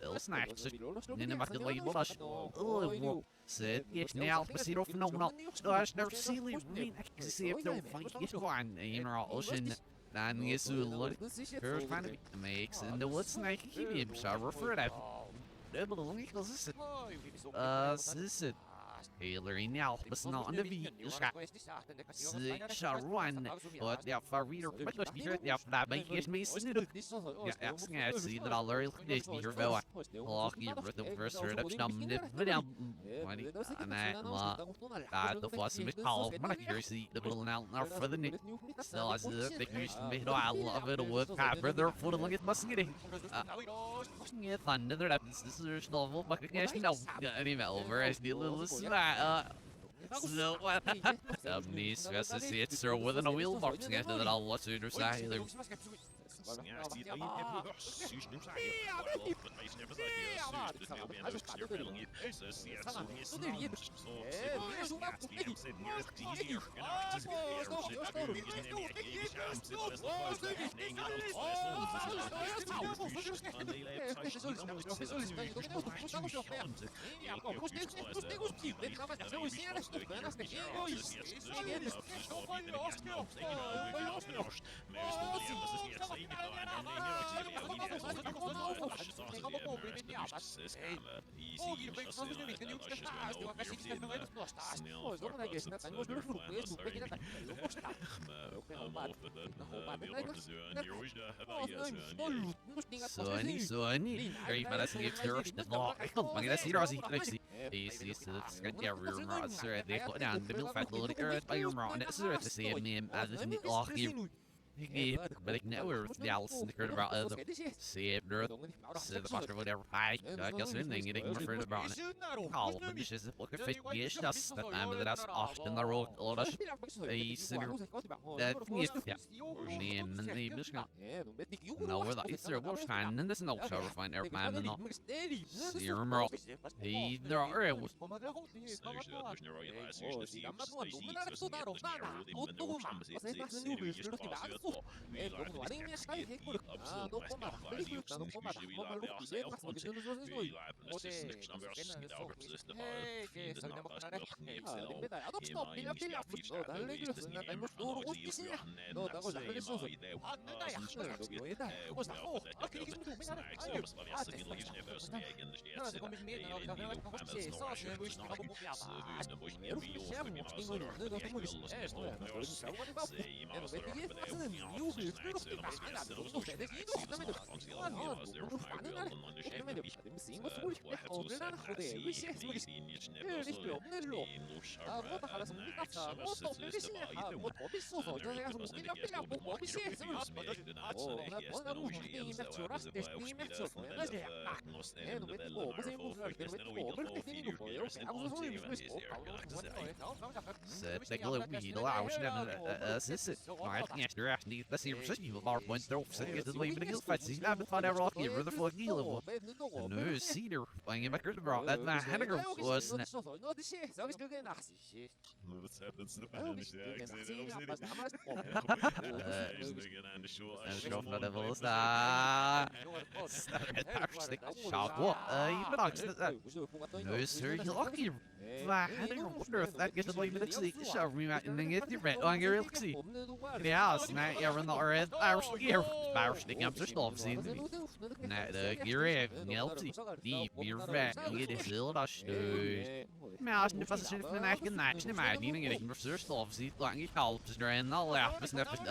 Little snacks. Nina mag de labels. Oh, zit je snel precies of nog. Als er silly green, ik zie het ook van je gewoon. In als een dan is het first find makes in the wood snake. Keep him shower for that. Dubbel long is het. Is het. Taylor now, but not on the V. Shall run, but they are far reader, but that make it me snittle. Yeah, see that I'll learn this here, Bella. Lucky with the first reduction of the video. And that the fuss of Call, but I see the little now for the nick. Still, as the used to make I love it with brother foot of it must get it. Yeah, thunder that this is novel, but I guess no, anyway, over as the little so these associates are within a wheelbox after that I'll watch it or say Sonny, Harry parece que först var man kan se Rosie Nixie. Is ska jag röra så att det går down the middle fat little earth by your run. Så att se mig as this ni och but ik know we're Dallas and the about the see it so the master whatever I guess anything you think afraid about it all the dishes look at fit yes that's that that's often the road all that the center that yeah name and the business no where that is there was fine and this no show fine air man and not zero more he there are بس يرشني بالله وانت روح سكت اللي من الفتي لا بتفانا راكي رذر فوقيله no cedar playing back to bro that my Henniger was no sir you lucky that gets the way to show me and get the red on your see ja snap jag run the red Irish sticking up to stop zien nej de gear ngelti die weer weg dit is heel dat stuk maar als je vast zit van eigen nacht maar niet meer ik versuur stop ziet lang ik al dus er en al ja we snap het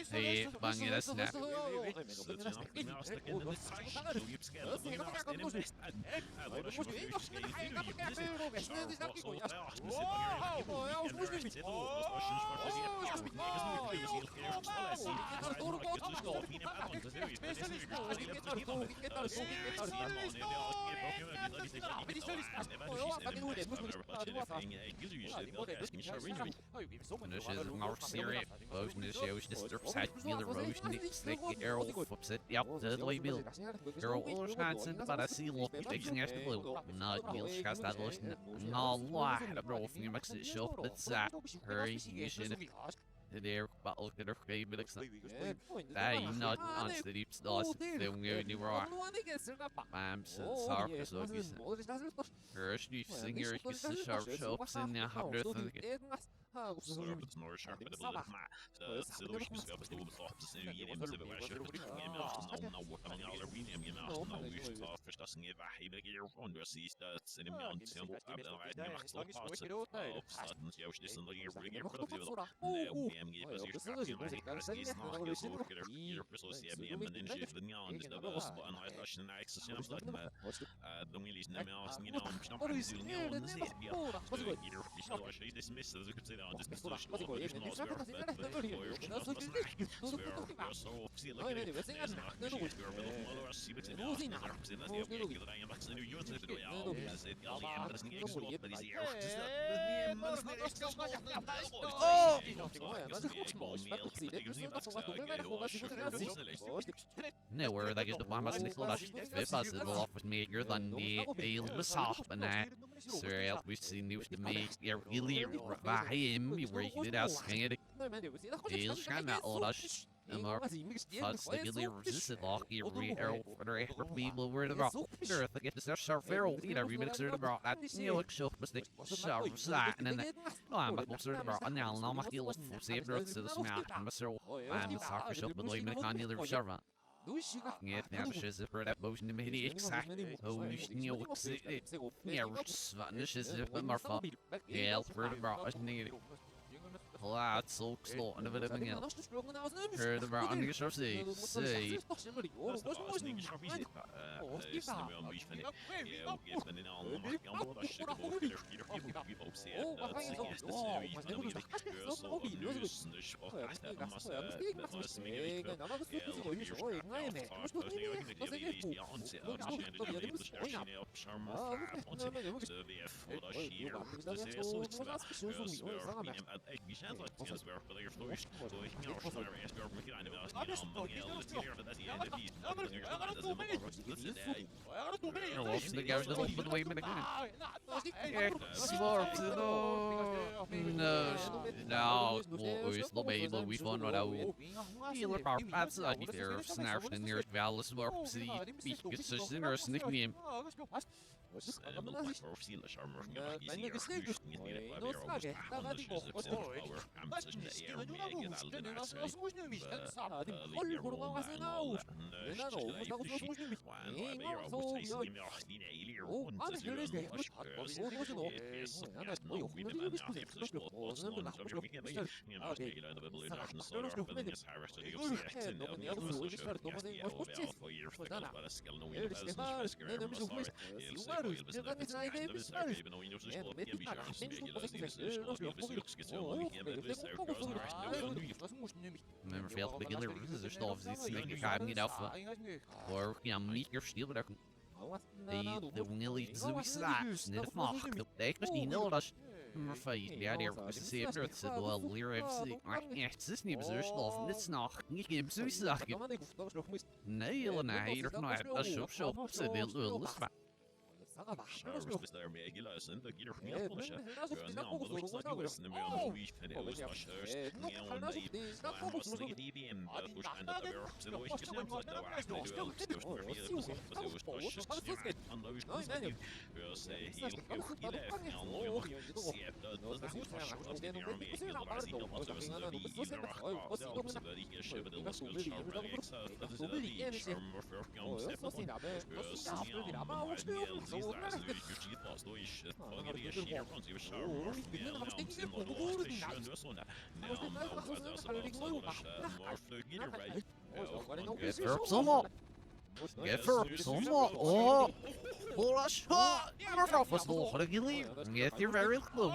hey bang je dat snap Dus is maar serie boos dus je is de side de roos niet slik Errol opzet ja de label Errol Olschaatsen maar dat zie je ik ging eerst blue nou Niels gaat dat los nou laag de bro van je max show het hurry je zin there but look at her game but it's not not on the deep stars the new rock I'm sorry so first you singer is the sharp shops in the hundred It's more sharp but the solution is up to the top to see you in the förstås ingen väg i under sista sen ibland sen på att det är max och så jag just den där ringer för det nej BMG precis precis snart så åker det precis jag men den shift den jag det var så en relation access jag måste med de vill lyssna med oss ni om snabbt det ser jag det så jag det dismiss det skulle säga det så så Nu where that is the one must nickel dash bus the off with me you're than the was off and I sorry we see news to me really by him where he did ask it he'll shine that all dash fast the really resisted lock you people were the rock sure I get this sharp feral you know remix the bra that you look so mistake sharp that and then no I'm not sure about and now I'm heal save the smart I'm so I'm soccer shop but like on the other sharp yeah, now she's a pretty motion to me exactly. Oh, you know, yeah, Spanish is a bit more fun. Yeah, for the bar, I need it. Laat ook sloten we de mengel. De brand is er see. Remember veel beginner er stof zit ik ga niet af voor ja niet je stil dat de willy zoiets net mag op de misschien nul dat maar feit ja der is zeer het zit wel weer FC maar echt is niet zo stof dit nog niet geen zoiets zeggen nee nee hier nog dat zo zit heel dus Get some oh, a shot. You're was the Get your very clue.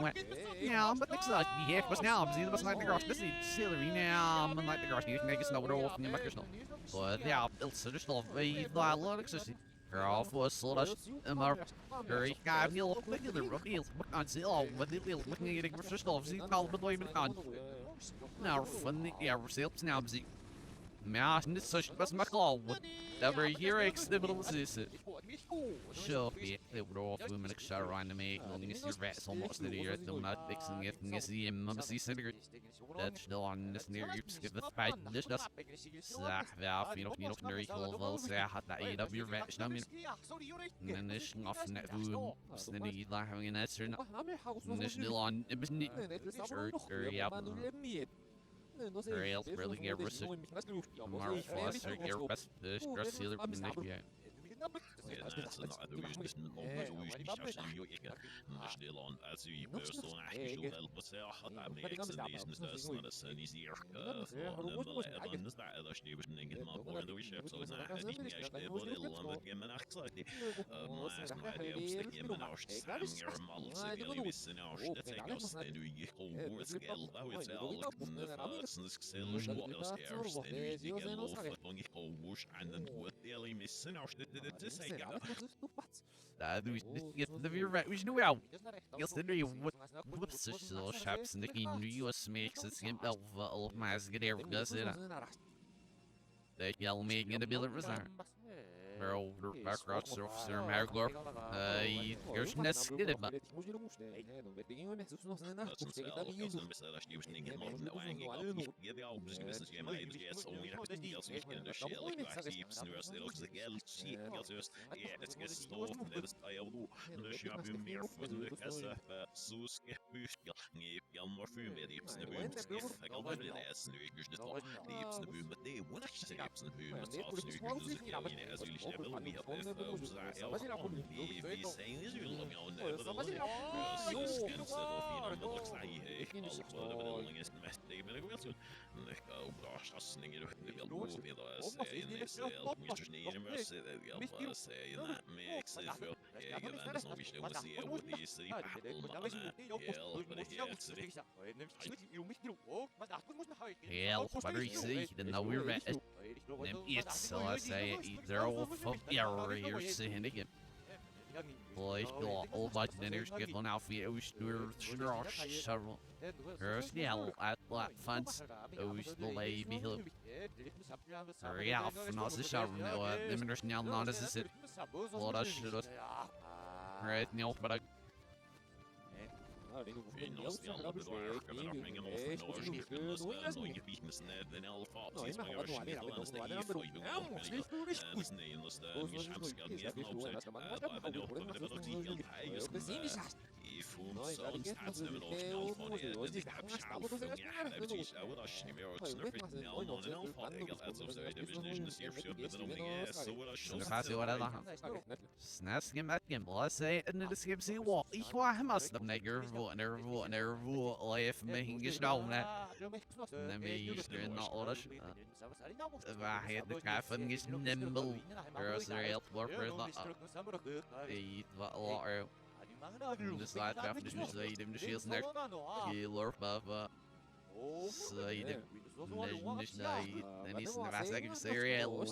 Yeah, but it's like the heck was now. See, was like the grass. This is silly now. I'm like the grass. You can make a snow off in the snow. But yeah, it's just off. We like Graf was slash very guy will look at the rookies on sale with the little looking at the stuff. See, call the boy on. Now, funny, yeah, sales now. Maar niet zo was maar klaar. Dat we hier extreem zitten. Zo, je wordt of we met elkaar aan de mee. Dan is je vet almost de hier. Dan not fixing it. Dan is die mama zie zeker. Dat is dan aan de neer. Je skip het feit. Dus dat. Zeg, ja, je nog niet op neer. Ik wil wel zeggen dat je dat weer vet. Dan dan is nog net hoe. Dan die lachen in het zin. Dan is nu aan. Het is niet. Ja. Rails really get research. Tomorrow Foster get best stress sealer yeah. Du det blir vet nu ja. Jag ser ju vad så chaps in the US makes it seem of mas get there does it. Det yell me in the bill reserve. Bro, backrock surfer Margor. You're nested but hell, what are you see? The no we're at it's so I say they're all from here saying again. Boy, all my dinners get on out for you, several. First, yeah, at black funds, those the lady hill. Hurry out, not the shower, no, the miners now not as it. What I should have. Right, no, but I. Snasking at Gimbal, I say, and the skips he walk. Ich war hemmas, the nigger, nervo, life, making his down that. And me used to not all that. If I had the coffin is nimble, or else they're help workers, eat what water. The side after the side of the shields next. Healer, Baba. Side, nicht side, then he's in the last second serial.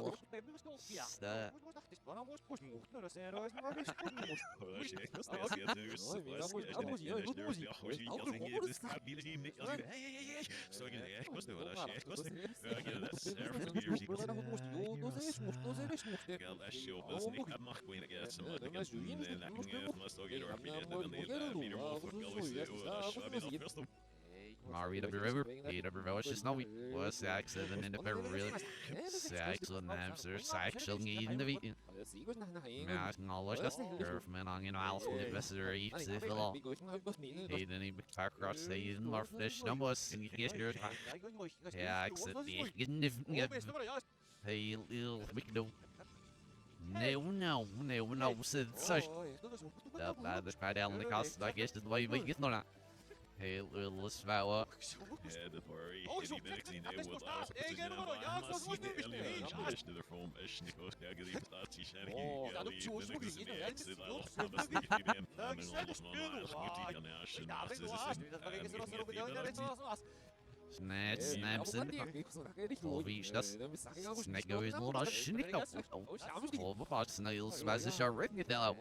Mario the river, Peter Brevos is no was accident in the really sex on them, sir, sexual need in the beat. Mask knowledge that's man on alpha investor eats if a lot. He didn't even pack across the season more fish numbers and you get your accident. Hey, little big no. No, said such. That's right down the cost, I guess, is the way we get on that. Hey, little Svala. Yeah, don't worry. Die Benexine wordt afgezien en massief de vorm is niet goed. Ja, die prestatie zijn hier. Ja, die Benexine exit alles anders niet in en alles man moet die gaan naast naast Snapsen. Wie das? Snack goes nur das Schnick auf. Overpart snails, was ist ja retten getan.